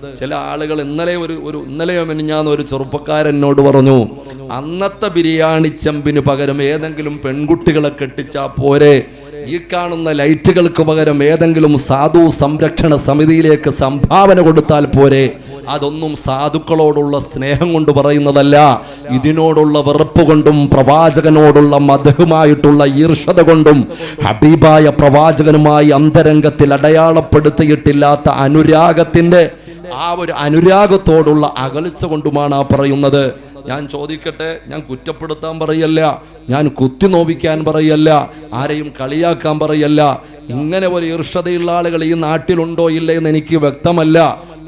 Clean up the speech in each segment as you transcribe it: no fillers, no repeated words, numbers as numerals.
ചില ആളുകൾ ഇന്നലെയോ മിനിഞ്ഞാന്ന് ഒരു ചെറുപ്പക്കാരനോട് പറഞ്ഞു, അന്നത്തെ ബിരിയാണി ചെമ്പിന് പകരം ഏതെങ്കിലും പെൺകുട്ടികളെ കെട്ടിച്ചാ പോരെ, ഈ കാണുന്ന ലൈറ്റുകൾക്ക് പകരം ഏതെങ്കിലും സാധു സംരക്ഷണ സമിതിയിലേക്ക് സംഭാവന കൊടുത്താൽ പോരെ. അതൊന്നും സാധുക്കളോടുള്ള സ്നേഹം കൊണ്ട് പറയുന്നതല്ല, ഇതിനോടുള്ള വെറുപ്പ് കൊണ്ടും പ്രവാചകനോടുള്ള മദ്ഹുമായിട്ടുള്ള ഈർഷത കൊണ്ടും ഹബീബായ പ്രവാചകനുമായി അന്തരംഗത്തിൽ അടയാളപ്പെടുത്തിയിട്ടില്ലാത്ത അനുരാഗത്തിന്റെ ആ ഒരു അനുരാഗത്തോടുള്ള അകൽച്ച കൊണ്ടുമാണ് ആ പറയുന്നത്. ഞാൻ ചോദിക്കട്ടെ, ഞാൻ കുറ്റപ്പെടുത്താൻ പറയല്ല, ഞാൻ കുത്തി നോവിക്കാൻ പറയല്ല, ആരെയും കളിയാക്കാൻ പറയല്ല. ഇങ്ങനെ ഒരു ഈർഷതയുള്ള ആളുകൾ ഈ നാട്ടിലുണ്ടോ ഇല്ല എന്ന് എനിക്ക് വ്യക്തമല്ല.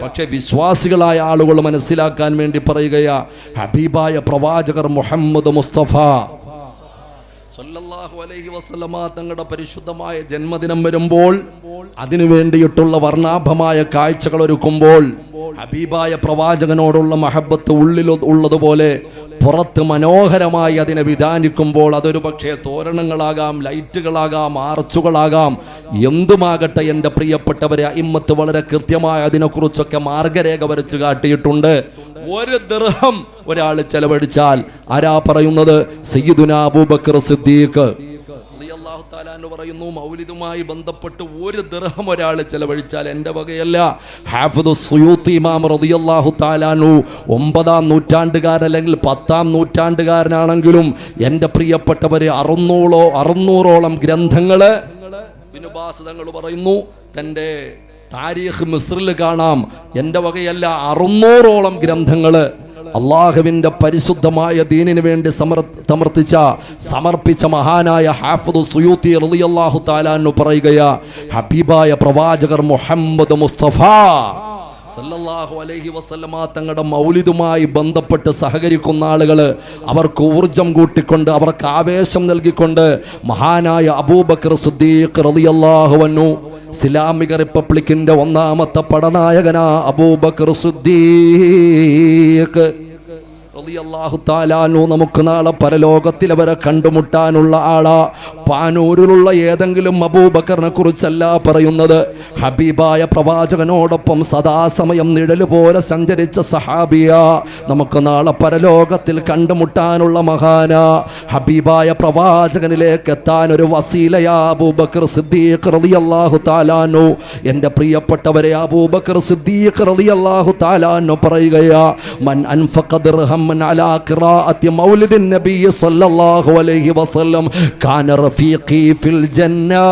പക്ഷെ വിശ്വാസികളായ ആളുകൾ മനസ്സിലാക്കാൻ വേണ്ടി പറയുകയാ, ഹബീബായ പ്രവാചകർ മുഹമ്മദ് മുസ്തഫ സല്ലല്ലാഹു അലൈഹി വസല്ലമ തങ്ങളുടെ പരിശുദ്ധമായ ജന്മദിനം വരുമ്പോൾ അതിനു വേണ്ടിയിട്ടുള്ള വർണ്ണാഭമായ കാഴ്ചകൾ ഒരുക്കുമ്പോൾ ഹബീബായ പ്രവാചകനോടുള്ള മഹബത്ത് ഉള്ളിൽ ഉള്ളതുപോലെ പുറത്ത് മനോഹരമായി അതിനെ വിധാനിക്കുമ്പോൾ അതൊരു പക്ഷേ തോരണങ്ങളാകാം, ലൈറ്റുകളാകാം, ആർച്ചുകളാകാം, എന്തുമാകട്ടെ എൻ്റെ പ്രിയപ്പെട്ടവരെ, അഇമ്മത്ത് വളരെ കൃത്യമായി അതിനെക്കുറിച്ചൊക്കെ മാർഗരേഖ വരച്ച് കാട്ടിയിട്ടുണ്ട്. ഒരു ദിർഹം ഒരാൾ ചെലവഴിച്ചാൽ, ആരാ പറയുന്നത്? സയ്യിദുനാ അബൂബക്കർ സിദ്ദീഖ് റളിയല്ലാഹു തആല അൻഹു പറയുന്നു, മൗലിദുമായി ബന്ധപ്പെട്ട് ഒരു ദിർഹം ഒരാൾ ചെലവഴിച്ചാൽ, എൻ്റെ വകയല്ല, ഹാഫിദ് സുയൂത്തി ഇമാം റളിയല്ലാഹു തആല അൻഹു 9-ാം നൂറ്റാണ്ടുകാരൻ അല്ലെങ്കിൽ 10-ാം നൂറ്റാണ്ടുകാരനാണെങ്കിലും എൻ്റെ പ്രിയപ്പെട്ടവരെ 600ഓളം ഗ്രന്ഥങ്ങള് വിനുബാസിതങ്ങൾ പറയുന്നു. തൻ്റെ താരീഖ് മിസ്റിൽ കാണാം, എൻ്റെ വകയല്ല, 600ഓളം ഗ്രന്ഥങ്ങള് അള്ളാഹുവിൻ്റെ പരിശുദ്ധമായ ദീനിന് വേണ്ടി സമർപ്പിച്ച മഹാനായ ഹാഫിദ് സുയൂത്തി റളിയല്ലാഹു തആല അൻഹു പറയുകയാ, ഹബീബായ പ്രവാചകർ മുഹമ്മദ് മുസ്തഫ സല്ലല്ലാഹു അലൈഹി വസല്ലമ തങ്ങളുടെ മൗലിദുമായി ബന്ധപ്പെട്ട് സഹകരിക്കുന്ന ആളുകൾ, അവർക്ക് ഊർജം കൂട്ടിക്കൊണ്ട്, അവർക്ക് ആവേശം നൽകിക്കൊണ്ട് മഹാനായ അബൂബക്കർ സിദ്ദീഖ് റളിയല്ലാഹു അൻഹു, ഇസ്ലാമിക റിപ്പബ്ലിക്കിന്റെ 1-ാമത്തെ പടനായകനാ അബൂബക്കർ സിദ്ദീഖ് റളിയല്ലാഹു തആല അൻഹു, നമുക്ക് നാളെ പരലോകത്തിൽ അവരെ കണ്ടുമുട്ടാനുള്ള ആളാ. പാനൂരിലുള്ള ഏതെങ്കിലും അബൂബക്കറിനെ കുറിച്ചല്ല പറയുന്നത്, ഹബീബായ പ്രവാചകനോടൊപ്പം സദാസമയം നിഴല് പോലെ സഞ്ചരിച്ച സഹാബിയ, നമുക്ക് നാളെ പരലോകത്തിൽ കണ്ടുമുട്ടാനുള്ള മഹാന, ഹബീബായ പ്രവാചകനിലേക്ക് എത്താൻ ഒരു വസീലയാ അബൂബക്കർ സിദ്ദീഖ് റളിയല്ലാഹു തആല അൻഹു. എൻ്റെ പ്രിയപ്പെട്ടവരെ, അബൂബക്കർ സിദ്ദീഖ് റളിയല്ലാഹു തആല അൻഹു പറയുകയാ, മൻ അൻഫഖ ദിർഹം على قراءة مولد النبي صلى الله عليه وسلم كان رفيقي في الجنة.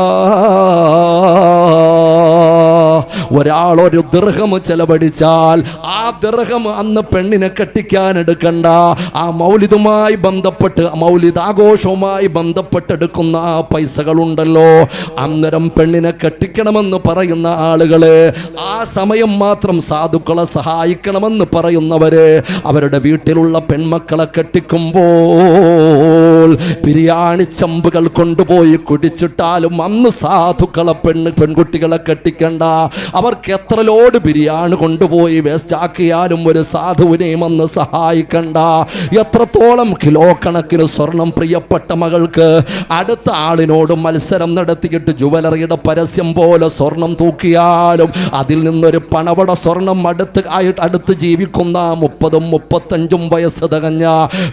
ഒരാൾ ഒരു ദിർഹം ചെലവഴിച്ചാൽ ആ ദിർഹം അന്ന് പെണ്ണിനെ കെട്ടിക്കാൻ എടുക്കണ്ട, ആ മൗലിദുമായി ബന്ധപ്പെട്ട്, മൗലിദാഘോഷവുമായി ബന്ധപ്പെട്ടെടുക്കുന്ന ആ പൈസകളുണ്ടല്ലോ, അന്നേരം പെണ്ണിനെ കെട്ടിക്കണമെന്ന് പറയുന്ന ആളുകള്, ആ സമയം മാത്രം സാധുക്കളെ സഹായിക്കണമെന്ന് പറയുന്നവര്, അവരുടെ വീട്ടിലുള്ള പെൺമക്കളെ കെട്ടിക്കുമ്പോൾ ബിരിയാണി ചമ്പുകൾ കൊണ്ടുപോയി കുടിച്ചിട്ടാലും അന്ന് സാധുക്കളെ പെൺകുട്ടികളെ കെട്ടിക്കണ്ട. അവർക്ക് എത്ര ലോഡ് ബിരിയാണി കൊണ്ടുപോയി വേസ്റ്റാക്കിയാലും ഒരു സാധുവിനെയും അന്ന് സഹായിക്കണ്ട. എത്രത്തോളം കിലോ കണക്കിന് സ്വർണം പ്രിയപ്പെട്ട മകൾക്ക് അടുത്ത ആളിനോട് മത്സരം നടത്തിയിട്ട് ജുവലറിയുടെ പരസ്യം പോലെ സ്വർണം തൂക്കിയാലും അതിൽ നിന്നൊരു പണവട സ്വർണം അടുത്ത് ജീവിക്കുന്ന 30-35 വയസ്സ് തികഞ്ഞ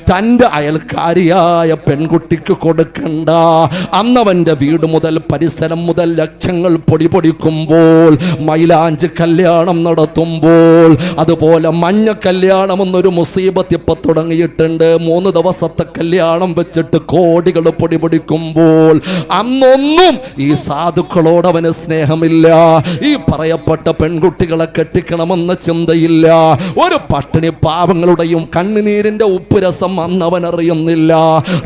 തൻ്റെ അയൽക്കാരിയായ പെൺകുട്ടിക്ക് കൊടുക്കണ്ട. അന്നവൻ്റെ വീട് മുതൽ പരിസരം മുതൽ ലക്ഷങ്ങൾ പൊടിപൊടിക്കുമ്പോൾ, മൈലാഞ്ച് കല്യാണം നടത്തുമ്പോൾ, അതുപോലെ മഞ്ഞ കല്യാണം എന്നൊരു മുസീബത്ത് ഇപ്പം തുടങ്ങിയിട്ടുണ്ട്. 3 ദിവസത്തെ കല്യാണം വെച്ചിട്ട് കോടികൾ പൊടിപൊടിക്കുമ്പോൾ അന്നൊന്നും ഈ സാധുക്കളോട് അവന് സ്നേഹമില്ല. ഈ പറയപ്പെട്ട പെൺകുട്ടികളെ കെട്ടിക്കണമെന്ന ചിന്തയില്ല. ഒരു പട്ടിണി പാവങ്ങളുടെയും കണ്ണുനീരിന്റെ ഉപ്പുരസം അന്നവൻ അറിയുന്നില്ല.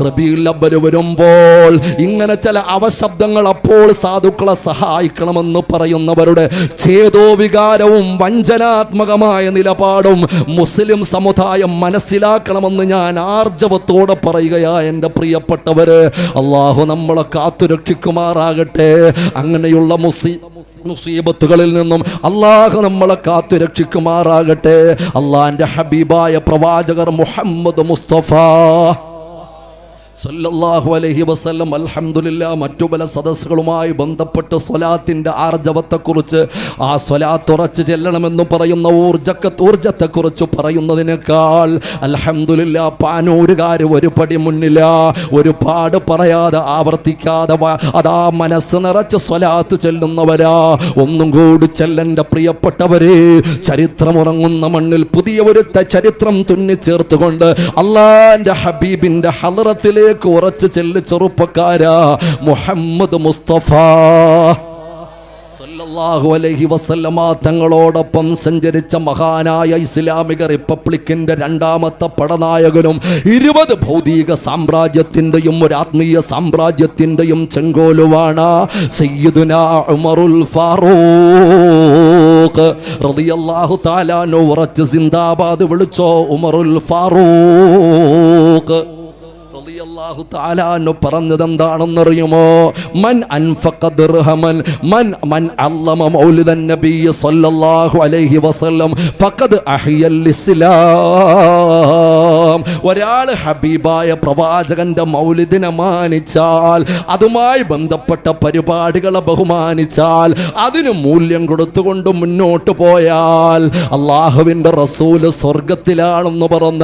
റബീഉൽ അവ്വൽ വരുമ്പോൾ ഇങ്ങനെ ചില അവശബ്ദങ്ങൾ അപ്പോൾ സാധുക്കളെ സഹായിക്കണമെന്ന് പറയുന്നവരുടെ ചേതോ വികാരവും വഞ്ചനാത്മകമായ നിലപാടും മുസ്ലിം സമുദായം മനസ്സിലാക്കണമെന്ന് ഞാൻ ആർജവത്തോടെ പറയുകയാ. എൻ്റെ പ്രിയപ്പെട്ടവര്, അള്ളാഹു നമ്മളെ കാത്തുരക്ഷിക്കുമാറാകട്ടെ. അങ്ങനെയുള്ള മുസീബത്തുകളിൽ നിന്നും അള്ളാഹു നമ്മളെ കാത്തുരക്ഷിക്കുമാറാകട്ടെ. അള്ളാന്റെ ഹബീബായ പ്രവാചകർ മുഹമ്മദ് മുസ്തഫ സല്ലല്ലാഹു അലൈഹി വസല്ലം അൽഹംദുലില്ലാ മറ്റു പല സദസ്സുകളുമായി ബന്ധപ്പെട്ട് സ്വലാത്തിന്റെ ആർജവത്തെക്കുറിച്ച്, ആ സ്വലാത്ത് ഉറച്ചു ചെല്ലണമെന്ന് പറയുന്ന ഊർജത്തെക്കുറിച്ച് പറയുന്നതിനേക്കാൾ അൽഹംദുലില്ലാ പാനൂരുകാർ ഒരു പടി മുന്നില. ഒരുപാട് പറയാതെ ആവർത്തിക്കാതെ അതാ മനസ്സ് നിറച്ച് സ്വലാത്ത് ചെല്ലുന്നവരാ. ഒന്നും കൂടി ചെല്ലന്റെ പ്രിയപ്പെട്ടവരെ, ചരിത്രമുറങ്ങുന്ന മണ്ണിൽ പുതിയ ഒരു ചരിത്രം തുന്നിച്ചേർത്തുകൊണ്ട് അള്ളാന്റെ ഹബീബിന്റെ ഹളറത്തിലേക്ക് ഉറച്ചു ചെല്ല് ചെറുപ്പക്കാരാ. മുഹമ്മദ് മുസ്തഫ സല്ലല്ലാഹു അലൈഹി വസല്ലമ തങ്ങളോടൊപ്പം സഞ്ചരിച്ച മഹാനായ ഇസ്ലാമിക റിപ്പബ്ലിക്കിന്റെ രണ്ടാമത്തെ പടനായകനും 20 ഭൗതിക സാമ്രാജ്യത്തിന്റെയും ഒരു ആത്മീയ സാമ്രാജ്യത്തിന്റെയും ചെങ്കോലുവാണ് സയ്യിദുനാ ഉമറുൽ ഫാറൂഖ് റളിയല്ലാഹു തആല അൻഹു. ഉറച്ച് സിന്ദാബാദ് വിളിച്ചോ ഉമറുൽ ഫാറൂഖ് റളിയല്ലാഹു തആല അൻഹു. പറഞ്ഞത് എന്താണെന്നറിയുമോ? മൻ അൻഫഖ ദിർഹമൻ മൻ അല്ലമ മൗലിദൻ നബി സല്ലല്ലാഹു അലൈഹി വസല്ലം ഫഖദ് അഹ്യൽ ഇസ്ലാം. ഒരാൾ ഹബീബായ പ്രവാചകന്റെ മൗലിദിനെ മാനിച്ചാൽ, അതുമായി ബന്ധപ്പെട്ട പരിപാടികളെ ബഹുമാനിച്ചാൽ, അതിന് മൂല്യം കൊടുത്തുകൊണ്ട് മുന്നോട്ട് പോയാൽ അള്ളാഹുവിന്റെ റസൂല് സ്വർഗത്തിലാണെന്ന് പറഞ്ഞ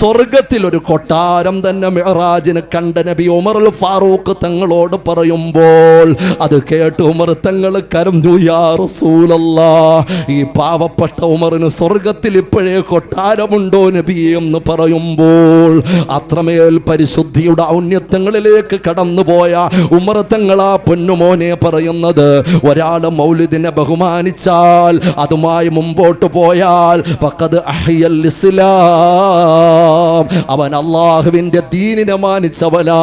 സ്വർഗത്തിൽ ഒരു കൊട്ടാരം തന്നെ മിഅ്റാജിന് കണ്ട നബി ഉമറുൽ ഫാറൂഖ് തങ്ങളോട് പറയുമ്പോൾ അത് കേട്ട് ഉമർ തങ്ങൾ കരഞ്ഞു, യാ റസൂലല്ലാഹ്, ഈ പാവപ്പെട്ട ഉമറിന് സ്വർഗത്തിൽ ഇപ്പോഴേ കൊട്ടാരമുണ്ടോ നബിയെ എന്ന് പറയുമ്പോൾ അത്രമേൽ പരിശുദ്ധിയുടെ ഔന്നത്യങ്ങളിലേക്ക് കടന്നുപോയ ഉമർ തങ്ങളാ പൊന്നുമോനെ പറയുന്നത്, ഒരാൾ മൗലിദിനെ ബഹുമാനിച്ചാൽ, അതുമായി മുമ്പോട്ട് പോയാൽ ഫഖദ് അഹ്യൽ ഇസ്ലാം, അവൻ അല്ലാഹുവിന്റെ ദീനിനെ മാനിച്ചവനാ.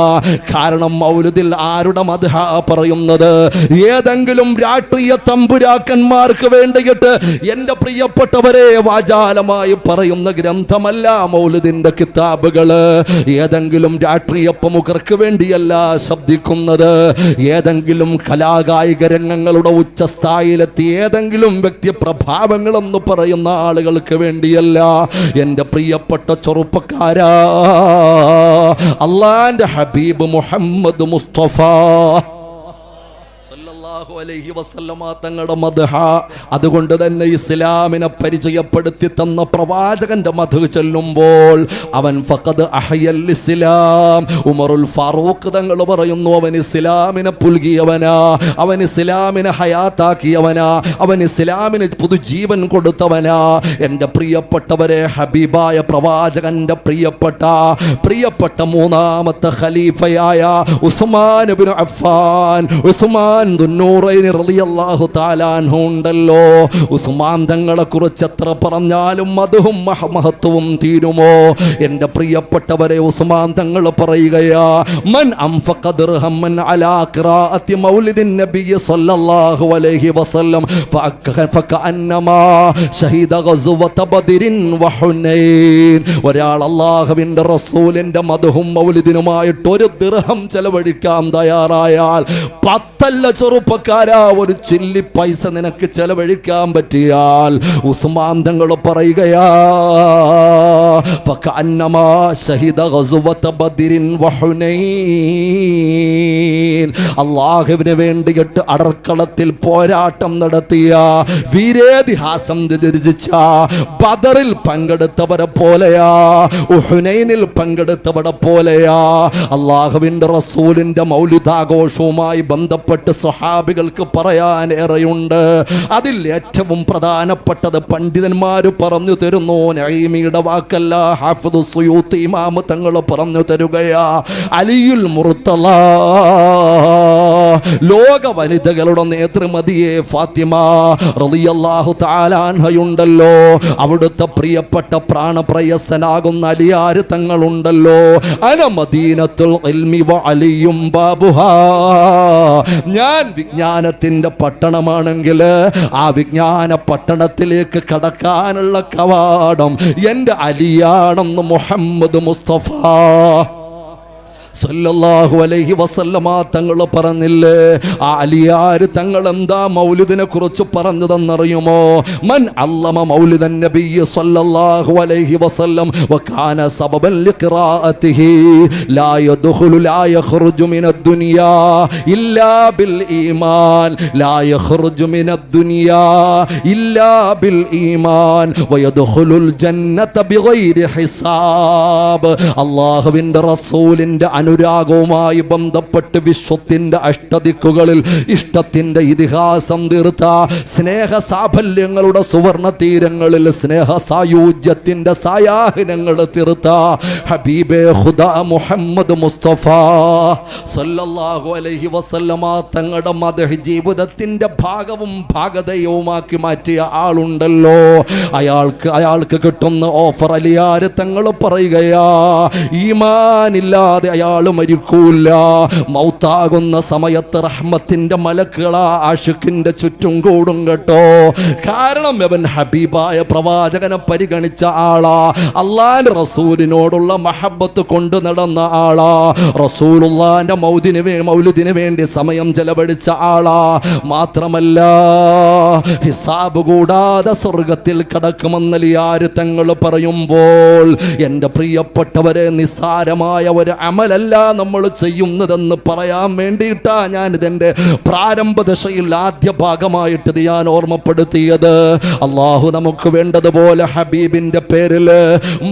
കാരണം മൗലിദിൽ ആരുടെ മദ്ഹ പറയുന്നത്? ഏതെങ്കിലും രാഷ്ട്രീയ തമ്പുരാക്കന്മാർക്ക് വേണ്ടിയിട്ട് എൻ്റെ പ്രിയപ്പെട്ടവരെ വാചാലമായി പറയുന്ന ഗ്രന്ഥമല്ല മൗലിദിന്റെ കിതാബുകള്. ഏതെങ്കിലും രാഷ്ട്രീയ പ്രമുഖർക്ക് വേണ്ടിയല്ല ശബ്ദിക്കുന്നത്. ഏതെങ്കിലും കലാകായിക രംഗങ്ങളുടെ ഉച്ചസ്ഥായിലെത്തി ഏതെങ്കിലും വ്യക്തി പ്രഭാവങ്ങളെന്ന് പറയുന്ന ആളുകൾക്ക് വേണ്ടിയല്ല. എൻ്റെ പ്രിയപ്പെട്ട ചെറുപ്പക്കാരാ, അള്ളാന്റെ ഹബീബ് മുഹമ്മദ് മുസ്തഫ സല്ലല്ലാഹു അലൈഹി വസല്ലമ തങ്ങളുടെ മദ്ഹ. അതുകൊണ്ട് തന്നെ ഇസ്ലാമിനെ പരിചയപ്പെടുത്തി തന്ന പ്രവാചകന്റെ മദ്ഹ് ചൊല്ലുമ്പോൾ അവൻ ഫഖദ് അഹ്യൽ ഇസ്ലാം. ഉമറുൽ ഫാറൂഖ് തങ്ങൾ പറയുന്നു, അവൻ ഇസ്ലാമിനെ പുൽകിയവനാ, അവൻ ഇസ്ലാമിനെ ഹയാത്താക്കിയവനാ, അവൻ ഇസ്ലാമിന് പുതുജീവൻ കൊടുത്തവനാ. എൻ്റെ പ്രിയപ്പെട്ടവരെ, ഹബീബായ പ്രവാചകന്റെ പ്രിയപ്പെട്ട മൂന്നാമത്തെ ഖലീഫയായ ഉസ്മാൻ ഇബ്നു അഫ്ഫാൻ, ഉസ്മാൻ ദുന്നൂറൈനി റളിയല്ലാഹു തആല അൻഹു ഉണ്ടല്ലോ. ഉസ്മാൻ തങ്ങളെ കുറിച്ച് എത്ര പറഞ്ഞാലും മദ്ഹും മഹത്വവും തീരുമോ? എൻ്റെ പ്രിയപ്പെട്ടവരെ, ഉസ്മാൻ തങ്ങൾ പറയുകയാ, മൻ അൻഫഖ ദിർഹമൻ അലാ ഖിറാഅത്തി മൗലിദിൻ നബി സല്ലല്ലാഹു അലൈഹി വസല്ലം ഫകഅന്നമാ ശഹീദ ഗസ്വത ബദ്രിൻ വഹുനൈൻ. ഒരാൾ അല്ലാഹുവിന്റെ റസൂലിന്റെ മദ്ഹും മൗലിദിനുമായിട്ട് ഒരു ദിർഹം ചെലവഴിക്കാൻ തയ്യാറായാൽ, 10 ചെറുപ്പക്കാരാ, ഒരു ചില്ലി പൈസ നിനക്ക് ചെലവഴിക്കാൻ പറ്റിയാൽ, ഉസ്മാൻ തങ്ങൾ പറയുകയാ, ഫകഅന്നമാ ശഹീദ ഗസ്വത ബദ്രിൻ വഹുനൈൻ. അല്ലാഹുവിന് വേണ്ടിയിട്ട് അടർക്കളത്തിൽ പോരാട്ടം നടത്തിയ, വീരേതിഹാസം രചിച്ച, ബദറിൽ പങ്കെടുത്തവരെ പോലെയാ, ഹുനൈനിൽ പങ്കെടുത്തവരെ പോലെയാ. അല്ലാഹുവിന്റെ റസൂലിന്റെ മൗലിദാഘോഷവുമായി ബന്ധപ്പെട്ട് സ്വഹാബികൾക്ക് പറയാൻ ഏറെയുണ്ട്. അതിൽ ഏറ്റവും പ്രധാനപ്പെട്ടത് പണ്ഡിതന്മാർ പറഞ്ഞു തരുന്നു, നഈമിയുടെ വാക്കല്ല, ഹാഫിദ് സുയൂത്തി ഇമാം തങ്ങൾ പറഞ്ഞു തരുകയാ, അലിയുൽ മുർത്തള, ലോക വനിതകളുടെ നേതൃമതിയെ ഫാത്തിമ റളിയല്ലാഹു തആല അൻഹയുണ്ടല്ലോ, അവിടുത്തെ പ്രിയപ്പെട്ട പ്രാണപ്രയസ്തനാകുന്ന അലിയാർ തങ്ങളുണ്ടല്ലോ, അന മദീനത്തുൽ ഇൽമി വ അലിയും ബാബുഹാ, ഞാൻ വിജ്ഞാനത്തിന്റെ പട്ടണമാണെങ്കിൽ ആ വിജ്ഞാന പട്ടണത്തിലേക്ക് കടക്കാനുള്ള കവാടം എൻ്റെ അലിയാണെന്ന് മുഹമ്മദ് മുസ്തഫ സല്ലല്ലാഹു അലൈഹി വസല്ലമ തങ്ങൾ പറഞ്ഞില്ലേ, ആ അലിയാർ തങ്ങൾ എന്താ മൗലിദിനെ കുറിച്ച് പറഞ്ഞതെന്നറിയുമോ? മൻ അല്ലമ മൗലിദൻ നബിയ്യ സല്ലല്ലാഹു അലൈഹി വസല്ലം വകാന സബബൻ ലിഖിറാഅതിഹി ലാ യദ്ഖുലു ലാ യഖ്റുജു മിനദ് ദുനിയാ ഇല്ലാ ബിൽ ഈമാൻ ലാ യഖ്റുജു മിനദ് ദുനിയാ ഇല്ലാ ബിൽ ഈമാൻ വയദ്ഖുലുൽ ജന്നത ബിഗൈരി ഹിസാബ്. അല്ലാഹുവിൻ്റെ റസൂലിൻ്റെ അനുരാഗവുമായി ബന്ധപ്പെട്ട് വിശ്വത്തിൻ്റെ അഷ്ടദിക്കുകളിൽ ഇഷ്ടത്തിൻ്റെ ഇതിഹാസം തീർത്ത, സ്നേഹ സാഫല്യങ്ങളുടെ സുവർണ തീരങ്ങളിൽ സ്നേഹ സായുജ്യത്തിൻ്റെ സായാഹ്നങ്ങൾ തീർത്ത ഹബീബേ ഖുദാ മുഹമ്മദ് മുസ്തഫ സല്ലല്ലാഹു അലൈഹി വസല്ലമ തങ്ങളുടെ മദ്ഹ് ജീവിതത്തിൻ്റെ ഭാഗവും ഭാഗതയുമാക്കി മാറ്റിയ ആളുണ്ടല്ലോ. അയാൾക്ക് കിട്ടുന്ന ഓഫർ അലിയാർ തങ്ങൾ പറയുകയാ, ഈമാനില്ലാതെ അയാൾ മരിക്കൂല. മൗത്താകുന്ന സമയത്ത് റഹ്മത്തിന്റെ മലക്കുകൾ ആഷിഖിന്റെ ചുറ്റും കൂടും കേട്ടോ. കാരണം അവൻ ഹബീബായ പ്രവാചകനെ പരിഗണിച്ച ആളാ, അള്ളാന്റെ റസൂലിനോടുള്ള മഹബത്ത് കൊണ്ട് നടന്ന ആളാ, റസൂലുള്ളാന്റെ മൗലിദിന് വേണ്ടി സമയം ചെലവഴിച്ച ആളാ. മാത്രമല്ല ഹിസാബ് കൂടാതെ സ്വർഗത്തിൽ കടക്കുമെന്ന് അലിയാർ തങ്ങൾ പറയുമ്പോൾ, എൻ്റെ പ്രിയപ്പെട്ടവരെ, നിസ്സാരമായ ഒരു അമലല്ല നമ്മൾ ചെയ്യുന്നതെന്ന് പറയാൻ വേണ്ടിയിട്ടാ ഞാൻ ഇതിൻ്റെ പ്രാരംഭ ദശയിൽ ആദ്യ ഭാഗമായിട്ട് ഞാൻ ഓർമ്മപ്പെടുത്തിയത്. അള്ളാഹു നമുക്ക് വേണ്ടതുപോലെ ഹബീബിൻ്റെ പേരിൽ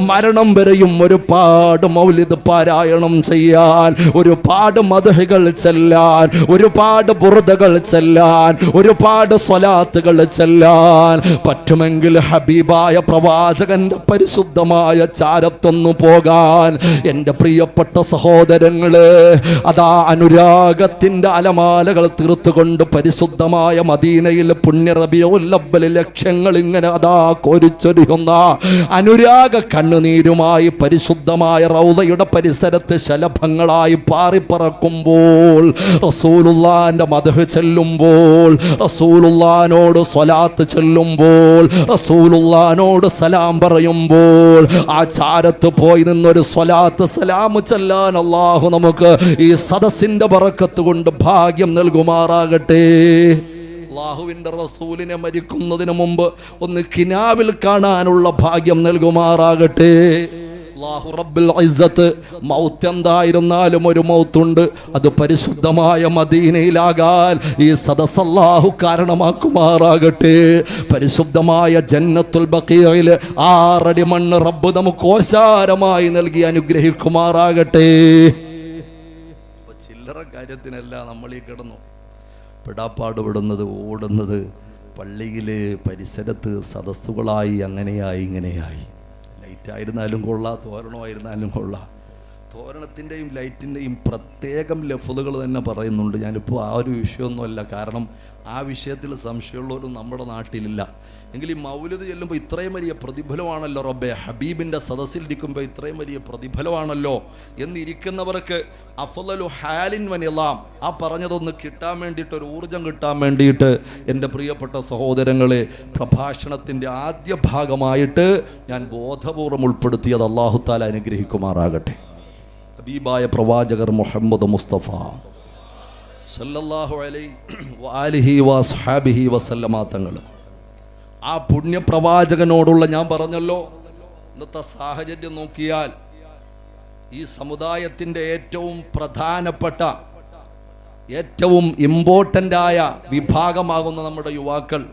മരണം വരെയും ഒരുപാട് മൗലിദ് പാരായണം ചെയ്യാൻ, ഒരുപാട് മദ്ഹുകൾ ചെല്ലാൻ, ഒരുപാട് ബുർദകൾ ചെല്ലാൻ, ഒരുപാട് സ്വലാത്തുകൾ ചെല്ലാൻ പറ്റുമെങ്കിൽ ഹബീബായ പ്രവാചകന്റെ പരിശുദ്ധമായ ചാരത്തൊന്നു പോകാൻ എൻ്റെ പ്രിയപ്പെട്ട സഹോദരങ്ങള്, അതാ അനുരാഗത്തിന്റെ അലമാലകൾ തീർത്തുകൊണ്ട് പരിശുദ്ധമായ മദീനയിൽ പുണ്യ റബീഉൽ അവ്വൽ ലക്ഷങ്ങൾ ഇങ്ങനെ അതാ കോരിച്ചൊരിയുന്ന അനുരാഗ കണ്ണുനീരുമായി പരിശുദ്ധമായ റൗദയുടെ പരിസരത്ത് ശലഭങ്ങളായി പാറിപ്പറക്കുമ്പോൾ, റസൂലുള്ളാന്റെ മദ്ഹ് ചെല്ലുമ്പോൾ, റസൂലുള്ളാനോട് സ്വലാത്ത് ചെല്ലുമ്പോൾ, റസൂലുള്ളാനോട് സലാം പറയുമ്പോൾ, ആ ചാരത്ത് പോയി നിന്നൊരു സ്വലാത്ത് സലാം ചെല്ലാൻ അല്ലാഹു നമുക്ക് ഈ സദസ്സിന്റെ ബറക്കത്ത് കൊണ്ട് ഭാഗ്യം നൽകുമാറാകട്ടെ. അല്ലാഹുവിൻ്റെ റസൂലിനെ മരിക്കുന്നതിന് മുമ്പ് ഒന്ന് കിനാവിൽ കാണാനുള്ള ഭാഗ്യം നൽകുമാറാകട്ടെ. അല്ലാഹു റബ്ബുൽ ഇസ്സത്ത് മൗത്ത് എന്തായിരുന്നാലും ഒരു മൗത്തുണ്ട്, അത് പരിശുദ്ധമായ മദീനയിലാകാൻ ഈ സദസ്സ് അല്ലാഹു കാരണമാക്കുമാറാകട്ടെ. പരിശുദ്ധമായ ജന്നത്തുൽ ബഖീഇൽ 6 അടി മണ്ണ് റബ്ബ് നമുക്ക് ഓശാരമായി നൽകി അനുഗ്രഹിക്കുമാറാകട്ടെ. ചില്ലറ കാര്യത്തിനല്ല നമ്മൾ ഈ കിടന്നു പെടാപ്പാടുപെടുന്നത്, ഓടുന്നത്. പള്ളിയിലെ പരിസരത്ത് സദസ്സുകളായി അങ്ങനെയായി ഇങ്ങനെയായി. ലൈറ്റായിരുന്നാലും കൊള്ളാം, തോരണമായിരുന്നാലും കൊള്ളാം. തോരണത്തിൻ്റെയും ലൈറ്റിൻ്റെയും പ്രത്യേകം ലഫ്ളുകൾ തന്നെ പറയുന്നുണ്ട്. ഞാനിപ്പോൾ ആ ഒരു വിഷയമൊന്നുമല്ല, കാരണം ആ വിഷയത്തിൽ സംശയമുള്ളവരും നമ്മുടെ നാട്ടിലില്ല. എങ്കിൽ ഈ മൗലിദ് ചെല്ലുമ്പോൾ ഇത്രയും വലിയ പ്രതിഫലമാണല്ലോ റബ്ബെ, ഹബീബിൻ്റെ സദസ്സിലിരിക്കുമ്പോൾ ഇത്രയും വലിയ പ്രതിഫലമാണല്ലോ എന്നിരിക്കുന്നവർക്ക് അഫ്ളലു ഹാലിൻ വനിലാം, ആ പറഞ്ഞതൊന്ന് കിട്ടാൻ വേണ്ടിയിട്ട്, ഒരു ഊർജം കിട്ടാൻ വേണ്ടിയിട്ട് എൻ്റെ പ്രിയപ്പെട്ട സഹോദരങ്ങളെ, പ്രഭാഷണത്തിൻ്റെ ആദ്യ ഭാഗമായിട്ട് ഞാൻ ബോധപൂർവം ഉൾപ്പെടുത്തിയത്. അല്ലാഹു തആല അനുഗ്രഹിക്കുമാറാകട്ടെ. ഹബീബായ പ്രവാചകർ മുഹമ്മദ് മുസ്തഫ സല്ലല്ലാഹു അലൈഹി വഅസ്ഹാബിഹി വസല്ലമ തങ്ങൾ, ആ പുണ്യപ്രവാചകനോടുള്ള, ഞാൻ പറഞ്ഞല്ലോ ഇന്നത്തെ സാഹചര്യം നോക്കിയാൽ ഈ സമുദായത്തിൻ്റെ ഏറ്റവും പ്രധാനപ്പെട്ട, ഏറ്റവും ഇമ്പോർട്ടൻ്റായ വിഭാഗമാകുന്ന നമ്മുടെ യുവാക്കൾ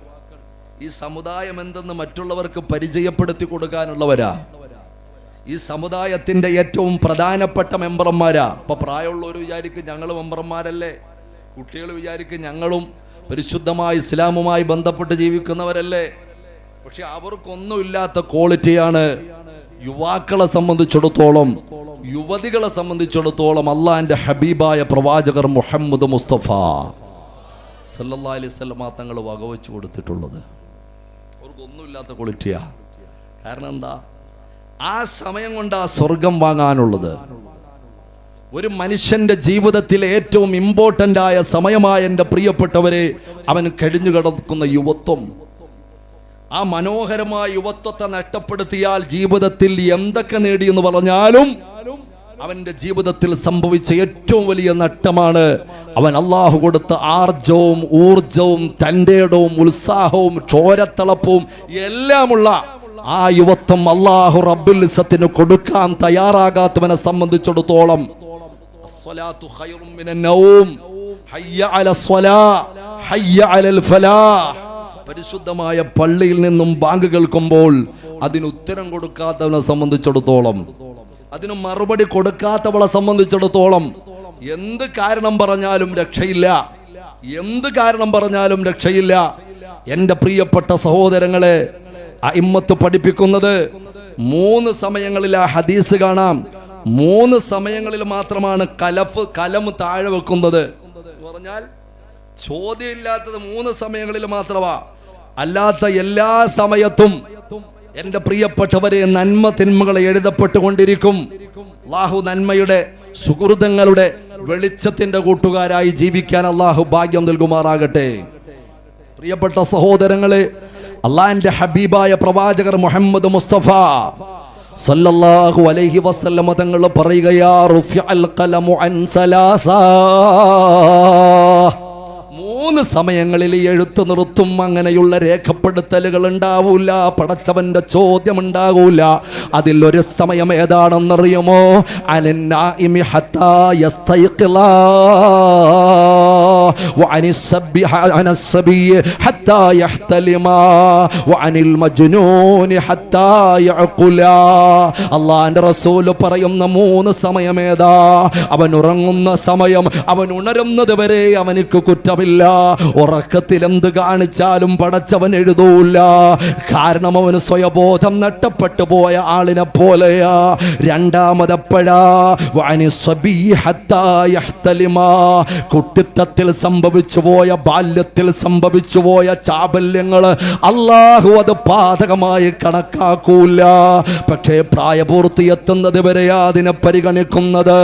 ഈ സമുദായം എന്തെന്ന് മറ്റുള്ളവർക്ക് പരിചയപ്പെടുത്തി കൊടുക്കാനുള്ളവരാ. ഈ സമുദായത്തിൻ്റെ ഏറ്റവും പ്രധാനപ്പെട്ട മെമ്പർമാരാ. ഇപ്പം പ്രായമുള്ളവർ വിചാരിക്കും ഞങ്ങൾ മെമ്പർമാരല്ലേ, കുട്ടികൾ വിചാരിക്കും ഞങ്ങളും പരിശുദ്ധമായ ഇസ്ലാമുമായി ബന്ധപ്പെട്ട് ജീവിക്കുന്നവരല്ലേ. പക്ഷെ അവർക്കൊന്നുമില്ലാത്ത ക്വാളിറ്റിയാണ് യുവാക്കളെ സംബന്ധിച്ചിടത്തോളം, യുവതികളെ സംബന്ധിച്ചിടത്തോളം അള്ളാഹിൻ്റെ ഹബീബായ പ്രവാചകർ മുഹമ്മദ് മുസ്തഫ സല്ലല്ലാഹു അലൈഹി വസല്ലം തങ്ങൾ വകവെച്ച് കൊടുത്തിട്ടുള്ളത്. അവർക്കൊന്നുമില്ലാത്ത ക്വാളിറ്റിയാ. കാരണം എന്താ? ആ സമയം കൊണ്ട് ആ സ്വർഗം വാങ്ങാനുള്ളത്. ഒരു മനുഷ്യന്റെ ജീവിതത്തിലെ ഏറ്റവും ഇമ്പോർട്ടൻ്റ് ആയ സമയമായ എൻ്റെ പ്രിയപ്പെട്ടവരെ, അവൻ കഴിഞ്ഞു കിടക്കുന്ന യുവത്വം, ആ മനോഹരമായ യുവത്വത്തെ നഷ്ടപ്പെടുത്തിയാൽ ജീവിതത്തിൽ എന്തൊക്കെ നേടിയെന്ന് പറഞ്ഞാലും അവന്റെ ജീവിതത്തിൽ സംഭവിച്ച ഏറ്റവും വലിയ നഷ്ടമാണ് അവൻ അള്ളാഹു കൊടുത്ത ആർജവും ഊർജവും തൻ്റെടവും ഉത്സാഹവും ചോരത്തിളപ്പവും എല്ലാമുള്ള ആ യുവത്വം അള്ളാഹു റബ്ബുൽ ഇസ്സത്തിന് കൊടുക്കാൻ തയ്യാറാകാത്തവനെ സംബന്ധിച്ചിടത്തോളം പരിശുദ്ധമായ പള്ളിയിൽ നിന്നും ബാങ്ക് കേൾക്കുമ്പോൾ അതിന് ഉത്തരം കൊടുക്കാത്തവനെ സംബന്ധിച്ചിടത്തോളം, അതിന് മറുപടി കൊടുക്കാത്തവളെ സംബന്ധിച്ചിടത്തോളം എന്ത് കാരണം പറഞ്ഞാലും രക്ഷയില്ല, എന്ത് കാരണം പറഞ്ഞാലും രക്ഷയില്ല. എൻ്റെ പ്രിയപ്പെട്ട സഹോദരങ്ങളെ, അഇമ്മത്ത് പഠിപ്പിക്കുന്നത് 3 സമയങ്ങളിൽ ആ ഹദീസ് കാണാം. 3 സമയങ്ങളിൽ മാത്രമാണ് കലം താഴെ വെക്കുന്നത് എന്ന് പറഞ്ഞാൽ ചോദ്യമില്ലാത്തത് 3 സമയങ്ങളിൽ മാത്രമാ. അല്ലാത്ത എല്ലാ സമയത്തും എൻ്റെ പ്രിയപ്പെട്ടവരെ നന്മ തിന്മകളെ എഴുതപ്പെട്ടുകൊണ്ടിരിക്കും. അല്ലാഹു നന്മയുടെ സുഹൃതങ്ങളുടെ വെളിച്ചത്തിന്റെ കൂട്ടുകാരായി ജീവിക്കാൻ അല്ലാഹു ഭാഗ്യം നൽകുമാറാകട്ടെ. പ്രിയപ്പെട്ട സഹോദരങ്ങളെ, അള്ളാഹിന്റെ ഹബീബായ പ്രവാചകർ മുഹമ്മദ് മുസ്തഫ സല്ലല്ലാഹു അലൈഹി വസല്ലം തങ്ങൾ പറയുകയാ, റുഫിഅൽ ഖലമു അൻ സലാസ, 3 സമയങ്ങളിൽ എഴുത്ത് നിർത്തും. അങ്ങനെയുള്ള രേഖപ്പെടുത്തലുകൾ ഉണ്ടാവൂല, പടച്ചവന്റെ ചോദ്യം ഉണ്ടാകൂല. അതിലൊരു സമയം ഏതാണെന്നറിയുമോ? അലന്നാഇമി ഹത്താ യസ്തൈഖിള വഅനിസ്സബി ഹത്താ യഹ്തലിമ വഅനിൽ മജ്നൂനി ഹത്താ യഅഖുല. അല്ലാഹുവിന്റെ റസൂൽ പറയുന്ന 3 സമയം ഏതാ? അവൻ ഉറങ്ങുന്ന സമയം, അവൻ ഉണരുന്നത് വരെ അവനിക്ക് കുറ്റമില്ല. ഉറക്കത്തിൽ എന്ത് കാണിച്ചാലും പടച്ചവൻ എഴുതൂല. കാരണം അവന് സ്വയബോധം നഷ്ടപ്പെട്ടു പോയ ആളിനെ പോലെയാ. രണ്ടാമതെപ്പോഴാ? കുട്ടിത്തത്തിൽ സംഭവിച്ചു പോയ, ബാല്യത്തിൽ സംഭവിച്ചു പോയ ചാബല്യങ്ങൾ അല്ലാഹു അത് പാതകമായി കണക്കാക്കൂല. പക്ഷേ പ്രായപൂർത്തി എത്തുന്നത് വരെ അതിനെ പരിഗണിക്കുന്നത്.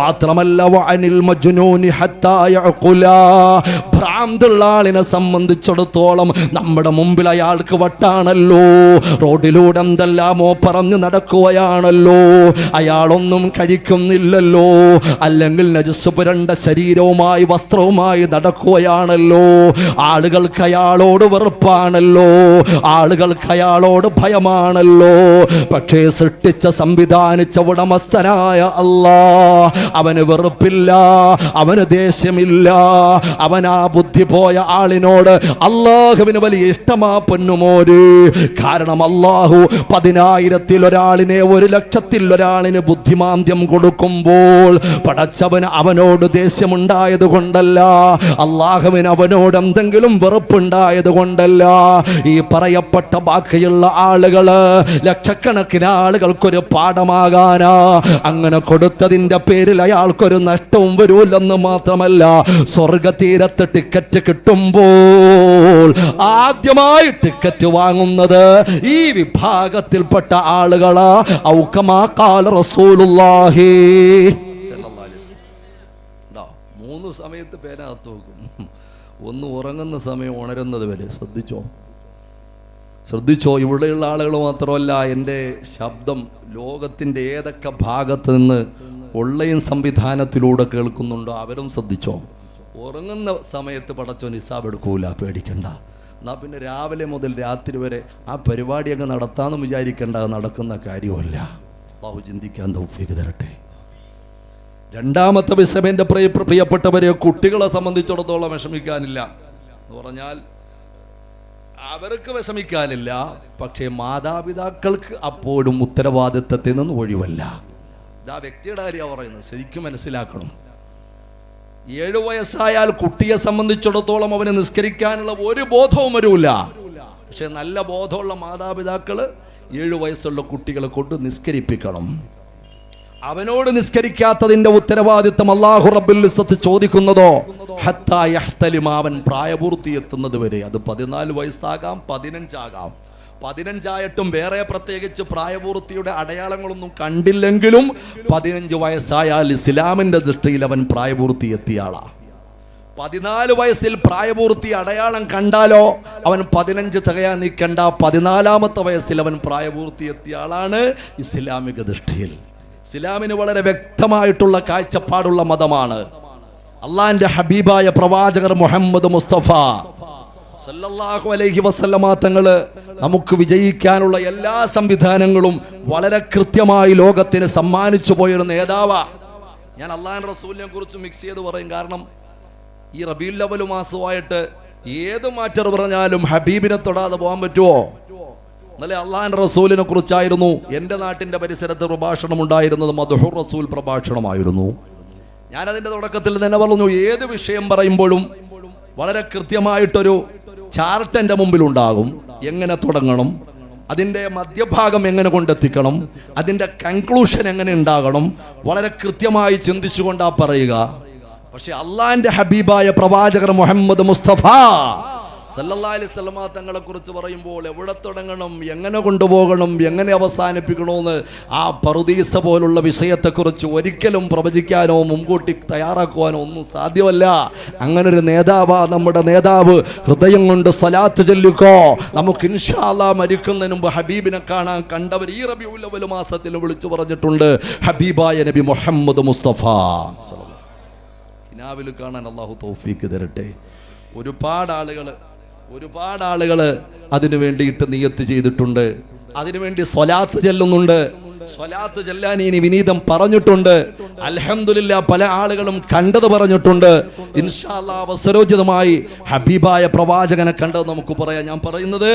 മാത്രമല്ല, വഅനിൽ മജ്നൂനി ഹത്താ യഅഖുല, ഭ്രാന്തുള്ള ആളിനെ സംബന്ധിച്ചിടത്തോളം നമ്മുടെ മുമ്പിൽ അയാൾക്ക് വട്ടാണല്ലോ, റോഡിലൂടെ എന്തെല്ലാമോ പറഞ്ഞു നടക്കുകയാണല്ലോ, അയാളൊന്നും കഴിക്കുന്നില്ലല്ലോ, അല്ലെങ്കിൽ നജസ് പുരണ്ട ശരീരവുമായി വസ്ത്രവുമായി നടക്കുകയാണല്ലോ, ആളുകൾക്ക് അയാളോട് വെറുപ്പാണല്ലോ, ആളുകൾക്ക് അയാളോട് ഭയമാണല്ലോ. പക്ഷേ സൃഷ്ടിച്ച സംവിധാനിച്ച ഉടമസ്ഥനായ അല്ലാഹ് അവന് വെറുപ്പില്ല, അവന് ദേഷ്യമില്ല. അവനാ ബുദ്ധി പോയ ആളിനോട് അല്ലാഹുവിന് വലിയ ഇഷ്ടമാ പൊന്നുമോര്. കാരണം അല്ലാഹു 10,000-ൽ ഒരാളിനെ 1,00,000-ൽ ഒരാളിന് ബുദ്ധിമാന്ദ്യം കൊടുക്കുമ്പോൾ പടച്ചവന് അവനോട് ദേഷ്യമുണ്ടായത് കൊണ്ടല്ല, അല്ലാഹുവിന് അവനോട് എന്തെങ്കിലും വെറുപ്പുണ്ടായത് കൊണ്ടല്ല. ഈ പറയപ്പെട്ട ബാക്കിയുള്ള ആളുകള് ലക്ഷക്കണക്കിന് ആളുകൾക്കൊരു പാഠമാകാനാ. അങ്ങനെ കൊടുത്തതിന്റെ പേരിൽ അയാൾക്കൊരു നഷ്ടവും വരൂല്ലെന്ന് മാത്രമല്ല, സ്വർഗതീരത്ത് ടിക്കറ്റ് കിട്ടുമ്പോൾ ആദ്യമായി ടിക്കറ്റ് വാങ്ങുന്നത് ഈ വിഭാഗത്തിൽപ്പെട്ട ആളുകളാ. ഔ കമാ ഖാല റസൂലുള്ളാഹി സ്വല്ലല്ലാഹു അലൈഹി വസല്ലം. 3 സമയത്ത് പേനകത്ത് വെക്കും. ഒന്ന് ഉറങ്ങുന്ന സമയം, ഉണരുന്നത് വരെ. ശ്രദ്ധിച്ചോ. ഇവിടെയുള്ള ആളുകൾ മാത്രമല്ല, എൻ്റെ ശബ്ദം ലോകത്തിൻ്റെ ഏതൊക്കെ ഭാഗത്ത് നിന്ന് ഓൺലൈൻ സംവിധാനത്തിലൂടെ കേൾക്കുന്നുണ്ടോ അവരും ശ്രദ്ധിച്ചോ. ഉറങ്ങുന്ന സമയത്ത് പടച്ചോൻ ഹിസാബ് എടുക്കൂല, പേടിക്കണ്ട. എന്നാൽ പിന്നെ രാവിലെ മുതൽ രാത്രി വരെ ആ പരിപാടിയൊക്കെ നടത്താമെന്ന് വിചാരിക്കേണ്ട, നടക്കുന്ന കാര്യമല്ല. അല്ലാഹു ചിന്തിക്കാൻ തൗഫീഖ് തരട്ടെ. രണ്ടാമത്തെ വിഷയം, എൻ്റെ പ്രിയപ്പെട്ടവരെ, കുട്ടികളെ സംബന്ധിച്ചിടത്തോളം വിഷമിക്കാനില്ല എന്ന് പറഞ്ഞാൽ അവർക്ക് വിഷമിക്കാനില്ല. പക്ഷേ മാതാപിതാക്കൾക്ക് അപ്പോഴും ഉത്തരവാദിത്തത്തിൽ നിന്ന് ഒഴിവല്ല. ഇതാ വ്യക്തിയുടെ കാര്യമാണ് പറയുന്നത്, ശരിക്കും മനസ്സിലാക്കണം. 7 വയസ്സായാൽ കുട്ടിയെ സംബന്ധിച്ചിടത്തോളം അവന് നിസ്കരിക്കാനുള്ള ഒരു ബോധവും വരൂല. പക്ഷെ നല്ല ബോധമുള്ള മാതാപിതാക്കള് 7 വയസ്സുള്ള കുട്ടികളെ കൊണ്ട് നിസ്കരിപ്പിക്കണം. അവനോട് നിസ്കരിക്കാത്തതിന്റെ ഉത്തരവാദിത്തം അല്ലാഹു റബ്ബുൽ ഇസ്സത്ത് ചോദിക്കുന്നതോ ഹത്താ യഹ്തലിമ, അവൻ പ്രായപൂർത്തി എത്തുന്നത് വരെ. അത് 14 വയസ്സാകാം, 15 ആകാം. 15 വേറെ പ്രത്യേകിച്ച് പ്രായപൂർത്തിയുടെ അടയാളങ്ങളൊന്നും കണ്ടില്ലെങ്കിലും 15 വയസ്സായാൽ ഇസ്ലാമിന്റെ ദൃഷ്ടിയിൽ അവൻ പ്രായപൂർത്തി എത്തിയ ആളാ. 14 വയസ്സിൽ പ്രായപൂർത്തി അടയാളം കണ്ടാലോ അവൻ 15 തികയാൻ നിൽക്കണ്ട, 14-ാമത്തെ വയസ്സിൽ അവൻ പ്രായപൂർത്തി എത്തിയ ആളാണ് ഇസ്ലാമിക ദൃഷ്ടിയിൽ. ഇസ്ലാമിന് വളരെ വ്യക്തമായിട്ടുള്ള കാഴ്ചപ്പാടുള്ള മതമാണ്. അള്ളാന്റെ ഹബീബായ പ്രവാചകർ മുഹമ്മദ് മുസ്തഫ സല്ലല്ലാഹു അലൈഹി വസല്ലമ തങ്ങള് നമുക്ക് വിജയിക്കാനുള്ള എല്ലാ സംവിധാനങ്ങളും വളരെ കൃത്യമായി ലോകത്തിന് സമ്മാനിച്ചു പോയൊരു നേതാവാ. ഞാൻ അള്ളാഹുവിന്റെ റസൂലിനെ കുറിച്ച് മിക്സ് ചെയ്ത് പറയും. കാരണം ഈ റബീഉൽ അവ്വൽ മാസമായിട്ട് ഏത് മാറ്റർ പറഞ്ഞാലും ഹബീബിനെ തൊടാതെ പോകാൻ പറ്റുമോ? എന്നാലേ അള്ളാഹുവിന്റെ റസൂലിനെ കുറിച്ചായിരുന്നു എൻ്റെ നാട്ടിൻ്റെ പരിസരത്ത് പ്രഭാഷണം ഉണ്ടായിരുന്നത്. മദ്ഹുർ റസൂൽ പ്രഭാഷണമായിരുന്നു. ഞാനതിൻ്റെ തുടക്കത്തിൽ തന്നെ പറഞ്ഞു, ഏത് വിഷയം പറയുമ്പോഴും വളരെ കൃത്യമായിട്ടൊരു ചാർട്ട് എൻ്റെ മുമ്പിൽ ഉണ്ടാകും. എങ്ങനെ തുടങ്ങണം, അതിൻ്റെ മധ്യഭാഗം എങ്ങനെ കൊണ്ടെത്തിക്കണം, അതിൻ്റെ കൺക്ലൂഷൻ എങ്ങനെ ഉണ്ടാകണം, വളരെ കൃത്യമായി ചിന്തിച്ചുകൊണ്ടാ പറയുക. പക്ഷെ അള്ളാന്റെ ഹബീബായ പ്രവാചകർ മുഹമ്മദ് മുസ്തഫ സല്ലല്ലാഹു അലൈഹി വസല്ലമ തങ്ങളെ കുറിച്ച് പറയുമ്പോൾ എവിടെ തുടങ്ങണം, എങ്ങനെ കൊണ്ടുപോകണം, എങ്ങനെ അവസാനിപ്പിക്കണമെന്ന് ആ പറുദീസ പോലുള്ള വിഷയത്തെക്കുറിച്ച് ഒരിക്കലും പ്രവചിക്കാനോ മുൻകൂട്ടി തയ്യാറാക്കുവാനോ ഒന്നും സാധ്യമല്ല. അങ്ങനൊരു നേതാവാ നമ്മുടെ നേതാവ്. ഹൃദയം കൊണ്ട് സ്വലാത്ത് ചൊല്ലിക്കോ. നമുക്ക് ഇൻഷാ അല്ലാഹ് മരിക്കുന്നതിന് മുമ്പ് ഹബീബിനെ കാണാൻ കണ്ടവർ ഈ റബീഉൽ അവ്വൽ മാസത്തിൽ വിളിച്ചു പറഞ്ഞിട്ടുണ്ട്. ഹബീബായ നബി മുഹമ്മദ് മുസ്തഫ ിൽ കാണാൻ അള്ളാഹു തൗഫീക്ക് തരട്ടെ. ഒരുപാട് ആളുകൾ അതിനു വേണ്ടിയിട്ട് നിയത്ത് ചെയ്തിട്ടുണ്ട്. അതിനുവേണ്ടി സ്വലാത്ത് ചെല്ലുന്നുണ്ട്. സ്വലാത്ത് ചെല്ലാൻ ഇനി വിനീതം പറഞ്ഞിട്ടുണ്ട്. അൽഹംദുലില്ലാ പല ആളുകളും കണ്ടത് പറഞ്ഞിട്ടുണ്ട്. ഇൻഷാ അല്ലാഹ് അവസരോചിതമായി ഹബീബായ പ്രവാചകനെ കണ്ടത് നമുക്ക് പറയാം. ഞാൻ പറയുന്നത്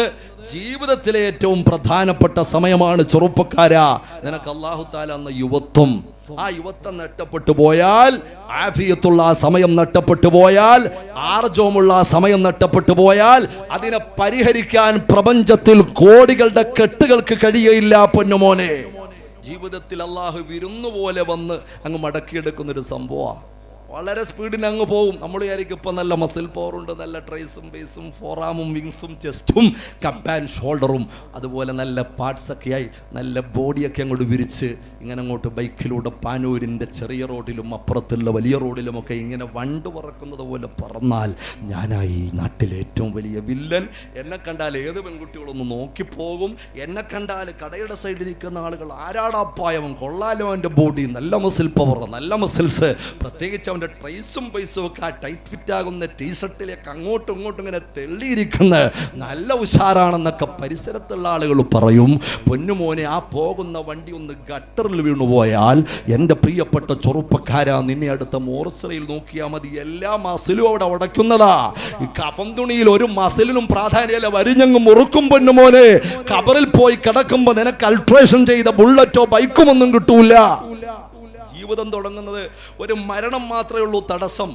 ജീവിതത്തിലെ ഏറ്റവും പ്രധാനപ്പെട്ട സമയമാണ്. ചെറുപ്പക്കാരാ, നിനക്ക് അല്ലാഹു തആല എന്ന യുവത്വം, ആ യുവത്വം നഷ്ടപ്പെട്ടു പോയാൽ, ആഫിയത്തുള്ള ആ സമയം നഷ്ടപ്പെട്ടു പോയാൽ, ആർജവമുള്ള ആ സമയം നഷ്ടപ്പെട്ടു പോയാൽ അതിനെ പരിഹരിക്കാൻ പ്രപഞ്ചത്തിൽ കോടികളുടെ കെട്ടുകൾക്ക് കഴിയയില്ല പൊന്നുമോനെ. ജീവിതത്തിൽ അള്ളാഹു വിരുന്നു പോലെ വന്ന് അങ്ങ് മടക്കിയെടുക്കുന്നൊരു സംഭവമാണ്. വളരെ സ്പീഡിന് അങ്ങ് പോകും. നമ്മൾ വിചാരിക്കും ഇപ്പം നല്ല മസിൽ പവറുണ്ട്, നല്ല ട്രൈസും ബേസും ഫോറാമും വിങ്സും ചെസ്റ്റും കപ്പ് ആൻഡ് ഷോൾഡറും അതുപോലെ നല്ല പാർട്സൊക്കെയായി നല്ല ബോഡിയൊക്കെ അങ്ങോട്ട് വിരിച്ച് ഇങ്ങനെ അങ്ങോട്ട് ബൈക്കിലൂടെ പാനൂരിൻ്റെ ചെറിയ റോഡിലും അപ്പുറത്തുള്ള വലിയ റോഡിലുമൊക്കെ ഇങ്ങനെ വണ്ട് പറക്കുന്നത് പോലെ പറന്നാൽ ഞാനായി ഈ നാട്ടിലെ ഏറ്റവും വലിയ വില്ലൻ. എന്നെ കണ്ടാൽ ഏത് പെൺകുട്ടികളൊന്ന് നോക്കിപ്പോകും. എന്നെ കണ്ടാൽ കടയുടെ സൈഡിലിരിക്കുന്ന ആളുകൾ ആരാടാപ്പായവൻ, കൊള്ളാലോ അവൻ്റെ ബോഡി, നല്ല മസിൽ പവർ, നല്ല മസിൽസ്, പ്രത്യേകിച്ച് അവൻ്റെ ട്രൈസും പൈസും ഒക്കെ ആ ടൈറ്റ് ഫിറ്റ് ആകുന്ന ടീഷർട്ടിലേക്ക് അങ്ങോട്ടും ഇങ്ങോട്ടും ഇങ്ങനെ തെള്ളിയിരിക്കുന്ന നല്ല ഉഷാറാണെന്നൊക്കെ പരിസരത്തുള്ള ആളുകൾ പറയും. പൊന്നുമോനെ, ആ പോകുന്ന വണ്ടി ഒന്ന് ഗട്ടറിൽ വീണുപോയാൽ എൻ്റെ പ്രിയപ്പെട്ട ചെറുപ്പക്കാരാ, നിന്നെ അടുത്ത മോർച്ചറിയിൽ നോക്കിയാൽ മതി, എല്ലാ മസിലും അവിടെ ഉടയ്ക്കുന്നതാ. ഈ കഫം തുണിയിൽ ഒരു മസിലിനും പ്രാധാന്യമല്ല, വരിഞ്ഞങ്ങ് മുറുക്കും പൊന്നുമോനെ. കബറിൽ പോയി കിടക്കുമ്പോൾ നിനക്ക് അൾട്രേഷൻ ചെയ്ത ബുള്ളറ്റോ ബൈക്കും ഒന്നും കിട്ടൂല. ജീവിതം തുടങ്ങുന്നത് ഒരു മരണം മാത്രമേ ഉള്ളൂ തടസ്സം.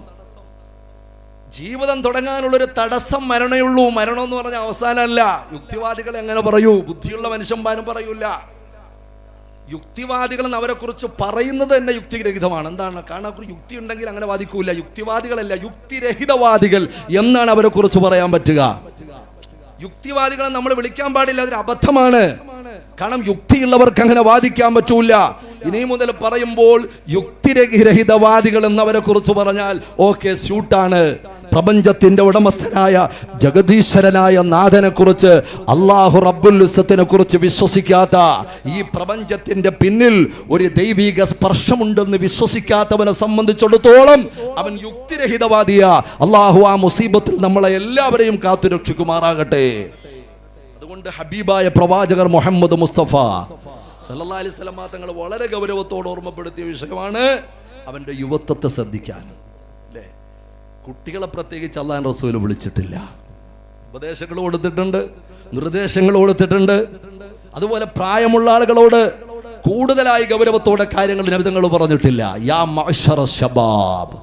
ജീവിതം തുടങ്ങാനുള്ളൊരു തടസ്സം മരണമേ ഉള്ളൂ. മരണം എന്ന് പറഞ്ഞാൽ അവസാനമല്ല. യുക്തിവാദികൾ എങ്ങനെ പറയൂ? ബുദ്ധിയുള്ള മനുഷ്യന്മാരും പറയൂല. യുക്തിവാദികൾ അവരെ കുറിച്ച് പറയുന്നത് തന്നെ യുക്തിരഹിതമാണ്. എന്താണ്? കാരണം യുക്തി ഉണ്ടെങ്കിൽ അങ്ങനെ വാദിക്കൂല. യുക്തിവാദികളല്ല, യുക്തിരഹിതവാദികൾ എന്നാണ് അവരെ കുറിച്ച് പറയാൻ പറ്റുക. യുക്തിവാദികളെ നമ്മൾ വിളിക്കാൻ പാടില്ല, അതൊരു അബദ്ധമാണ്. കാരണം യുക്തിയുള്ളവർക്ക് അങ്ങനെ വാദിക്കാൻ പറ്റൂല. ഇനി മുതൽ പറയുമ്പോൾ യുക്തിരഹിതവാദികൾ എന്നവരെ കുറിച്ച് പറഞ്ഞാൽ ഓക്കെ, സ്യൂട്ടാണ്. പ്രപഞ്ചത്തിന്റെ ഉടമസ്ഥനായ ജഗദീശ്വരനായ നാഥനെ കുറിച്ച്, അല്ലാഹു റബ്ബുൽ ഇസ്സത്തിനെ കുറിച്ച് വിശ്വസിക്കാത്ത, ഈ പ്രപഞ്ചത്തിന്റെ പിന്നിൽ ഒരു ദൈവിക സ്പർശമുണ്ടെന്ന് വിശ്വസിക്കാത്തവനെ സംബന്ധിച്ചിടത്തോളം അവൻ യുക്തിരഹിതവാദിയാ. അല്ലാഹു ആ മുസീബത്തിൽ നമ്മളെ എല്ലാവരെയും കാത്തുരക്ഷിക്കുമാറാകട്ടെ. അതുകൊണ്ട് ഹബീബായ പ്രവാചകർ മുഹമ്മദ് മുസ്തഫ സല്ലല്ലാഹു അലൈഹി വസല്ലം തങ്ങൾ വളരെ ഗൗരവത്തോടെ ഓർമ്മപ്പെടുത്തിയ വിഷയമാണ് അവന്റെ യുവത്വത്തെ ശ്രദ്ധിക്കാൻ. അല്ലേ? കുട്ടികളെ പ്രത്യേകിച്ച് അല്ലാഹുവിന്റെ റസൂൽ വിളിച്ചിട്ടില്ല. ഉപദേശങ്ങൾ കൊടുത്തിട്ടുണ്ട്, നിർദ്ദേശങ്ങൾ കൊടുത്തിട്ടുണ്ട്. അതുപോലെ പ്രായമുള്ള ആളുകളോട് കൂടുതലായി ഗൗരവത്തോടെ കാര്യങ്ങൾ നബിതങ്ങൾ പറഞ്ഞിട്ടില്ല. യാ മഅ്ശറ ശബാബ്,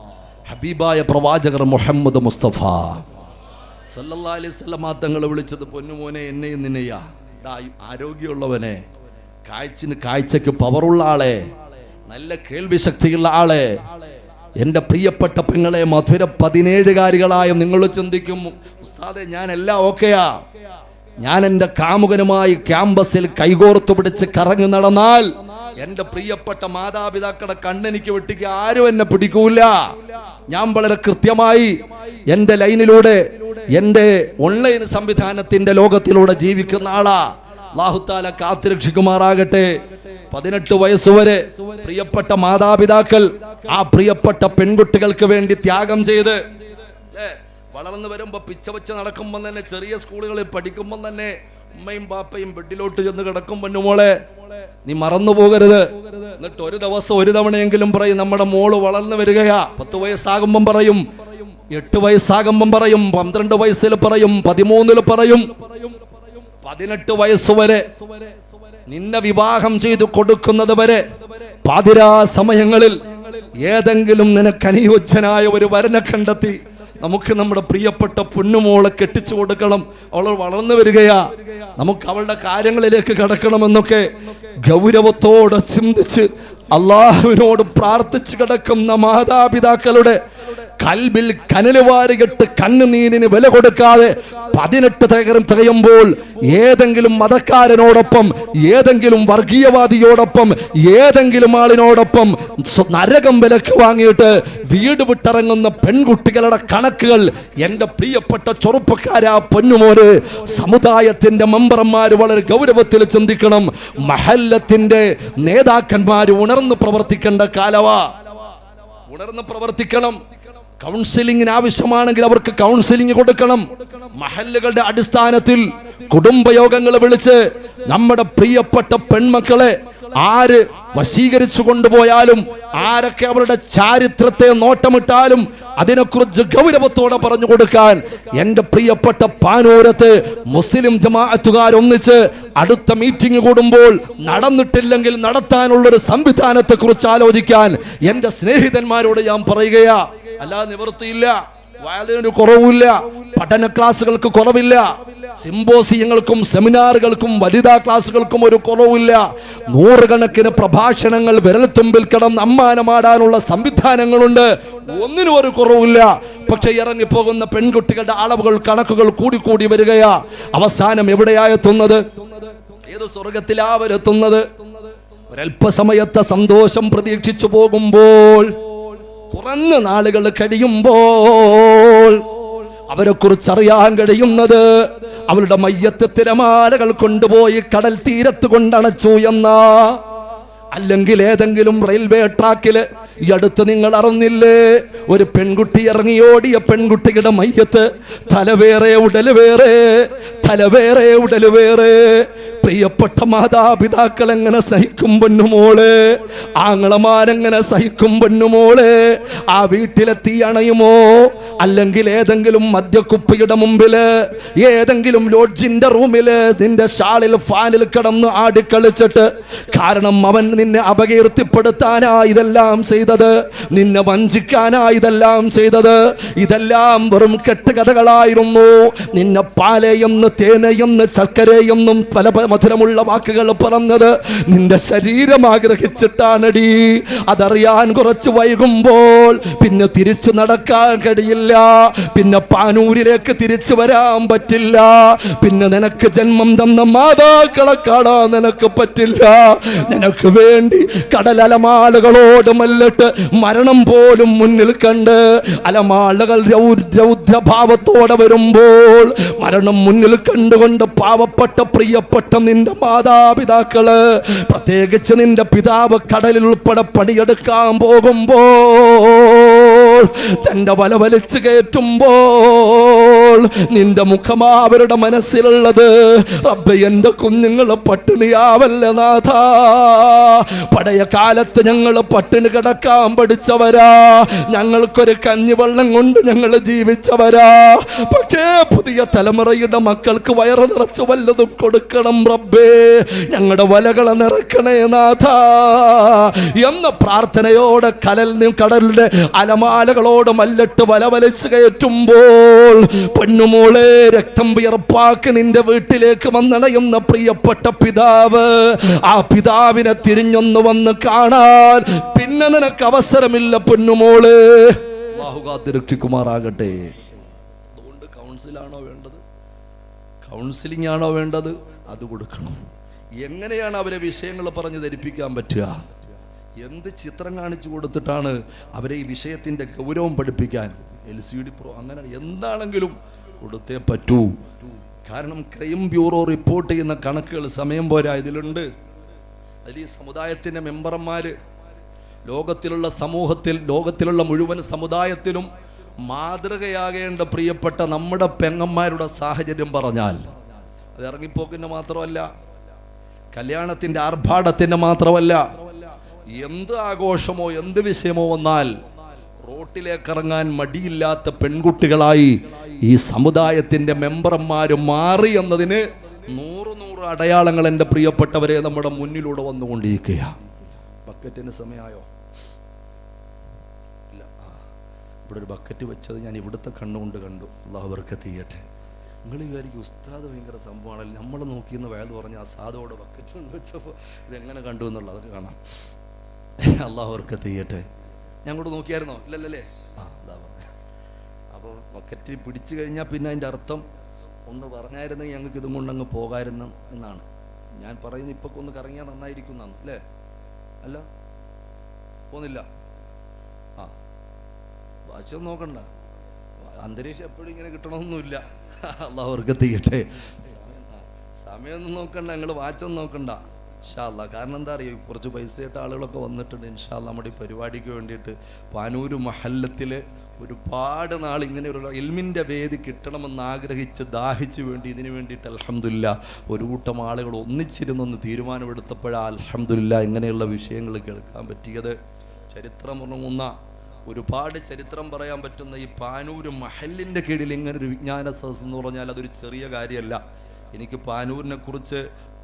ഹബീബായ പ്രവാചകർ മുഹമ്മദ് മുസ്തഫ സല്ലല്ലാഹു അലൈഹി വസല്ലം തങ്ങൾ വിളിച്ചത് പൊന്നുമോനെ, എന്നെയും നിന്നെയാ. ആരോഗ്യമുള്ളവനെ, കാഴ്ചയ്ക്ക് പവറുള്ള ആളെ, നല്ല കേൾവി ശക്തിയുള്ള ആളെ, എൻ്റെ പ്രിയപ്പെട്ട പെങ്ങളെ, മധുര 17കാരികളായ നിങ്ങൾ ചിന്തിക്കും, ഉസ്താദെ ഞാൻ എല്ലാം ഓക്കെയാ, ഞാൻ എൻ്റെ കാമുകനുമായി ക്യാമ്പസിൽ കൈകോർത്തു പിടിച്ച് കറങ്ങി നടന്നാൽ എൻ്റെ പ്രിയപ്പെട്ട മാതാപിതാക്കളുടെ കണ്ണെനിക്ക് വെട്ടിക്ക് ആരും എന്നെ പിടിക്കൂല. ഞാൻ വളരെ കൃത്യമായി എൻ്റെ ലൈനിലൂടെ, എൻ്റെ ഓൺലൈൻ സംവിധാനത്തിൻ്റെ ലോകത്തിലൂടെ ജീവിക്കുന്ന ആളാ. അല്ലാഹു തആല കാത്തുരക്ഷിക്കുമാറാകട്ടെ. 18 വയസ്സുവരെ പ്രിയപ്പെട്ട മാതാപിതാക്കൾ ആ പ്രിയപ്പെട്ട പെൺകുട്ടികൾക്ക് വേണ്ടി ത്യാഗം ചെയ്ത് വളർന്നു വരുമ്പോ പിച്ച വെച്ച് നടക്കുമ്പോൾ തന്നെ, ചെറിയ സ്കൂളുകളിൽ പഠിക്കുമ്പോൾ തന്നെ ഉമ്മയും പാപ്പയും ബെഡിലോട്ട് ചെന്ന് കിടക്കും, പൊന്നുമോളെ നീ മറന്നു പോകരുത്. എന്നിട്ട് ഒരു ദിവസം ഒരു തവണയെങ്കിലും പറയും, നമ്മുടെ മോള് വളർന്നു വരികയാ. 10 വയസ്സാകുമ്പം പറയും, 8 വയസ്സാകുമ്പം പറയും, 12 വയസ്സിൽ പറയും, 13 പറയും, 18 വയസ്സുവരെ നിന്നെ വിവാഹം ചെയ്തു കൊടുക്കുന്നത് വരെ പാതിരാ സമയങ്ങളിൽ ഏതെങ്കിലും നിനക്ക് അനുയോജ്യനായ ഒരു വരനെ കണ്ടെത്തി നമുക്ക് നമ്മുടെ പ്രിയപ്പെട്ട പൊന്നുമോളെ കെട്ടിച്ചു കൊടുക്കണം, അവൾ വളർന്നു വരികയാ, നമുക്ക് അവളുടെ കാര്യങ്ങളിലേക്ക് കടക്കണമെന്നൊക്കെ ഗൗരവത്തോടെ ചിന്തിച്ച് അള്ളാഹുവിനോട് പ്രാർത്ഥിച്ചു കിടക്കുന്ന മാതാപിതാക്കളുടെ കൽബിൽ കനല് വാരികെട്ട് കണ്ണുനീരിന് വില കൊടുക്കാതെ 18 തികയുമ്പോൾ ഏതെങ്കിലും മതക്കാരനോടൊപ്പം, ഏതെങ്കിലും വർഗീയവാദിയോടൊപ്പം, ഏതെങ്കിലും ആളിനോടൊപ്പം നരകം വിലക്ക് വാങ്ങിയിട്ട് വീട് വിട്ടിറങ്ങുന്ന പെൺകുട്ടികളുടെ കണക്കുകൾ എൻ്റെ പ്രിയപ്പെട്ട ചെറുപ്പക്കാരാ പൊന്നുമോര്, സമുദായത്തിന്റെ മെമ്പർമാര് വളരെ ഗൗരവത്തിൽ ചിന്തിക്കണം. മഹല്ലത്തിന്റെ നേതാക്കന്മാര് ഉണർന്ന് പ്രവർത്തിക്കേണ്ട കാലവാ, ഉണർന്ന് പ്രവർത്തിക്കണം. കൗൺസിലിംഗിന് ആവശ്യമാണെങ്കിൽ അവർക്ക് കൗൺസിലിംഗ് കൊടുക്കണം. മഹല്ലുകളുടെ അടിസ്ഥാനത്തിൽ കുടുംബയോഗങ്ങൾ വിളിച്ച് നമ്മുടെ പ്രിയപ്പെട്ട പെൺമക്കളെ ആര് വശീകരിച്ചു കൊണ്ടുപോയാലും, ആരൊക്കെ അവരുടെ ചാരിത്രത്തെ നോട്ടമിട്ടാലും അതിനെക്കുറിച്ച് ഗൗരവത്തോടെ പറഞ്ഞു കൊടുക്കാൻ എൻ്റെ പ്രിയപ്പെട്ട പാനൂരത്ത് മുസ്ലിം ജമാഅത്തുകാരൊന്നിച്ച് അടുത്ത മീറ്റിംഗ് കൂടുമ്പോൾ നടന്നിട്ടില്ലെങ്കിൽ നടത്താനുള്ളൊരു സംവിധാനത്തെ കുറിച്ച് ആലോചിക്കാൻ എൻ്റെ സ്നേഹിതന്മാരോട് ഞാൻ പറയുകയാ. അല്ലാതെ നിവൃത്തിയില്ല, വയലിന് കുറവില്ല, പഠന ക്ലാസുകൾക്ക് കുറവില്ല, സിംബോസിയങ്ങൾക്കും സെമിനാറുകൾക്കും വനിതാ ക്ലാസുകൾക്കും ഒരു കുറവില്ല. 100 കണക്കിന് പ്രഭാഷണങ്ങൾ വിരൽത്തുമ്പിൽ കിടന്ന് അമ്മാനമാടാനുള്ള സംവിധാനങ്ങളുണ്ട്, ഒന്നിനും ഒരു കുറവില്ല. പക്ഷെ ഇറങ്ങിപ്പോകുന്ന പെൺകുട്ടികളുടെ അളവുകൾ കണക്കുകൾ കൂടിക്കൂടി വരികയാ. അവസാനം എവിടെയാ എത്തുന്നത്? ഏത് സ്വർഗത്തിലാ അവരെത്തുന്നത്? ഒരല്പസമയത്തെ സന്തോഷം പ്രതീക്ഷിച്ചു പോകുമ്പോൾ, കുറഞ്ഞ നാളുകൾ കഴിയുമ്പോൾ അവരെ കുറിച്ച് അറിയാൻ കഴിയുന്നത് അവളുടെ മയ്യത്ത് തിരമാലകൾ കൊണ്ടുപോയി കടൽ തീരത്ത് കൊണ്ടണച്ചു എന്നാ, അല്ലെങ്കിൽ ഏതെങ്കിലും റെയിൽവേ ട്രാക്കില് ഈ അടുത്ത് നിങ്ങൾ അറിഞ്ഞില്ലേ, ഒരു പെൺകുട്ടി ഇറങ്ങിയോടിയ പെൺകുട്ടിയുടെ മയ്യത്ത് തലവേറെ ഉടല് വേറെ, തലവേറെ ഉടല് വേറെ. പ്രിയപ്പെട്ട മാതാപിതാക്കൾ എങ്ങനെ സഹിക്കും പൊന്നുമോള്, ആങ്ങളമാരെങ്ങനെ സഹിക്കും പൊന്നുമോള്? ആ വീട്ടിലെത്തി അണയുമോ? അല്ലെങ്കിൽ ഏതെങ്കിലും മദ്യക്കുപ്പിയുടെ മുമ്പില്, ഏതെങ്കിലും ലോഡ്ജിന്റെ റൂമില് നിന്റെ ഷാളിൽ ഫാനിൽ കിടന്ന് ആടിക്കളിച്ചിട്ട്, കാരണം അവൻ നിന്നെ അപകീർത്തിപ്പെടുത്താനാ ഇതെല്ലാം ചെയ്തത്, നിന്നെ വഞ്ചിക്കാനാ ഇതെല്ലാം ചെയ്തത്. ഇതെല്ലാം വെറും കെട്ടുകഥകളായിരുന്നു. നിന്നെ പാലയെന്ന് തേനയെന്ന് ശർക്കരയെന്നും പല മധുരമുള്ള വാക്കുകൾ പറഞ്ഞത് നിന്റെ ശരീരം ആഗ്രഹിച്ചിട്ടാണടി. അതറിയാൻ കുറച്ച് വൈകുമ്പോൾ പിന്നെ തിരിച്ചു നടക്കാൻ കഴിയില്ല, പിന്നെ പാനൂരിലേക്ക് തിരിച്ചു വരാൻ പറ്റില്ല, പിന്നെ നിനക്ക് ജന്മം തന്ന മാതാക്കളെ കാണാൻ നിനക്ക് പറ്റില്ല. നിനക്ക് വേണ്ടി കടലലമാലകളോട് മല്ലിട്ട് മരണം പോലും മുന്നിൽ കണ്ട് അലമാലകൾ രൗദ്രഭാവത്തോടെ വരുമ്പോൾ മരണം മുന്നിൽ കണ്ടുകൊണ്ട് പാവപ്പെട്ട പ്രിയപ്പെട്ട നിന്റെ മാതാപിതാക്കള്, പ്രത്യേകിച്ച് നിന്റെ പിതാവ് കടലിൽ ഉൾപ്പെടെ പണിയെടുക്കാൻ പോകുമ്പോൾ, തന്റെ വല വലിച്ചു കയറ്റുമ്പോൾ നിന്റെ മുഖമാ അവരുടെ മനസ്സിലുള്ളത്, റബ്ബേ എന്റെ കുഞ്ഞുങ്ങള് പട്ടിണിയാവല്ലേ നാഥ. പഴയ കാലത്ത് ഞങ്ങൾ പട്ടിണി കിടക്കാൻ പഠിച്ചവരാ, ഞങ്ങൾക്കൊരു കഞ്ഞിവെള്ളം കൊണ്ട് ഞങ്ങൾ ജീവിച്ചവരാ. പക്ഷേ പുതിയ തലമുറയുടെ മക്കൾക്ക് വയറ് നിറച്ച് വല്ലതും കൊടുക്കണം റബ്ബേ, ഞങ്ങളുടെ വലകളെ നിറക്കണേ നാഥ എന്ന പ്രാർത്ഥനയോടെ കടലിന്റെ അലമാലകളോട് മല്ലിട്ട് വല വലിച്ചു കയറ്റുമ്പോൾ, പെണ്ണുമോളെ രക്തം വിയർപ്പാക്കി നിന്റെ വീട്ടിലേക്ക് വന്നണയുന്ന പ്രിയപ്പെട്ട പിതാവ്, ആ പിതാവിനെ തിരിഞ്ഞൊന്ന് വന്ന് കാണാൻ പിന്നെ നിനക്ക് അവസരമില്ല പൊന്നുമോള്. അല്ലാഹു കാത്തുരക്ഷിക്കുമാറാകട്ടെ. അതുകൊണ്ട് കൗൺസിലാണോ വേണ്ടത്? കൗൺസിലിംഗ് ആണോ വേണ്ടത്? അത് കൊടുക്കണം. എങ്ങനെയാണ് അവരെ വിഷയങ്ങൾ പറഞ്ഞ് ധരിപ്പിക്കാൻ പറ്റുക? എന്ത് ചിത്രം കാണിച്ചു കൊടുത്തിട്ടാണ് അവരെ ഈ വിഷയത്തിന്റെ ഗൗരവം പഠിപ്പിക്കാൻ? LCD പ്രോ അങ്ങനെ എന്താണെങ്കിലും കൊടുത്തേ പറ്റൂ. കാരണം ക്രൈം ബ്യൂറോ റിപ്പോർട്ട് ചെയ്യുന്ന കണക്കുകൾ സമയം പോരാ ഇതിലുണ്ട്. അതിൽ ഈ സമുദായത്തിൻ്റെ മെമ്പർമാർ ലോകത്തിലുള്ള സമൂഹത്തിൽ, ലോകത്തിലുള്ള മുഴുവൻ സമുദായത്തിലും മാതൃകയാകേണ്ട പ്രിയപ്പെട്ട നമ്മുടെ പെങ്ങന്മാരുടെ സാഹചര്യം പറഞ്ഞാൽ അത് ഇറങ്ങിപ്പോക്കിൻ്റെ മാത്രമല്ല, കല്യാണത്തിൻ്റെ ആർഭാടത്തിൻ്റെ മാത്രമല്ല, എന്ത് ആഘോഷമോ എന്ത് വിഷയമോ വന്നാൽ റോട്ടിലേക്കിറങ്ങാൻ മടിയില്ലാത്ത പെൺകുട്ടികളായി ഈ സമുദായത്തിൻ്റെ മെമ്പർമാർ മാറി എന്നതിന് 100 അടയാളങ്ങൾ എൻ്റെ പ്രിയപ്പെട്ടവരെ നമ്മുടെ മുന്നിലൂടെ വന്നുകൊണ്ടിരിക്കുകയാണ്. ബക്കറ്റിന് സമയമായോ? ഇല്ല. ഇവിടെ ഒരു ബക്കറ്റ് വെച്ചത് ഞാൻ ഇവിടുത്തെ കണ്ണുകൊണ്ട് കണ്ടു. അല്ലാഹു ബർക്കത്ത് ചെയ്യട്ടെ. നിങ്ങൾ വിചാരിക്കും ഉസ്താദ് ഭയങ്കര സംഭവമാണല്ലോ, നമ്മൾ നോക്കിയെന്ന് വേദ പറഞ്ഞ ആ സാധോടെ ബക്കറ്റ് കൊണ്ട് വെച്ചപ്പോൾ ഇതെങ്ങനെ കണ്ടു എന്നുള്ളത് അതൊക്കെ കാണാം. അല്ലാഹു ബർക്കത്ത് ചെയ്യട്ടെ. ഞാൻ കൂടെ നോക്കിയായിരുന്നോ? ഇല്ലല്ലേ? അതാ പറഞ്ഞ. അപ്പോൾ ബക്കറ്റ് പിടിച്ചു കഴിഞ്ഞാൽ പിന്നെ അതിൻ്റെ അർത്ഥം ഒന്ന് പറഞ്ഞായിരുന്നെങ്കിൽ ഞങ്ങൾക്ക് ഇതും കൊണ്ടങ്ങ് പോകായിരുന്നു എന്നാണ് ഞാൻ പറയുന്നത്. ഇപ്പം ഒന്ന് കറങ്ങിയാൽ നന്നായിരിക്കും എന്നാണ് അല്ലേ? അല്ല, പോന്നില്ല. ഭാഷ നോക്കണ്ട, അന്തരീക്ഷം എപ്പോഴും ഇങ്ങനെ കിട്ടണമെന്നൊന്നുമില്ല. അല്ലാഹു ബർക്കത്ത് ചെയ്യട്ടെ. സമയമൊന്നും നോക്കണ്ട, ഞങ്ങൾ വാച്ചൊന്നും നോക്കണ്ട ഇൻഷാ അല്ലാഹ്. കാരണം എന്താ അറിയോ, കുറച്ച് പൈസയായിട്ട് ആളുകളൊക്കെ വന്നിട്ടുണ്ട് ഇൻഷാ അല്ലാഹ്. നമ്മുടെ ഈ പരിപാടിക്ക് വേണ്ടിയിട്ട് പാനൂര് മഹല്ലത്തിൽ ഒരുപാട് നാൾ ഇങ്ങനെ ഒരു ഇൽമിൻ്റെ വേദി കിട്ടണമെന്ന് ആഗ്രഹിച്ച് ദാഹിച്ച് വേണ്ടി ഇതിനു വേണ്ടിയിട്ട് അൽഹംദുലില്ലാ ഒരു കൂട്ടം ആളുകൾ ഒന്നിച്ചിരുന്നൊന്ന് തീരുമാനമെടുത്തപ്പോഴാണ് അൽഹംദുലില്ലാ ഇങ്ങനെയുള്ള വിഷയങ്ങൾ കേൾക്കാൻ പറ്റിയത്. ചരിത്രം ഉറങ്ങുന്ന ഒരുപാട് ചരിത്രം പറയാൻ പറ്റുന്ന ഈ പാനൂര് മഹലിൻ്റെ കീഴിൽ ഇങ്ങനൊരു വിജ്ഞാന സദസ്സ് എന്ന് പറഞ്ഞാൽ അതൊരു ചെറിയ കാര്യമല്ല. എനിക്ക് പാനൂരിനെ കുറിച്ച്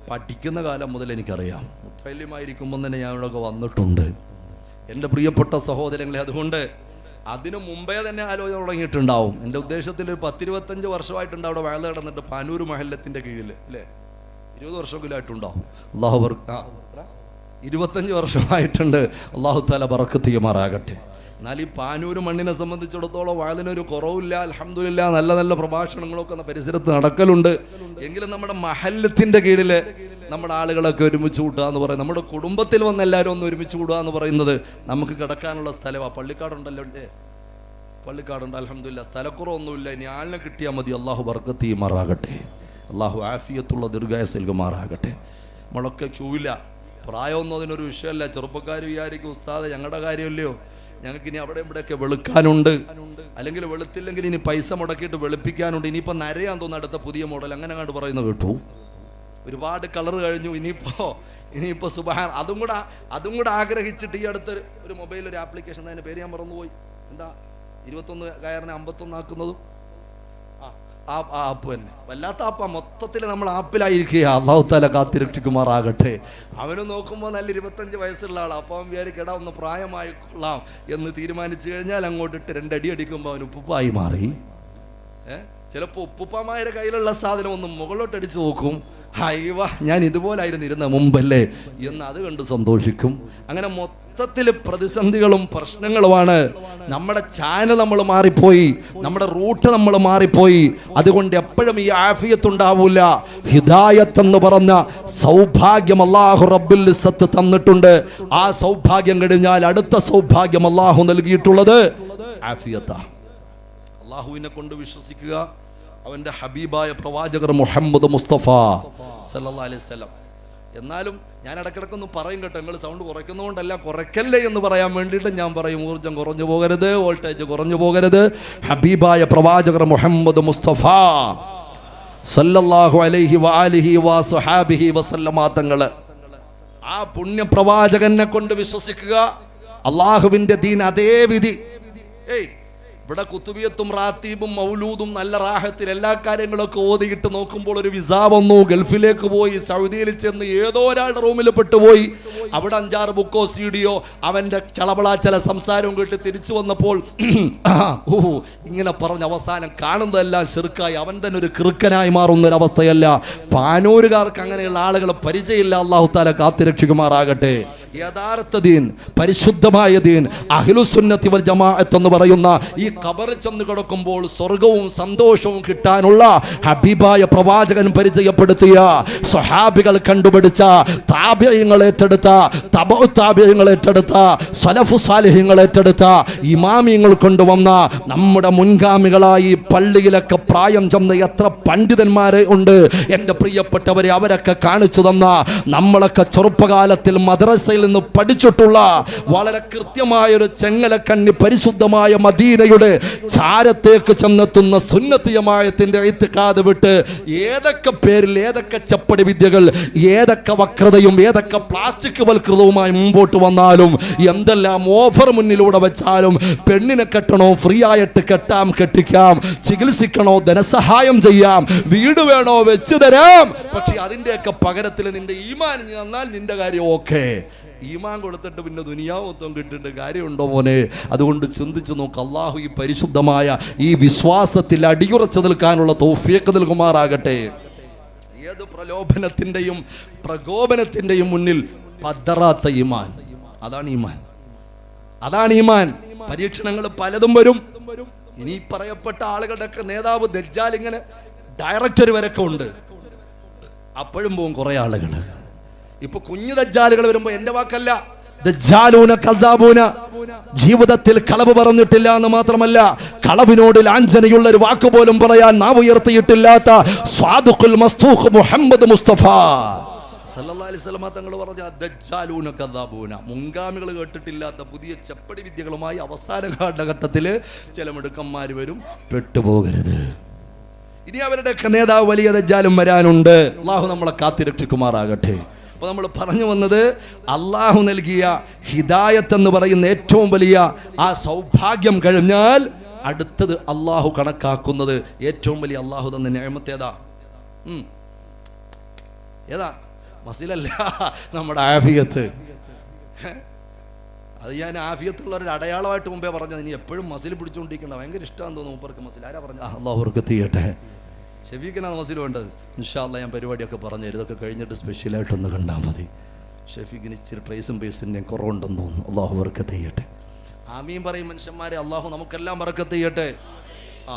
പഠിക്കുന്ന കാലം മുതൽ എനിക്കറിയാം. മുത്തല്ലിമായിരിക്കുമ്പോൾ തന്നെ ഞാൻ ഇവിടെയൊക്കെ വന്നിട്ടുണ്ട് എൻ്റെ പ്രിയപ്പെട്ട സഹോദരങ്ങളെ. അതുകൊണ്ട് അതിനു മുമ്പേ തന്നെ ആലോചന തുടങ്ങിയിട്ടുണ്ടാവും. എൻ്റെ ഉദ്ദേശത്തിൽ ഒരു 10-25 വർഷമായിട്ടുണ്ട് അവിടെ വയൽ കിടന്നിട്ട് പാനൂർ മഹല്ലത്തിൻ്റെ കീഴിൽ അല്ലേ? 20 വർഷമെങ്കിലും ആയിട്ടുണ്ടാവും. 25 വർഷമായിട്ടുണ്ട്. അല്ലാഹു തആല ബറക്കത്ത് ചെയ്യുമാറാകട്ടെ. എന്നാൽ ഈ പാനൂർ മണ്ണിനെ സംബന്ധിച്ചിടത്തോളം വയലിനൊരു കുറവില്ല അൽഹംദുലില്ലാ. നല്ല നല്ല പ്രഭാഷണങ്ങളൊക്കെ പരിസരത്ത് നടക്കലുണ്ട്. എങ്കിലും നമ്മുടെ മഹല്ലത്തിൻ്റെ കീഴിൽ നമ്മുടെ ആളുകളൊക്കെ ഒരുമിച്ച് കൂടുക എന്ന് പറയുന്നത്, നമ്മുടെ കുടുംബത്തിൽ വന്ന് എല്ലാവരും ഒന്ന് ഒരുമിച്ച് കൂടുക എന്ന് പറയുന്നത് നമുക്ക് കിടക്കാനുള്ള സ്ഥലമാണ്. പള്ളിക്കാടുണ്ടല്ലോ അല്ലേ? പള്ളിക്കാടുണ്ട് അൽഹംദുലില്ലാ. സ്ഥലക്കുറവൊന്നുമില്ല. ഇനി ആളിനെ കിട്ടിയാൽ മതി. അല്ലാഹു ബർക്കത്ത് ചെയ്യുമാറാകട്ടെ. അല്ലാഹു ആഫിയത്തുള്ള ദീർഘായുസ്സ് നൽകുമാറാകട്ടെ. നമ്മളൊക്കെ ക്യൂവില്ല. പ്രായമൊന്നും അതിനൊരു വിഷയമല്ല. ചെറുപ്പക്കാർ വിചാരിക്കും ഉസ്താദ് ഞങ്ങളുടെ കാര്യമല്ലയോ, ഞങ്ങൾക്ക് ഇനി അവിടെ ഇവിടെയൊക്കെ വെളുക്കാനുണ്ട്, അല്ലെങ്കിൽ വെളുത്തില്ലെങ്കിൽ ഇനി പൈസ മുടക്കിയിട്ട് വെളുപ്പിക്കാനുണ്ട്. ഇനിയിപ്പോൾ നരയാൻ തോന്നുന്നു അടുത്ത പുതിയ മോഡൽ, അങ്ങനെ കണ്ട് പറയുന്നത് കേട്ടു. ഒരുപാട് കളർ കഴിഞ്ഞു. ഇനിയിപ്പോൾ സുബ്ഹാൻ അതും കൂടെ ആഗ്രഹിച്ചിട്ട് ഈ അടുത്ത് ഒരു മൊബൈൽ ഒരു ആപ്ലിക്കേഷൻ, അതിൻ്റെ പേര് ഞാൻ മറന്നുപോയി. എന്താ 21 കയറിനെ 51 ആക്കുന്നതും ആ ആപ്പ് തന്നെ. വല്ലാത്ത ആപ്പാ. മൊത്തത്തിൽ നമ്മൾ ആപ്പിലായിരിക്കുക. അല്ലാഹു തആല കാത്തിരക്ഷിക്കുമാറാകട്ടെ. അവന് നോക്കുമ്പോൾ നല്ല 25 വയസ്സുള്ള ആളാണ്. അപ്പോൾ അവൻ വിചാരിക്കടാ ഒന്ന് പ്രായമായി കൊള്ളാം എന്ന് തീരുമാനിച്ചു കഴിഞ്ഞാൽ അങ്ങോട്ടിട്ട് 2 അടി അടിക്കുമ്പോൾ അവൻ ഉപ്പുപ്പായി മാറി. ചിലപ്പോൾ ഉപ്പുപ്പമാരുടെ കയ്യിലുള്ള സാധനം ഒന്ന് മുകളിലോട്ടടിച്ച് നോക്കും. ഹൈവ ഞാൻ ഇതുപോലായിരുന്നു ഇരുന്ന മുമ്പല്ലേ എന്ന് അത് കണ്ട് സന്തോഷിക്കും. അങ്ങനെ മൊത്തത്തിൽ പ്രതിസന്ധികളും പ്രശ്നങ്ങളുമാണ്. നമ്മുടെ ചാനൽ നമ്മൾ മാറിപ്പോയി, നമ്മുടെ റൂട്ട് നമ്മൾ മാറിപ്പോയി. അതുകൊണ്ട് എപ്പോഴും ഈ ആഫിയത്തുണ്ടാവൂല. ഹിദായത്ത് എന്ന് പറഞ്ഞ സൗഭാഗ്യം അല്ലാഹു റബ്ബുൽ ഇസ്സത്ത് തന്നിട്ടുണ്ട്. ആ സൗഭാഗ്യം കഴിഞ്ഞാൽ അടുത്ത സൗഭാഗ്യം അല്ലാഹു നൽകിയിട്ടുള്ളത് ആഫിയത്താണ്. അല്ലാഹുവിനെ കൊണ്ട് വിശ്വസിക്കുക, അവൻ്റെ ഹബീബായ പ്രവാചകർ മുഹമ്മദ് മുസ്തഫ സല്ലല്ലാഹു അലൈഹി വസല്ലം. എന്നാലും ഞാൻ ഇടയ്ക്കിടയ്ക്കൊന്നും പറയും കേട്ടോ, നിങ്ങൾ സൗണ്ട് കുറയ്ക്കുന്നതുകൊണ്ടല്ല, കുറയ്ക്കല്ലേ എന്ന് പറയാൻ വേണ്ടിയിട്ട് ഞാൻ പറയും. ഊർജ്ജം കുറഞ്ഞു പോകരുത്, വോൾട്ടേജ് കുറഞ്ഞു പോകരുത്. ഹബീബായ പ്രവാചകർ മുഹമ്മദ് മുസ്തഫ സല്ലല്ലാഹു അലൈഹി വആലിഹി വസഹാബിഹി വസല്ലമ തങ്ങൾ, ആ പുണ്യ പ്രവാചകനെ കൊണ്ട് വിശ്വസിക്കുക. അള്ളാഹുവിൻ്റെ ദീൻ അതേ വിധി. ഇവിടെ കുത്തുബിയത്തും റാത്തീബും മൗലൂദും നല്ല റാഹത്തിൽ എല്ലാ കാര്യങ്ങളൊക്കെ ഓതിയിട്ട് നോക്കുമ്പോൾ ഒരു വിസ വന്നു. ഗൾഫിലേക്ക് പോയി, സൗദിയിൽ ചെന്ന് ഏതോ ഒരാളുടെ റൂമിൽ പെട്ടുപോയി. അവിടെ 5-6 ബുക്കോ സീഡിയോ അവൻ്റെ ചളബളാച്ചല സംസാരവും കേട്ട് തിരിച്ചു വന്നപ്പോൾ ഇങ്ങനെ പറഞ്ഞ് അവസാനം കാണുന്നതെല്ലാം ശിർക്കായി. അവൻ തന്നെ ഒരു കിറുക്കനായി മാറുന്നൊരവസ്ഥയല്ല. പാനൂരുകാർക്ക് അങ്ങനെയുള്ള ആളുകളെ പരിചയമില്ല. അല്ലാഹു തആല കാത്തിരക്ഷിക്കുമാറാകട്ടെ. യഥാർത്ഥ ദീൻ, പരിശുദ്ധമായ ദീൻ, അഹ്ലുസുന്നത്തി വൽ ജമാഅത്ത് എന്ന് പറയുന്ന ഈ ഖബറിൽ ചെന്ന് കിടക്കുമ്പോൾ സ്വർഗവും സന്തോഷവും കിട്ടാനുള്ള ഹബീബായ പ്രവാചകൻ പരിചയപ്പെടുത്തിയ, സ്വഹാബികൾ കണ്ടുപിടിച്ച, താബിഈങ്ങൾ ഏറ്റെടുത്ത, തബഉ താബിഈങ്ങൾ ഏറ്റെടുത്ത, സലഫു സാലിഹീങ്ങൾ ഏറ്റെടുത്ത, ഇമാമിയങ്ങൾ കൊണ്ടുവന്ന, നമ്മുടെ മുൻഗാമികളായി പള്ളിയിലൊക്കെ പ്രായം ചെന്ന എത്ര പണ്ഡിതന്മാരെ ഉണ്ട് എൻ്റെ പ്രിയപ്പെട്ടവരെ. അവരൊക്കെ കാണിച്ചു തന്ന, നമ്മളൊക്കെ ചെറുപ്പകാലത്തിൽ മദ്രസയിൽ നിന്ന് പഠിച്ചിട്ടുള്ള വളരെ കൃത്യമായൊരു ചെങ്ങലക്കണ്ണി പരിശുദ്ധമായ മദീനയുടെ ചാരത്തേക്ക് ചെന്നെത്തുന്ന സുന്നത്ത് ജമാഅത്തിന്റെ ഇത്തിഖാദ് വിട്ട് ഏതൊക്കെ പേരിൽ ഏതൊക്കെ ചപ്പടി വിദ്യകൾ, ഏതൊക്കെ വക്രതയും ഏതൊക്കെ പ്ലാസ്റ്റിക് വൽകൃതവുമായി മുമ്പോട്ട് വന്നാലും, എന്തെല്ലാം ഓഫർ മുന്നിലൂടെ വെച്ചാലും, പെണ്ണിനെ കെട്ടണോ ഫ്രീ ആയിട്ട് കെട്ടാം, കെട്ടിക്കാം, ചികിത്സിക്കണോ ധനസഹായം ചെയ്യാം, വീട് വേണോ വെച്ച് തരാം, പക്ഷെ അതിൻ്റെയൊക്കെ പകരത്തിൽ നിന്റെ ഈമാൻ തന്നാൽ നിന്റെ കാര്യം ഓക്കെ. ഈമാൻ കൊടുത്തിട്ട് പിന്നെ ദുനിയാവ് മൊത്തം കിട്ടിയിട്ട് കാര്യമുണ്ടോ മോനെ? അതുകൊണ്ട് ചിന്തിച്ചു നോക്ക്. അള്ളാഹു ഈ പരിശുദ്ധമായ ഈ വിശ്വാസത്തിൽ അടിയുറച്ചു നിൽക്കാനുള്ള തൗഫീഖ് നൽകുമാറാകട്ടെ. ഏത് പ്രലോഭനത്തിൻ്റെയും പ്രകോപനത്തിൻ്റെയും മുന്നിൽ പതറാത്ത ഈമാൻ, അതാണ് ഈമാൻ, അതാണ് ഈമാൻ. പരീക്ഷണങ്ങൾ പലതും വരും. ഇനി പറയപ്പെട്ട ആളുകളുടെയൊക്കെ നേതാവ് ദജ്ജാൽ ഇങ്ങനെ ഡയറക്ടർ വരൊക്കെ ഉണ്ട്, അപ്പോഴും പോകും കുറെ ആളുകൾ. ഇപ്പൊ കുഞ്ഞു ദജ്ജാലുകൾ വരുമ്പോ എന്റെ വാക്കല്ല, ദജ്ജാലൂന കദ്ദാബൂന, ജീവിതത്തിൽ കളവ് പറഞ്ഞിട്ടില്ല എന്ന് മാത്രമല്ല, കളവിനോട് ലാഞ്ചനയുള്ള ഒരു വാക്ക് പോലും പറയാൻ നാവ് ഉയർത്തിയിട്ടില്ലാത്ത സ്വാദുഖുൽ മസ്തൂഖ് മുഹമ്മദ് മുസ്തഫ സല്ലല്ലാഹു അലൈഹി വസല്ലം തങ്ങൾ പറഞ്ഞ ദജ്ജാലൂന കദ്ദാബൂന, മുൻഗാമികൾ കേട്ടിട്ടില്ലാത്ത പുതിയ ചെപ്പടി വിദ്യകളുമായി അവസാന കാലഘട്ടത്തിൽ ചില മിടുക്കന്മാർ വരും. പെട്ടുപോകരുത്. ഇനി അവരുടെയൊക്കെ നേതാവ് വലിയ ദജ്ജാലും വരാനുണ്ട്. അള്ളാഹു നമ്മളെ കാത്തിരക്ഷിക്കുമാറാകട്ടെ. അപ്പോൾ നമ്മൾ പറഞ്ഞു വന്നത്, അള്ളാഹു നൽകിയ ഹിദായത്ത് എന്ന് പറയുന്ന ഏറ്റവും വലിയ ആ സൗഭാഗ്യം കഴിഞ്ഞാൽ അടുത്തത് അള്ളാഹു കണക്കാക്കുന്നത് ഏറ്റവും വലിയ അള്ളാഹു തന്ന നിഅമത്ത് ഏതാ? ഏതാ? മസിലല്ല, നമ്മുടെ ആഫിയത്ത്. അത് ഞാൻ ആഫിയത്തുള്ള ഒരു അടയാളമായിട്ട് മുമ്പേ പറഞ്ഞത്. ഇനി എപ്പോഴും മസിൽ പിടിച്ചുകൊണ്ടിരിക്കേണ്ട, ഭയങ്കര ഇഷ്ടമാണെന്ന് തോന്നുന്നു മൂപ്പർക്ക് മസിൽ. ആരാ പറഞ്ഞത്? അള്ളാഹുർക്ക് തീയട്ടെ. ഷെഫീഖിനാണ് മസിൽ വേണ്ടത്. ഇൻഷാ അല്ലാഹ് ഞാൻ പരിപാടിയൊക്കെ പറഞ്ഞു തരും. ഇതൊക്കെ കഴിഞ്ഞിട്ട് സ്പെഷ്യലായിട്ടൊന്ന് കണ്ടാൽ മതി. ഷെഫീഖിന് ഇച്ചിരി പ്രൈസും പേസിൻ്റെയും കുറവുണ്ടെന്ന് തോന്നുന്നു. അള്ളാഹു ബർക്കത്ത് ചെയ്യട്ടെ. ആമീൻ പറയും മനുഷ്യന്മാരെ. അള്ളാഹു നമുക്കെല്ലാം ബർക്കത്ത് ചെയ്യട്ടെ.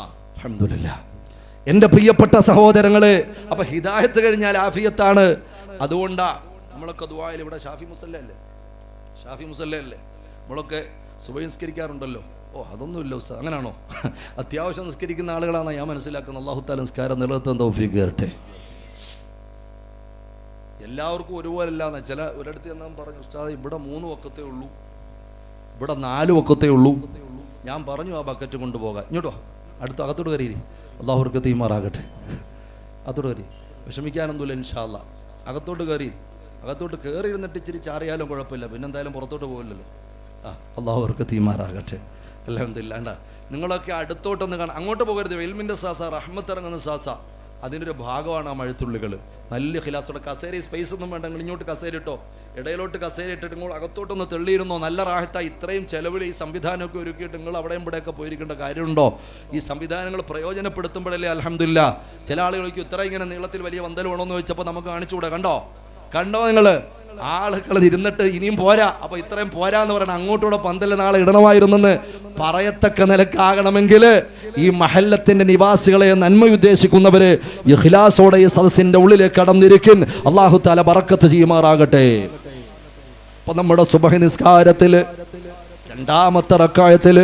അൽഹംദുലില്ലാഹ്. എൻ്റെ പ്രിയപ്പെട്ട സഹോദരങ്ങളെ, അപ്പൊ ഹിദായത്ത് കഴിഞ്ഞാൽ ആഫിയത്താണ്. അതുകൊണ്ടാ നമ്മളൊക്കെ ദുആയിൽ ഇവിടെ ഷാഫി മുസല്ലല്ലേ, ഷാഫി മുസല്ലല്ലേ നമ്മളൊക്കെ സുബഹി നിസ്കരിക്കാറുണ്ടല്ലോ. ഓ അതൊന്നുമില്ല ഉസ്താദ്, അങ്ങനെയാണോ? അത്യാവശ്യം നിസ്കരിക്കുന്ന ആളുകളാണ് ഞാൻ മനസ്സിലാക്കുന്നത്. അല്ലാഹു തആല നിസ്കാരം നിലനിർത്താൻ തൗഫീഖ് തരട്ടെ. എല്ലാവർക്കും ഒരുപോലെല്ലാന്ന്. ചില ഒരിടത്ത് ഞാൻ പറഞ്ഞു, ഉസ്താദ് ഇവിടെ 3 വക്കത്തേ ഉള്ളൂ, ഇവിടെ 4 വക്കത്തേ ഉള്ളൂ. ഞാൻ പറഞ്ഞു ആ ബക്കറ്റ് കൊണ്ടുപോകാൻ. ഇങ്ങോട്ടോ അടുത്ത അകത്തോട്ട് കയറി. അള്ളാഹുർക്ക് തീമാറാകട്ടെ. അകത്തോട്ട് കയറി, വിഷമിക്കാനൊന്നുമില്ല ഇൻഷാ അല്ലാഹ്. അകത്തോട്ട് കയറി, അകത്തോട്ട് കയറി ഇരുന്നിട്ട് ഇച്ചിരി ചാറിയാലും കുഴപ്പമില്ല, പിന്നെ എന്തായാലും പുറത്തോട്ട് പോകില്ലല്ലോ. അള്ളാഹുർക്ക് തീമാറാകട്ടെ. അൽഹംദുലില്ലാഹ്. നിങ്ങളൊക്കെ അടുത്തോട്ടൊന്ന് കാണാം, അങ്ങോട്ട് പോകരുത്. ഇൽമിൻ്റെ സാസ, റഹ്മത്ത് ഇറങ്ങുന്ന സാസ, അതിൻ്റെ ഒരു ഭാഗമാണ് ആ മഴത്തുള്ളികൾ. നല്ല ഖിലാസോടെ കസേര സ്പേസ് ഒന്നും വേണ്ട, നിങ്ങൾ ഇങ്ങോട്ട് കസേര ഇട്ടോ, ഇടയിലോട്ട് കസേര ഇട്ടിട്ട് നിങ്ങൾ അകത്തോട്ടൊന്ന് തെള്ളിയിരുന്നോ. നല്ല റാഹത്തായി ഇത്രയും ചെലവിൽ ഈ സംവിധാനമൊക്കെ ഒരുക്കിയിട്ട് നിങ്ങൾ അവിടെയും ഇവിടെയൊക്കെ പോയിരിക്കേണ്ട കാര്യമുണ്ടോ? ഈ സംവിധാനങ്ങൾ പ്രയോജനപ്പെടുത്തുമ്പോഴല്ലേ അൽഹംദുലില്ലാഹ്. ചില ആളുകൾക്ക് ഇത്ര ഇങ്ങനെ നീളത്തിൽ വലിയ വന്തൽ വേണമെന്ന് ചോദിച്ചപ്പോൾ നമുക്ക് കാണിച്ചുകൂടെ? കണ്ടോ നിങ്ങൾ ആളുകൾ ഇരുന്നിട്ട് ഇനിയും പോരാ, അപ്പൊ ഇത്രയും പോരാന്ന് പറയണം, അങ്ങോട്ടൂടെ പന്തല് നാളെ ഇടണമായിരുന്നെന്ന് പറയത്തക്ക നിലക്കാകണമെങ്കിൽ ഈ മഹല്ലത്തിന്റെ നിവാസികളെ നന്മയുദ്ദേശിക്കുന്നവര് ഇഖ്ലാസോടെ ഈ സദസ്സിന്റെ ഉള്ളിലേക്ക് കടന്നിരിക്കും. അല്ലാഹു തആല ബറക്കത്ത് ചെയ്യുമാറാകട്ടെ. അപ്പൊ നമ്മുടെ സുബ്ഹി നിസ്കാരത്തില് 2ാമത്തെ റക്അത്തിൽ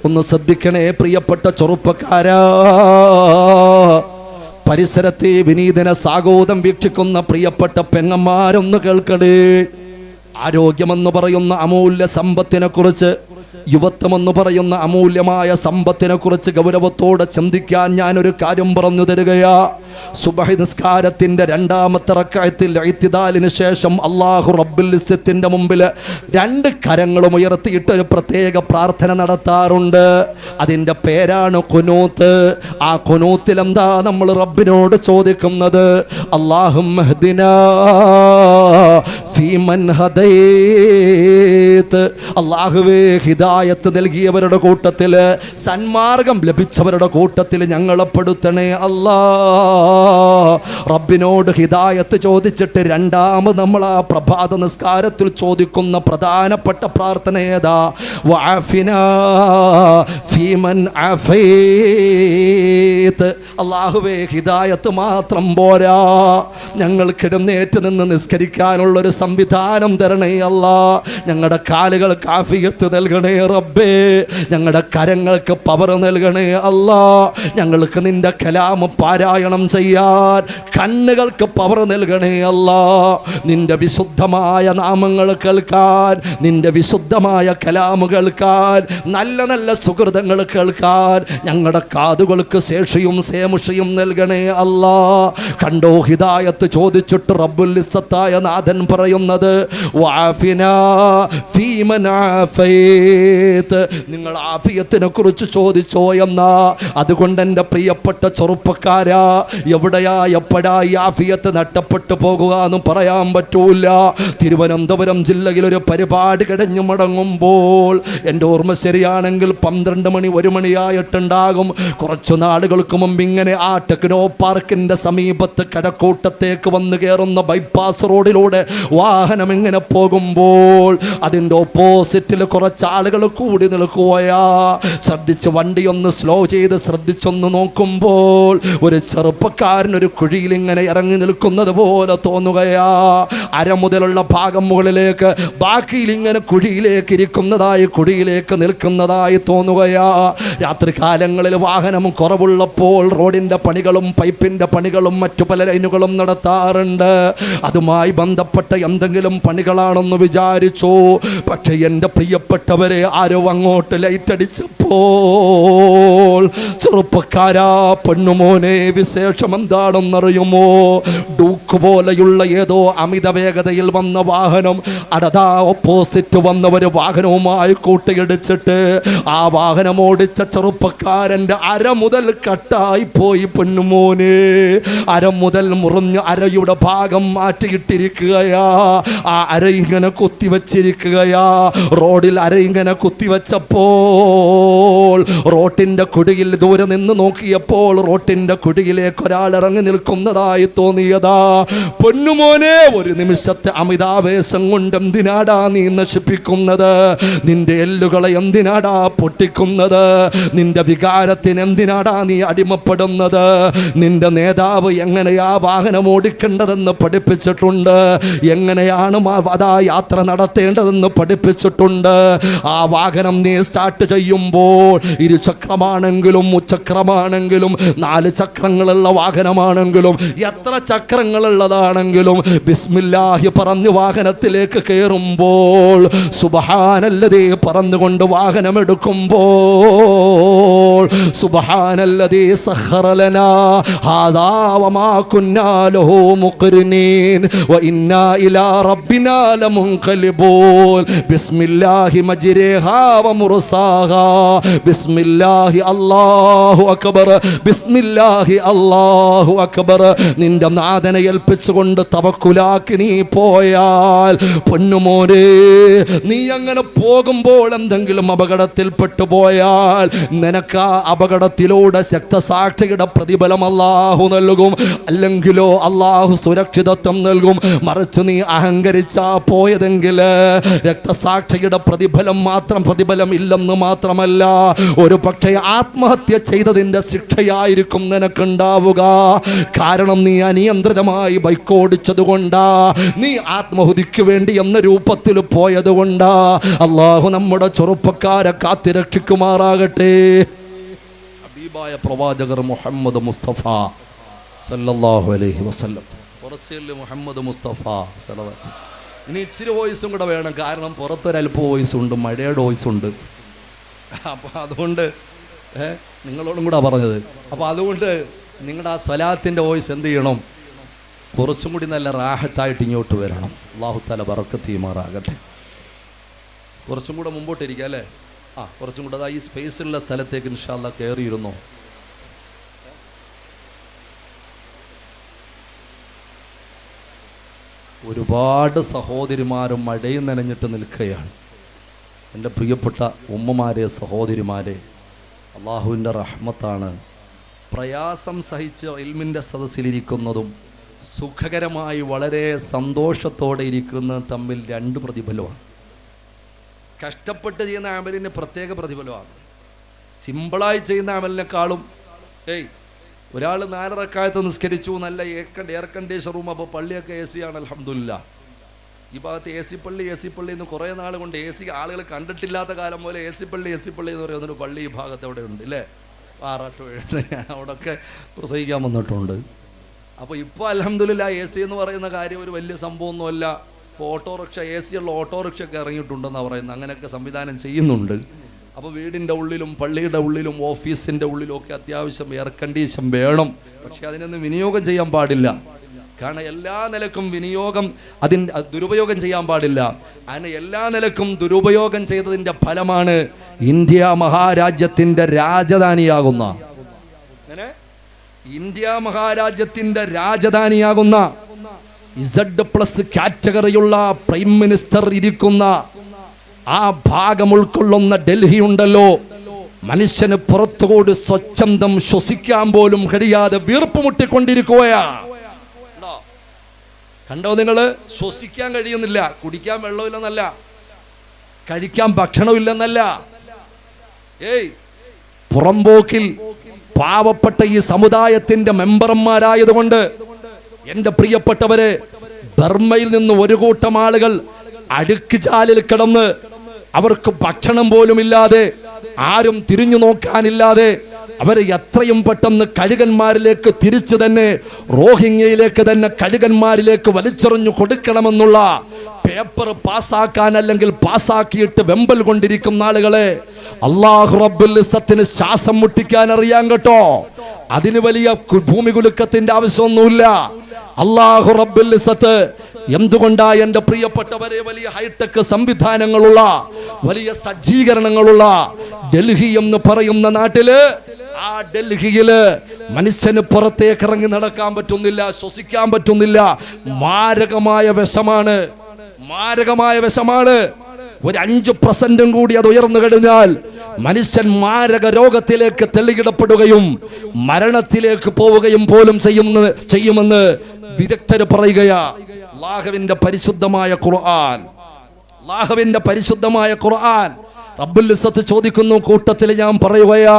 ഒന്ന് ശ്രദ്ധിക്കണേ പ്രിയപ്പെട്ട ചെറുപ്പക്കാരാ. പരിസരത്തെ വിനീതന സാഗോദം വീക്ഷിക്കുന്ന പ്രിയപ്പെട്ട പെങ്ങന്മാരൊന്ന് കേൾക്കണേ. ആരോഗ്യമെന്ന് പറയുന്ന അമൂല്യ സമ്പത്തിനെ കുറിച്ച്, യുവത്വമെന്ന് പറയുന്ന അമൂല്യമായ സമ്പത്തിനെ കുറിച്ച് ഗൗരവത്തോടെ ചിന്തിക്കാൻ ഞാനൊരു കാര്യം പറഞ്ഞു തരികയാ. സുബ്ഹി നിസ്കാരത്തിന്റെ 2ാമത്തെ റക്അത്തിൽ ഇഅ്തിദാലിന് ശേഷം അല്ലാഹു റബ്ബുൽ ഇസ്സത്തിന്റെ മുമ്പിൽ 2 കരങ്ങളും ഉയർത്തിയിട്ട് ഒരു പ്രത്യേക പ്രാർത്ഥന നടത്താറുണ്ട്. അതിൻ്റെ പേരാണ് ഖുനൂത്ത്. ആ ഖുനൂത്തിൽ എന്താ നമ്മൾ റബ്ബിനോട് ചോദിക്കുന്നത്? അല്ലാഹുമ്മ ഹ്ദിനാ ഫീമൻ ഹദൈത് അല്ലാഹുവേ ഹിദായത്ത് നൽകിയവരുടെ കൂട്ടത്തിൽ, സന്മാർഗം ലഭിച്ചവരുടെ കൂട്ടത്തിൽ ഞങ്ങളെ പെടുത്തണേ അല്ലാ. റബ്ബിനോട് ഹിദായത്ത് ചോദിച്ചിട്ട് രണ്ടാമത് നമ്മൾ ആ പ്രഭാത നിസ്കാരത്തിൽ ചോദിക്കുന്ന പ്രധാനപ്പെട്ട പ്രാർത്ഥന ഏതാ? വഅഫിനാ ഫീമൻ അഫൈത്. അല്ലാഹുവേ ഹിദായത്ത് മാത്രം പോരാ, ഞങ്ങൾക്ക് എഴുന്നേറ്റ് നിന്ന് നിസ്കരിക്കാനുള്ളൊരു സംവിധാനം തരണേ അല്ലാ. ഞങ്ങളുടെ കാലുകൾക്ക് ആഫിയത്ത് നൽകണേ റബ്ബേ. ഞങ്ങളുടെ കരങ്ങൾക്ക് പവർ നൽകണേ അല്ലാ. ഞങ്ങൾക്ക് നിന്റെ കലാം പാരായണം ചെയ്യാൻ കണ്ണുകൾക്ക് പവർ നൽകണേ അല്ലാ. നിന്റെ വിശുദ്ധമായ നാമങ്ങൾ കേൾക്കാൻ, നിന്റെ വിശുദ്ധമായ കലാം കേൾക്കാൻ, നല്ല നല്ല സുഹൃതങ്ങൾ കേൾക്കാൻ ഞങ്ങളുടെ കാതുകൾക്ക് ശേഷിയും സേമുഷയും നൽകണേ അല്ലാ. കണ്ടോ, ഹിദായത്ത് ചോദിച്ചിട്ട് റബ്ബുൽ ഇസ്സത്തായ നാഥൻ പറയുന്നത് വഅഫിനാ ഫീമൻ അഫൈത്. നിങ്ങൾ ആഫിയത്തിനെ കുറിച്ച് ചോദിച്ചോ എന്നാ. അതുകൊണ്ട് എൻ്റെ പ്രിയപ്പെട്ട ചെറുപ്പക്കാരാ, എവിടെയാ എപ്പോഴാ ഈ ആഫിയത്ത് നഷ്ടപ്പെട്ടു പോകുക എന്നും പറയാൻ പറ്റൂല. തിരുവനന്തപുരം ജില്ലയിൽ ഒരു പരിപാടി കഴിഞ്ഞു മടങ്ങുമ്പോൾ, എൻ്റെ ഓർമ്മ ശരിയാണെങ്കിൽ 12 മണി 1 മണിയായിട്ടുണ്ടാകും. കുറച്ചു നാളുകൾക്ക് മുമ്പ് ഇങ്ങനെ ആ ടെക്നോ പാർക്കിൻ്റെ സമീപത്ത് കഴക്കൂട്ടത്തേക്ക് വന്നു കയറുന്ന ബൈപ്പാസ് റോഡിലൂടെ വാഹനം ഇങ്ങനെ പോകുമ്പോൾ അതിൻ്റെ ഓപ്പോസിറ്റിൽ കുറച്ചാളുകൾ കൂടി നിൽക്കുകയാ. ശ്രദ്ധിച്ച് വണ്ടി ഒന്ന് സ്ലോ ചെയ്ത് ശ്രദ്ധിച്ചൊന്ന് നോക്കുമ്പോൾ ഒരു ചെറുപ്പക്കാരൻ ഒരു കുഴിയിൽ ഇങ്ങനെ ഇറങ്ങി നിൽക്കുന്നത് പോലെ തോന്നുകയാ. അര മുതലുള്ള ഭാഗം മുകളിലേക്ക്, ബാക്കിയിൽ ഇങ്ങനെ കുഴിയിലേക്ക് ഇരിക്കുന്നതായി, കുഴിയിലേക്ക് നിൽക്കുന്നതായി തോന്നുകയാ. രാത്രി കാലങ്ങളിൽ വാഹനം കുറവുള്ളപ്പോൾ റോഡിൻ്റെ പണികളും പൈപ്പിൻ്റെ പണികളും മറ്റു പല ലൈനുകളും നടത്താറുണ്ട്. അതുമായി ബന്ധപ്പെട്ട എന്തെങ്കിലും പണികളാണെന്ന് വിചാരിച്ചു. പക്ഷെ എൻ്റെ പ്രിയപ്പെട്ടവരെ, ആരോ അങ്ങോട്ട് ലൈറ്റ് അടിച്ചപ്പോൾ, ചെറുപ്പക്കാരാ പൊന്നുമോനെ, വിശേഷം എന്താണെന്നറിയുമോ? ഡൂക്ക് പോലെയുള്ള ഏതോ അമിത വേഗതയിൽ വന്ന വാഹനം അടതാ ഓപ്പോസിറ്റ് വന്നവർ വാഹനവുമായി കൂട്ടിയിടിച്ചിട്ട് ആ വാഹനം ഓടിച്ച ചെറുപ്പക്കാരൻ്റെ അര മുതൽ കട്ടായി പോയി പൊന്നുമോനെ. അര മുതൽ മുറിഞ്ഞ് അരയുടെ ഭാഗം മാറ്റിയിട്ടിരിക്കുകയാ. ആ അര ഇങ്ങനെ കുത്തിവെച്ചിരിക്കുകയാ. റോഡിൽ അര ഇങ്ങനെ കുത്തിവെച്ചപ്പോൾ റോട്ടിൻ്റെ കുടിയിൽ ദൂരെ നിന്ന് നോക്കിയപ്പോൾ റോട്ടിൻ്റെ കുടിയിലേക്ക് ഒരാൾ ഇറങ്ങി നിൽക്കുന്നതായി തോന്നിയതാ. പൊന്നുമോനെ, ഒരു നിമിഷത്തെ അമിതാവേശം കൊണ്ട് എന്തിനാടാ നീ നശിപ്പിക്കുന്നത്? നിന്റെ എല്ലുകളെ എന്തിനാടാ പൊട്ടിക്കുന്നത്? നിന്റെ വികാരത്തിന് എന്തിനാടാ നീ അടിമപ്പെടുന്നത്? നിന്റെ നേതാവ് എങ്ങനെയാ വാഹനം ഓടിക്കേണ്ടതെന്ന് പഠിപ്പിച്ചിട്ടുണ്ട്, എങ്ങനെയാണ് അതാ യാത്ര നടത്തേണ്ടതെന്ന് പഠിപ്പിച്ചിട്ടുണ്ട്. ആ വാഹനം നീ സ്റ്റാർട്ട് ചെയ്യുമ്പോൾ ഇരുചക്രമാണെങ്കിലും മുച്ചക്രമാണെങ്കിലും 4 ചക്രങ്ങളുള്ള വാഹനമാണെങ്കിലും എത്ര ചക്രങ്ങളുള്ളതാണെങ്കിലും ബിസ്മില്ലാഹി പറഞ്ഞു വാഹനത്തിലേക്ക് കയറുമ്പോൾ, സുബ്ഹാനല്ലദീ പറഞ്ഞുകൊണ്ട് വാഹനം എടുക്കുമ്പോൾ, സുബ്ഹാനല്ലദീ സഖറ ലനാ ഹാദാ വമാ കുന്നാ ലഹു മുഖ്രിനീൻ വഇന്നാ ഇലാ റബ്ബിനാ ലമുൻഖലിബൂൻ. ബിസ്മില്ലാഹി മജ്രിഹാ വമുർസാഹാ. ബിസ്മില്ലാഹി അല്ലാഹു അക്ബർ. ബിസ്മില്ലാഹി അല്ലാഹു അക്ബർ. നിന്റെ നാഥനെ ഏൽപ്പിച്ചുകൊണ്ട് തവക്കുലാക്കി നീ പോയാൽ, പൊന്നുമോനെ, നീ അങ്ങനെ പോകുമ്പോൾ എന്തെങ്കിലും അപകടത്തിൽപ്പെട്ടു പോയാൽ നിനക്ക് ആ അപകടത്തിലൂടെ രക്തസാക്ഷിയുടെ പ്രതിഫലം അല്ലാഹു നൽകും. അല്ലെങ്കിലോ അല്ലാഹു സുരക്ഷിതത്വം നൽകും. മറിച്ച് നീ അഹങ്കരിച്ചാ പോയതെങ്കിൽ രക്തസാക്ഷിയുടെ പ്രതിഫലം ഇല്ലെന്ന് മാത്രമല്ല, ഒരു പക്ഷേ ആത്മഹത്യ ചെയ്തതിൻ്റെ ശിക്ഷയായിരിക്കും നിനക്കുണ്ടാവുക. കാരണം നീ അനിയന്ത്രിതമായി ബൈക്ക് ഓടിച്ചതുകൊണ്ടാ, നീ ആത്മഹത്യക്ക് വേണ്ടി എന്ന രൂപത്തിൽ പോയതുകൊണ്ടാ. അല്ലാഹു നമ്മുടെ ചെറുപ്പക്കാരെ കാത്തിരക്ഷിക്കുമാറാകട്ടെ. ഹബീബായ പ്രവാചകർ മുഹമ്മദ് മുസ്തഫ സല്ലല്ലാഹു അലൈഹി വസല്ലം. മുഹമ്മദ് മുസ്തഫ സല്ലല്ലാഹു. ഇനി ഇച്ചിരി വോയിസും കൂടെ വേണം, കാരണം പുറത്തൊരൽപ്പം വോയിസ് ഉണ്ട്, മഴയുടെ വോയിസ് ഉണ്ട്. അപ്പോൾ അതുകൊണ്ട് നിങ്ങളോടും കൂടെ പറഞ്ഞത്. അപ്പോൾ അതുകൊണ്ട് നിങ്ങളുടെ ആ സ്വലാത്തിൻ്റെ വോയിസ് എന്ത് ചെയ്യണം? കുറച്ചും കൂടി നല്ല റാഹത്തായിട്ട് ഇങ്ങോട്ട് വരണം. അല്ലാഹു തആല ബറക്കത്ത് ചെയ്യുമാറാകട്ടെ. കുറച്ചും കൂടെ മുമ്പോട്ടിരിക്കുക അല്ലേ? കുറച്ചും കൂടെ ഈ സ്പേസുള്ള സ്ഥലത്തേക്ക് ഇൻഷാ അല്ലാഹ് കയറിയിരുന്നോ. ഒരുപാട് സഹോദരിമാരും മഴയും നനഞ്ഞിട്ട് നിൽക്കുകയാണ്. എൻ്റെ പ്രിയപ്പെട്ട ഉമ്മമാരെ, സഹോദരിമാരെ, അള്ളാഹുവിൻ്റെ റഹ്മത്താണ്. പ്രയാസം സഹിച്ച് ഇൽമിൻ്റെ സദസ്സിലിരിക്കുന്നതും സുഖകരമായി വളരെ സന്തോഷത്തോടെ ഇരിക്കുന്നതും തമ്മിൽ രണ്ട് പ്രതിഫലമാണ്. കഷ്ടപ്പെട്ട് ചെയ്യുന്ന അമലിന് പ്രത്യേക പ്രതിഫലമാണ്. സിമ്പിളായി ചെയ്യുന്ന അമലിനേക്കാളും ഒരാൾ 4 റക്അത്ത് നിസ്കരിച്ചു, നല്ല എയർ കണ്ടീഷൻ റൂം, അപ്പോൾ പള്ളിയൊക്കെ AC ആണ്, അൽഹംദുലില്ലാ. ഈ ഭാഗത്ത് AC പള്ളി എന്ന് കുറേ നാൾ കൊണ്ട് AC ആളുകൾ കണ്ടിട്ടില്ലാത്ത കാലം പോലെ AC പള്ളി എന്ന് പറയുന്നൊരു പള്ളി ഈ ഭാഗത്ത് അവിടെ ഉണ്ട് ഇല്ലേ, ആറാട്ട് ഞാൻ അവിടെയൊക്കെ പ്രസംഗിക്കാൻ വന്നിട്ടുണ്ട്. അപ്പോൾ ഇപ്പോൾ അൽഹംദുലില്ലാ AC എന്ന് പറയുന്ന കാര്യം ഒരു വലിയ സംഭവമൊന്നുമല്ല. ഇപ്പോൾ ഓട്ടോറിക്ഷ, AC ഉള്ള ഓട്ടോറിക്ഷ ഒക്കെ ഇറങ്ങിയിട്ടുണ്ടെന്നാണ് പറയുന്നത്. അങ്ങനെയൊക്കെ സംവിധാനം ചെയ്യുന്നുണ്ട്. അപ്പോൾ വീടിൻ്റെ ഉള്ളിലും പള്ളിയുടെ ഉള്ളിലും ഓഫീസിൻ്റെ ഉള്ളിലും ഒക്കെ അത്യാവശ്യം എയർ കണ്ടീഷൻ വേണം. പക്ഷെ അതിനൊന്നും വിനിയോഗം ചെയ്യാൻ പാടില്ല. കാരണം എല്ലാ നിലക്കും ദുരുപയോഗം ചെയ്യാൻ പാടില്ല. അതിന് എല്ലാ നിലക്കും ദുരുപയോഗം ചെയ്തതിൻ്റെ ഫലമാണ് ഇന്ത്യ മഹാരാജ്യത്തിൻ്റെ രാജധാനിയാകുന്ന Z+ കാറ്റഗറിയുള്ള പ്രൈം മിനിസ്റ്റർ ഇരിക്കുന്ന ആ ഭാഗം ഉൾക്കൊള്ളുന്ന ഡൽഹി ഉണ്ടല്ലോ, മനുഷ്യന് പുറത്തുകൂടി സ്വച്ഛന്തം ശ്വസിക്കാൻ പോലും കഴിയാതെ വീർപ്പ് മുട്ടിക്കൊണ്ടിരിക്കുകയാ. കണ്ടോ നിങ്ങൾ? ശ്വസിക്കാൻ കഴിയുന്നില്ല, കുടിക്കാൻ വെള്ളമില്ലെന്നല്ല, കഴിക്കാൻ ഭക്ഷണമില്ലെന്നല്ല. പുറംപോക്കിൽ പാവപ്പെട്ട ഈ സമുദായത്തിന്റെ മെമ്പർമാരായതുകൊണ്ട് എൻ്റെ പ്രിയപ്പെട്ടവരെ, ബർമ്മയിൽ നിന്ന് ഒരു കൂട്ടം ആളുകൾ അഴുക്കുചാലിൽ കിടന്ന് അവർക്ക് ഭക്ഷണം പോലും ഇല്ലാതെ, ആരും തിരിഞ്ഞു നോക്കാനില്ലാതെ, അവരെ എത്രയും പെട്ടെന്ന് കഴുകന്മാരിലേക്ക് തിരിച്ചു തന്നെ റോഹിംഗ്യയിലേക്ക് തന്നെ കഴുകന്മാരിലേക്ക് വലിച്ചെറിഞ്ഞു കൊടുക്കണമെന്നുള്ള പേപ്പർ പാസ്സാക്കാൻ, അല്ലെങ്കിൽ പാസ്സാക്കിയിട്ട് വെമ്പൽ കൊണ്ടിരിക്കുന്ന ആളുകളെ അല്ലാഹു റബ്ബുൽ ഇസ്സത്തിന് ശ്വാസം മുട്ടിക്കാൻ അറിയാൻ കേട്ടോ. അതിന് വലിയ ഭൂമി കുലുക്കത്തിന്റെ ആവശ്യമൊന്നുമില്ല. അല്ലാഹു റബ്ബുൽ ഇസ്സത്ത് എന്തുകൊണ്ടാ എൻ്റെ പ്രിയപ്പെട്ടവരെ വലിയ ഹൈടെക് സംവിധാനങ്ങളുള്ള, വലിയ സജ്ജീകരണങ്ങളുള്ള ഡൽഹി എന്ന് പറയുന്ന നാട്ടില്, ആ ഡൽഹിയില് മനുഷ്യന് പുറത്തേക്ക് ഇറങ്ങി നടക്കാൻ പറ്റുന്നില്ല, ശ്വസിക്കാൻ പറ്റുന്നില്ല. മാരകമായ വിഷമാണ്. ഒരു 5% കൂടി അത് ഉയർന്നു കഴിഞ്ഞാൽ മനുഷ്യൻ മാരക രോഗത്തിലേക്ക് തള്ളിയിടപ്പെടുകയും മരണത്തിലേക്ക് പോവുകയും പോലും ചെയ്യുമെന്ന് വിദഗ്ധർ പറയുകയാ. അല്ലാഹുവിന്റെ പരിശുദ്ധമായ ഖുർആൻ റബ്ബുൽ ഇസ്സത്ത് ചോദിക്കുന്നു, കൂട്ടത്തിൽ ഞാൻ പറയുകയാ,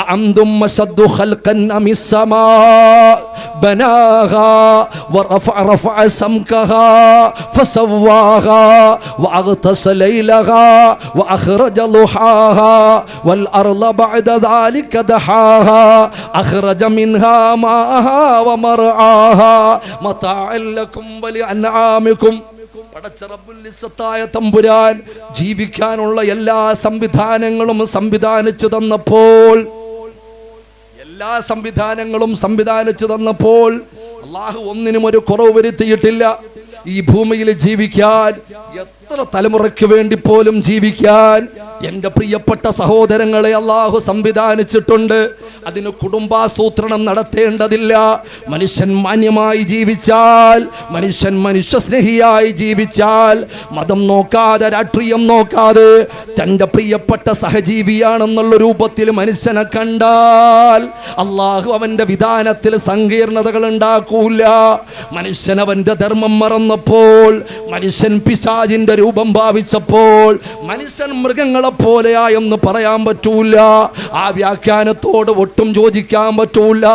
അഅന്തും മശദ്ദു ഖൽഖൻ അമിസ്സമാ ബനാഹാ വറഫഅ സംകഹാ ഫസവ്വാഹാ വഅഗ്തസ ലൈലഹാ വഅഖ്റജ ളുഹാഹാ വൽ അർള ബഅദ ദാലിക ദഹാഹാ അഖ്റജ മിൻഹാ മാഹാ വമർആഹാ മതാഅൻ ലക്കും വലിഅൻആമിക്കും. പടച്ച റബ്ബുൽ ഇസ്സത്തായ തമ്പുരാൻ ജീവിക്കാനുള്ള എല്ലാ സംവിധാനങ്ങളും സംവിധാനിച്ചു തന്നപ്പോൾ അല്ലാഹു ഒന്നിനും ഒരു കുറവ് വരുത്തിയിട്ടില്ല. ഈ ഭൂമിയിൽ ജീവിക്കാൻ, എത്ര തലമുറയ്ക്ക് വേണ്ടി പോലും ജീവിക്കാൻ എൻ്റെ പ്രിയപ്പെട്ട സഹോദരങ്ങളെ അല്ലാഹു സംവിധാനിച്ചിട്ടുണ്ട്. അതിന് കുടുംബാസൂത്രണം നടത്തേണ്ടതില്ല. മനുഷ്യൻ മാന്യമായി ജീവിച്ചാൽ, മനുഷ്യൻ മനുഷ്യസ്നേഹിയായി ജീവിച്ചാൽ, മതം നോക്കാതെ, രാഷ്ട്രീയം നോക്കാതെ, തൻ്റെ പ്രിയപ്പെട്ട സഹജീവിയാണെന്നുള്ള രൂപത്തിൽ മനുഷ്യനെ കണ്ടാൽ അല്ലാഹു അവൻ്റെ വിധാനത്തിൽ സങ്കീർണതകൾ ഉണ്ടാക്കൂല. മനുഷ്യൻ അവൻ്റെ ധർമ്മം മറന്നപ്പോൾ, മനുഷ്യൻ പിശാചിന്റെ രൂപം ഭാവിച്ചപ്പോൾ, മനുഷ്യൻ മൃഗങ്ങളെ പോലെയായെന്ന് പറയാൻ പറ്റൂല. ആ വ്യാഖ്യാനത്തോട് ഒട്ടും യോജിക്കാൻ പറ്റൂല.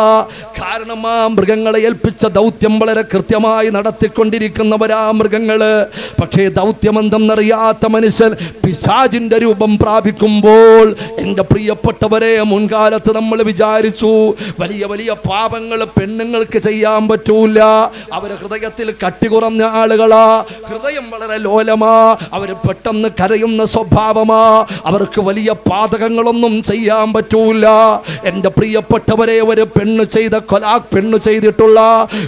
കാരണം ആ മൃഗങ്ങളെ ഏൽപ്പിച്ച ദൗത്യം വളരെ കൃത്യമായി നടത്തിക്കൊണ്ടിരിക്കുന്നവരാ മൃഗങ്ങള്. പക്ഷേ ദൗത്യമെന്തെന്നറിയാത്ത മനുഷ്യൻ പിശാചിന്റെ രൂപം പ്രാപിക്കുമ്പോൾ, എൻ്റെ പ്രിയപ്പെട്ടവരെ, മുൻകാലത്ത് നമ്മൾ വിചാരിച്ചു വലിയ വലിയ പാപങ്ങൾ പെണ്ണുങ്ങൾക്ക് ചെയ്യാൻ പറ്റൂല. അവര് ഹൃദയത്തിൽ കട്ടി കുറഞ്ഞ ആളുകളാ, ഹൃദയം വളരെ ലോലമാ, അവര് പെട്ടെന്ന് കരയുന്ന സ്വഭാവമാ. അവർക്ക് വലിയ പാതകങ്ങളൊന്നും ചെയ്യാൻ പറ്റൂല. എൻ്റെ പ്രിയപ്പെട്ടവരെ, ഒരു പെണ്ണ് ചെയ്തിട്ടുള്ള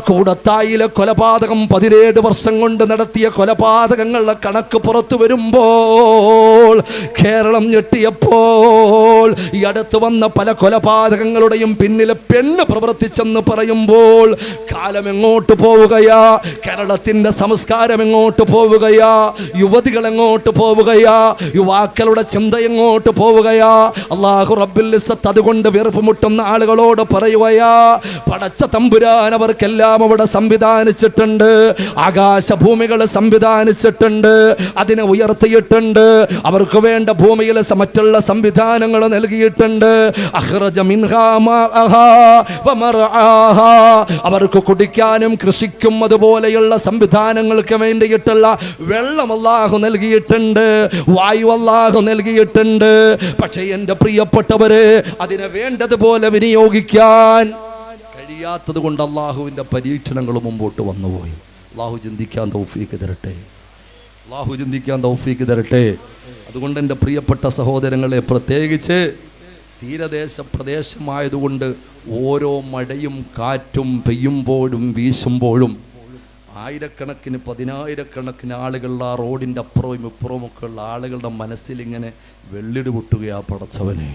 കൂടത്തായിലെ കൊലപാതകം 17 വർഷം കൊണ്ട് നടത്തിയ കൊലപാതകങ്ങളുടെ കണക്ക് പുറത്തു വരുമ്പോൾ കേരളം ഞെട്ടിയപ്പോൾ ഈ അടുത്ത് വന്ന പല കൊലപാതകങ്ങളുടെയും പിന്നിലെ പെണ്ണ് പ്രവർത്തിച്ചെന്ന് പറയുമ്പോൾ കാലം എങ്ങോട്ട് പോവുകയാ? കേരളത്തിന്റെ സംസ്കാരം എങ്ങോട്ട് പോവുകയാ? യുവതികൾ എങ്ങോട്ട് പോവുകയാ? യുവാക്കളുടെ ചിന്ത എങ്ങോട്ട് പോവുകയാ? അല്ലാഹു റബ്ബുൽ ഇസ്സത്ത് അതുകൊണ്ട് വെറുപ്പുമുട്ടുന്ന ആളുകളോട് പറയുകയാ, പടച്ച തമ്പുരാൻ അവർക്കെല്ലാം അവിടെ സംവിധാനിച്ചിട്ടുണ്ട്. ആകാശഭൂമികൾ സംവിധാനിച്ചിട്ടുണ്ട്, അതിനെ ഉയർത്തിയിട്ടുണ്ട്. അവർക്ക് വേണ്ട ഭൂമിയിൽ മറ്റുള്ള സംവിധാനങ്ങൾ നൽകിയിട്ടുണ്ട്. അഖ്റജ മിൻഹാ മാഅഹാ വമർആഹാ, അവർക്ക് കുടിക്കാനും കൃഷിക്കും അതുപോലെയുള്ള സംവിധാനങ്ങൾക്ക് വേണ്ടിയിട്ടുള്ള വെള്ളം അല്ലാഹു നൽകിയിട്ടുണ്ട്, വായു അല്ലാഹു നൽകിയിട്ടുണ്ട്. പക്ഷേ എൻ്റെ പ്രിയപ്പെട്ടവരെ, അതിനെ വേണ്ടതുപോലെ വിനിയോഗിക്കാൻ കഴിയാത്തത് കൊണ്ട് അല്ലാഹുവിൻ്റെ പരീക്ഷണങ്ങൾ മുമ്പോട്ട് വന്നുപോയി. അല്ലാഹു ചിന്തിക്കാൻ തൗഫീക്ക് തരട്ടെ, അല്ലാഹു ചിന്തിക്കാൻ തൗഫീക്ക് തരട്ടെ. അതുകൊണ്ട് എൻ്റെ പ്രിയപ്പെട്ട സഹോദരങ്ങളെ, പ്രത്യേകിച്ച് തീരദേശ പ്രദേശമായതുകൊണ്ട് ഓരോ മഴയും കാറ്റും പെയ്യുമ്പോഴും വീശുമ്പോഴും ആയിരക്കണക്കിന് 10,000-കണക്കിന് ആളുകൾ ആ റോഡിൻ്റെ അപ്പുറവും ഇപ്പുറമൊക്കെ ഉള്ള ആളുകളുടെ മനസ്സിലിങ്ങനെ വെള്ളിടി പൊട്ടുകയാ. പടച്ചവനെ,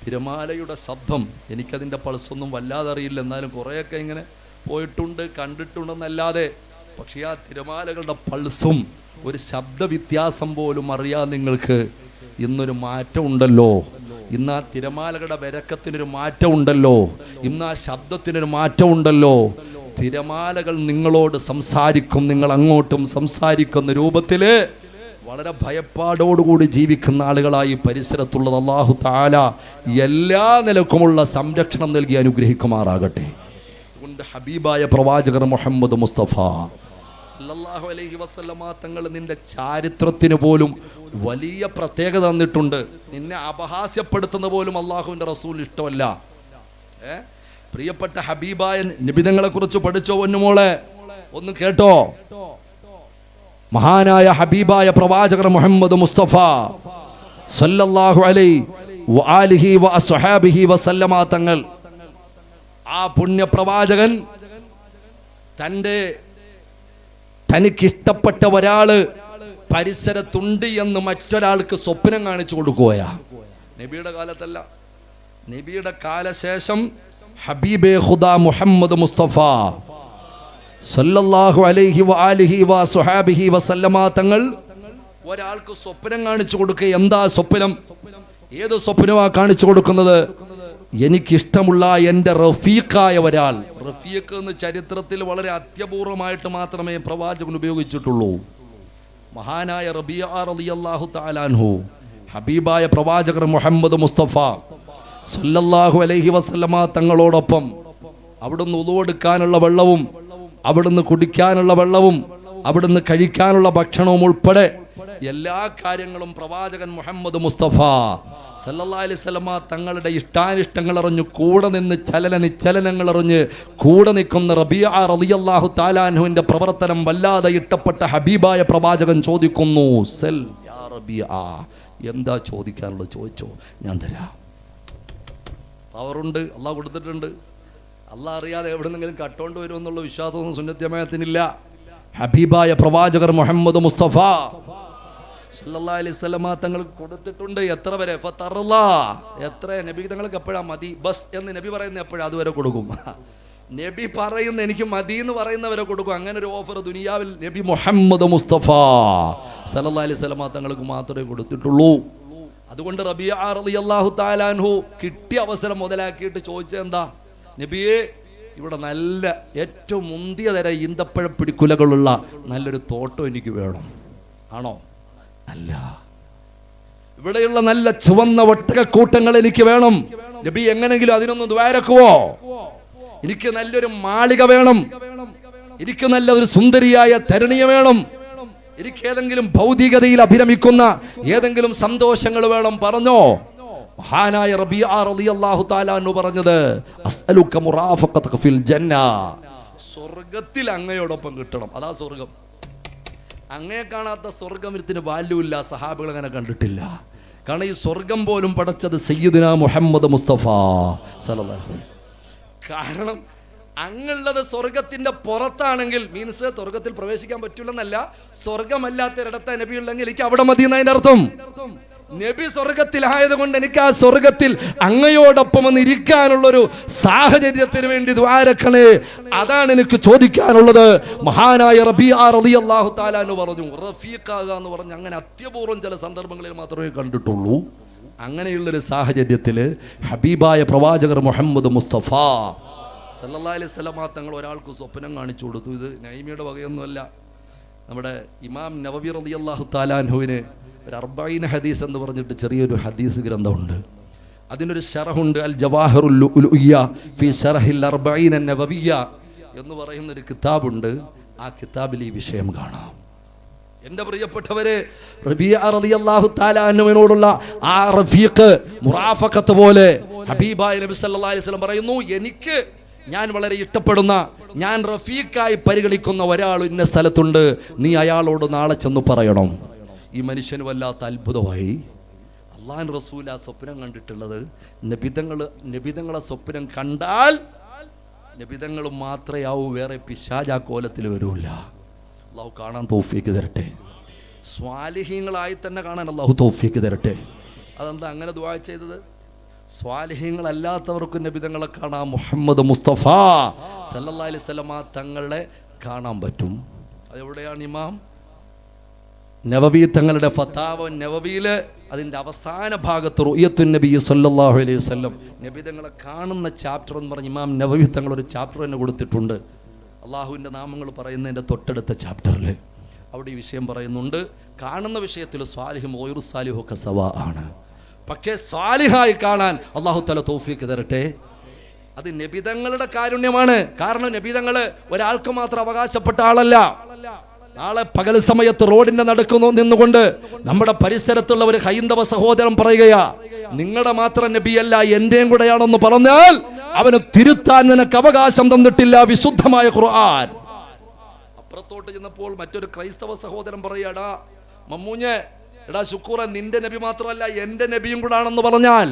തിരമാലയുടെ ശബ്ദം എനിക്കതിൻ്റെ പൾസൊന്നും വല്ലാതെ അറിയില്ല, എന്നാലും കുറേയൊക്കെ ഇങ്ങനെ പോയിട്ടുണ്ട്, കണ്ടിട്ടുണ്ടെന്നല്ലാതെ. പക്ഷേ ആ തിരമാലകളുടെ പൾസും ഒരു ശബ്ദവ്യത്യാസം പോലും അറിയാൻ നിങ്ങൾക്ക് ഇന്നൊരു മാറ്റം ഉണ്ടല്ലോ. ഇന്ന് ആ തിരമാലകളുടെ വരക്കത്തിനൊരു മാറ്റം ഉണ്ടല്ലോ, ഇന്ന് ആ ശബ്ദത്തിനൊരു മാറ്റം ഉണ്ടല്ലോ. തിരമാലകൾ നിങ്ങളോട് സംസാരിക്കും, നിങ്ങൾ അങ്ങോട്ടും സംസാരിക്കുന്ന രൂപത്തിൽ വളരെ ഭയപ്പാടോടുകൂടി ജീവിക്കുന്ന ആളുകളായി പരിസരത്തുള്ളത് അല്ലാഹു തആല എല്ലാ നിലക്കുമുള്ള സംരക്ഷണം നൽകി അനുഗ്രഹിക്കുമാറാകട്ടെ. അതുകൊണ്ട് ഹബീബായ പ്രവാചകർ മുഹമ്മദ് മുസ്തഫ സല്ലല്ലാഹു അലൈഹി വസല്ലമ തങ്ങൾ നിന്റെ ചാരിത്രത്തിന് പോലും വലിയ പ്രത്യേകത തന്നിട്ടുണ്ട്. നിന്നെ അപഹാസ്യപ്പെടുത്തുന്ന പോലും അള്ളാഹുവിൻ്റെ റസൂൽ ഇഷ്ടമല്ല. പ്രിയപ്പെട്ട ഹബീബായ നബിതങ്ങളെ കുറിച്ച് പഠിച്ചോ പൊന്നുമോളെ? ഒന്ന് കേട്ടോ. മഹാനായ ഹബീബായ പ്രവാചകർ മുഹമ്മദ് മുസ്തഫ സല്ലല്ലാഹു അലൈഹി വആലിഹി വഅസ്ഹാബിഹി വസല്ലമ തങ്ങൾ, ആ പുണ്യ പ്രവാചകൻ തനിക്കിഷ്ടപ്പെട്ട ഒരാള് പരിസരത്തുണ്ട് എന്ന് മറ്റൊരാൾക്ക് സ്വപ്നം കാണിച്ചു കൊടുക്കുകയാ. നബിയുടെ കാലത്തല്ല, നബിയുടെ കാലശേഷം ഹബീബെ ഖുദാ മുഹമ്മദ് മുസ്തഫ സല്ലല്ലാഹു അലൈഹി വആലിഹി വസഹാബിഹി വസല്ലമ തങ്ങൾ ഒരാൾക്ക് സ്വപ്നം കാണിച്ചു കൊടുക്കുക. എന്താ സ്വപ്നം? ഏത് സ്വപ്നമാ കാണിച്ചു കൊടുക്കുന്നത്? എനിക്കിഷ്ടമുള്ള എൻ്റെ റഫീഖായ ഒരാൾ. റഫീഖ് എന്ന് ചരിത്രത്തിൽ വളരെ അത്യപൂർവമായിട്ട് മാത്രമേ പ്രവാചകൻ ഉപയോഗിച്ചിട്ടുള്ളൂ. മഹാനായ റബീഅ റളിയല്ലാഹു തആല അൻഹു ഹബീബായ പ്രവാചകർ മുഹമ്മദ് മുസ്തഫ സല്ലല്ലാഹു അലൈഹി വസല്ലമ തങ്ങളോടൊപ്പം അവിടുന്ന് ഉളു എടുക്കാനുള്ള വെള്ളവും അവിടുന്ന് കുടിക്കാനുള്ള വെള്ളവും അവിടുന്ന് കഴിക്കാനുള്ള ഭക്ഷണവും ഉൾപ്പെടെ എല്ലാ കാര്യങ്ങളും പ്രവാചകൻ മുഹമ്മദ് മുസ്തഫ സല്ലല്ലാഹു അലൈഹി വസല്ലമ തങ്ങളുടെ ഇഷ്ടാനിഷ്ടങ്ങൾ അറിഞ്ഞു കൂടെ നിന്ന് ചലന നിശ്ചലനങ്ങൾ അറിഞ്ഞ് കൂടെ നിൽക്കുന്ന റബീഅ റളിയല്ലാഹു തആല അൻഹുവിന്റെ പ്രവർത്തനം വല്ലാതെ ഇഷ്ടപ്പെട്ട ഹബീബായ പ്രവാചകൻ ചോദിക്കുന്നു, സൽ യാ റബീഅ, എന്താ ചോദിക്കാനുള്ളത് ചോദിച്ചോ, ഞാൻ തരാം. പവറുണ്ട്, അള്ളാഹ് കൊടുത്തിട്ടുണ്ട്. അള്ളാഹ് അറിയാതെ എവിടെ നിന്നെങ്കിലും കട്ടോണ്ട് വരും എന്നുള്ള വിശ്വാസമൊന്നും സുന്നത്യമായത്തിനില്ല. ഹബീബായ പ്രവാചകർ മുഹമ്മദ് മുസ്തഫ സല്ലല്ലാഹു അലൈഹി വസല്ലമ തങ്ങൾക്ക് കൊടുത്തിട്ടുണ്ട്. എത്ര വരെ? എത്ര നബി തങ്ങൾക്ക് എപ്പോഴാ മതി ബസ് എന്ന് നബി പറയുന്ന എപ്പോഴാ അതുവരെ കൊടുക്കും. നബി പറയുന്ന എനിക്ക് മതി എന്ന് പറയുന്നവരെ കൊടുക്കും. അങ്ങനെ ഒരു ഓഫർ ദുനിയാവിൽ നബി മുഹമ്മദ് മുസ്തഫ സല്ലല്ലാഹു അലൈഹി വസല്ലമ തങ്ങൾക്ക് മാത്രമേ കൊടുത്തിട്ടുള്ളൂ. അതുകൊണ്ട് റബീഅ റളിയല്ലാഹു തആല അൻഹു കിട്ടിയ അവസരം മുതലാക്കിയിട്ട് ചോദിച്ചത് എന്താ? നബിയെ, ഇവിടെ നല്ല ഏറ്റവും മുന്തിയ തരം ഈന്തപ്പഴ പിടിക്കുലകളുള്ള നല്ലൊരു തോട്ടം എനിക്ക് വേണം. ആണോ? അല്ല, ഇവിടെയുള്ള നല്ല ചുവന്ന ഒട്ടകക്കൂട്ടങ്ങൾ എനിക്ക് വേണം. നബി എങ്ങനെങ്കിലും അതിനൊന്ന് ദ്വാരക്കുവോ? എനിക്ക് നല്ലൊരു മാളിക വേണം, എനിക്ക് നല്ലൊരു സുന്ദരിയായ തരുണിയെ വേണം, എനിക്ക് ഏതെങ്കിലും ഭൗതികതയിൽ അഭിരമിക്കുന്ന ഏതെങ്കിലും സന്തോഷങ്ങൾ വേണം. പറഞ്ഞോ? മഹാനായ റബീഅ റളിയല്ലാഹു തആല അൻഹു പറഞ്ഞത്, അസ്അലുക മുറാഫഖതക ഫിൽ ജന്ന, സ്വർഗ്ഗത്തിൽ അങ്ങയോടൊപ്പം കിട്ടണം. അതാ സ്വർഗ്ഗം. അങ്ങയെ കാണാത്ത സ്വർഗ്ഗത്തിന് വാല്യൂ ഇല്ല. സഹാബികൾ അങ്ങനെ കണ്ടിട്ടില്ല. കാരണം ഈ സ്വർഗം പോലും പടച്ചത് സയ്യിദുനാ മുഹമ്മദ് മുസ്തഫ സല്ലല്ലാഹു. കാരണം അങ്ങുള്ളത് സ്വർഗത്തിന്റെ പുറത്താണെങ്കിൽ മീൻസ് സ്വർഗത്തിൽ പ്രവേശിക്കാൻ പറ്റൂലെന്നല്ല, സ്വർഗമല്ലാത്തൊരിടത്ത നബി ഉള്ളെങ്കിൽ എനിക്ക് അവിടെ മതി എന്നതിന്റെ അർത്ഥം. നബി സ്വർഗത്തിലായത് കൊണ്ട് എനിക്ക് ആ സ്വർഗത്തിൽ അങ്ങയോടൊപ്പം വന്ന് ഇരിക്കാനുള്ളൊരു സാഹചര്യത്തിന് വേണ്ടി ദ്വാരക്കണേ. അതാണ് എനിക്ക് ചോദിക്കാനുള്ളത്. മഹാനായ റബീഅ റളിയല്ലാഹു തആല എന്ന് പറഞ്ഞു, റഫീഖാക എന്ന് പറഞ്ഞ് അങ്ങനെ അത്യപൂർവം ചില സന്ദർഭങ്ങളിൽ മാത്രമേ കണ്ടിട്ടുള്ളൂ. അങ്ങനെയുള്ളൊരു സാഹചര്യത്തിൽ ഹബീബായ പ്രവാചകർ മുഹമ്മദ് മുസ്തഫ സല്ലല്ലാഹു അലൈഹി വസല്ലം തങ്ങൾ ഒരാൾക്ക് സ്വപ്നം കാണിച്ചു കൊടുത്തു. ഇത് നൈമിയുടെ വകയൊന്നുമല്ല. നമ്മുടെ ഇമാം നവവി റളിയല്ലാഹു തആല അൻഹുവിന് ഒരു 40 ഹദീസ് എന്ന് പറഞ്ഞിട്ട് ചെറിയൊരു ഹദീസ് ഗ്രന്ഥമുണ്ട്. അതിനൊരു ശറഹുണ്ട്, അൽ ജവാഹിറുൽ ലുഅ്ലുഇയ്യ ഫി ശറഹിൽ 40 നവവിയ്യ എന്ന് പറയുന്നൊരു കിതാബുണ്ട്. ആ കിതാബിൽ ഈ വിഷയം കാണാം. എൻ്റെ പ്രിയപ്പെട്ടവരെ, റബീഅ റളിയല്ലാഹു തആല അൻഹുവിനോടുള്ള ആ റഫീഖ് മുറാഫഖത്ത് പോലെ ഹബീബായ നബി സല്ലല്ലാഹു അലൈഹി വസല്ലം പറയുന്നു, എനിക്ക് ഞാൻ വളരെ ഇഷ്ടപ്പെടുന്ന, ഞാൻ റഫീഖായി പരിഗണിക്കുന്ന ഒരാൾ ഇന്ന സ്ഥലത്തുണ്ട്, നീ അയാളോട് നാളെ ചെന്ന് പറയണം. ഈ മനുഷ്യന് വല്ലാത്ത അത്ഭുതമായി. അള്ളാഹു റസൂൽ ആ സ്വപ്നം കണ്ടിട്ടുള്ളത്, നബിതങ്ങളെ സ്വപ്നം കണ്ടാൽ നബിതങ്ങൾ മാത്രമേ ആവൂ, വേറെ പിശാച് ആ കോലത്തിൽ വരൂല്ല. അള്ളാഹു കാണാൻ തൗഫീക്ക് തരട്ടെ. സ്വാലിഹീങ്ങളായി തന്നെ കാണാൻ അള്ളാഹു തൗഫീക്ക് തരട്ടെ. അതെന്താ അങ്ങനെ ദുആ ചെയ്തത്? സ്വാലിഹീങ്ങളല്ലാത്തവർക്കും നബിതങ്ങളെ കാണാൻ മുഹമ്മദ് മുസ്തഫ സല്ലല്ലാഹു അലൈഹി വസല്ലം തങ്ങളെ കാണാൻ പറ്റും. അതെവിടെയാണ്? ഇമാം നവവി തങ്ങളുടെ ഫതാവ നവവിയിൽ അതിൻ്റെ അവസാന ഭാഗത്ത് റുഅയത്തുൻ നബി സല്ലല്ലാഹു അലൈഹി വസല്ലം നബിതങ്ങളെ കാണുന്ന ചാപ്റ്റർ എന്ന് പറഞ്ഞ് ഇമാം നവവി തങ്ങൾ ഒരു ചാപ്റ്റർ തന്നെ കൊടുത്തിട്ടുണ്ട്. അള്ളാഹുവിൻ്റെ നാമങ്ങൾ പറയുന്നതിൻ്റെ തൊട്ടടുത്ത ചാപ്റ്ററിൽ അവിടെ ഈ വിഷയം പറയുന്നുണ്ട്. കാണുന്ന വിഷയത്തിൽ സ്വാലിഹും ഗൈറു സ്വാലിഹും ഒക്കെ സവാ ആണ്. പക്ഷേ സ്വാലിഹായി കാണാൻ അല്ലാഹു തആല തൗഫീക്ക് തരട്ടെ. അത് നബിതങ്ങളുടെ കാരുണ്യമാണ്. കാരണം നബിതങ്ങൾ ഒരാൾക്ക് മാത്രം അവകാശപ്പെട്ട ആളല്ല. നാളെ പകൽ സമയത്ത് റോഡിന്റെ നടുക്കുന്നു നിന്നുകൊണ്ട് നമ്മുടെ പരിസരത്തുള്ള ഒരു ഹൈന്ദവ സഹോദരൻ പറയുകയാ, നിങ്ങളുടെ മാത്രം നബിയല്ല എന്റെയും കൂടെയാണെന്ന് പറഞ്ഞാൽ അവന് തിരുത്താൻ നിനക്ക് അവകാശം തന്നിട്ടില്ല വിശുദ്ധമായ ഖുർആൻ. അപ്പുറത്തോട്ട് ചെന്നപ്പോൾ മറ്റൊരു ക്രൈസ്തവ സഹോദരൻ പറയാടാ മമ്മൂഞ്ഞെ, എടാ ശുക്കൂറ, നിന്റെ നബി മാത്രമല്ല എന്റെ നബിയും കൂടാണെന്ന് പറഞ്ഞാൽ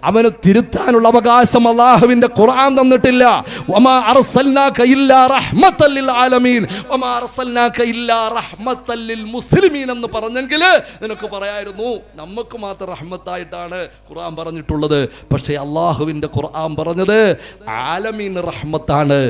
അവന് തിരുത്താനുള്ള അവകാശം അല്ലാഹുവിന്റെ ഖുർആൻ തന്നിട്ടില്ല. വമാ അർസൽനാക ഇല്ലാ റഹ്മത്തൽ ലിൽ ആലമീൻ വമാ അർസൽനാക ഇല്ലാ റഹ്മത്തൽ ലിൽ മുസ്ലിമീൻ എന്ന് പറഞ്ഞെങ്കിൽ നിനക്ക് പറയായിരുന്നു നമുക്ക് മാത്രം റഹ്മത്തായിട്ടാണ് ഖുർആൻ പറഞ്ഞിട്ടുള്ളത്. പക്ഷേ അല്ലാഹുവിന്റെ ഖുർആൻ പറഞ്ഞത് ആലമീൻ റഹ്മത്താണ്.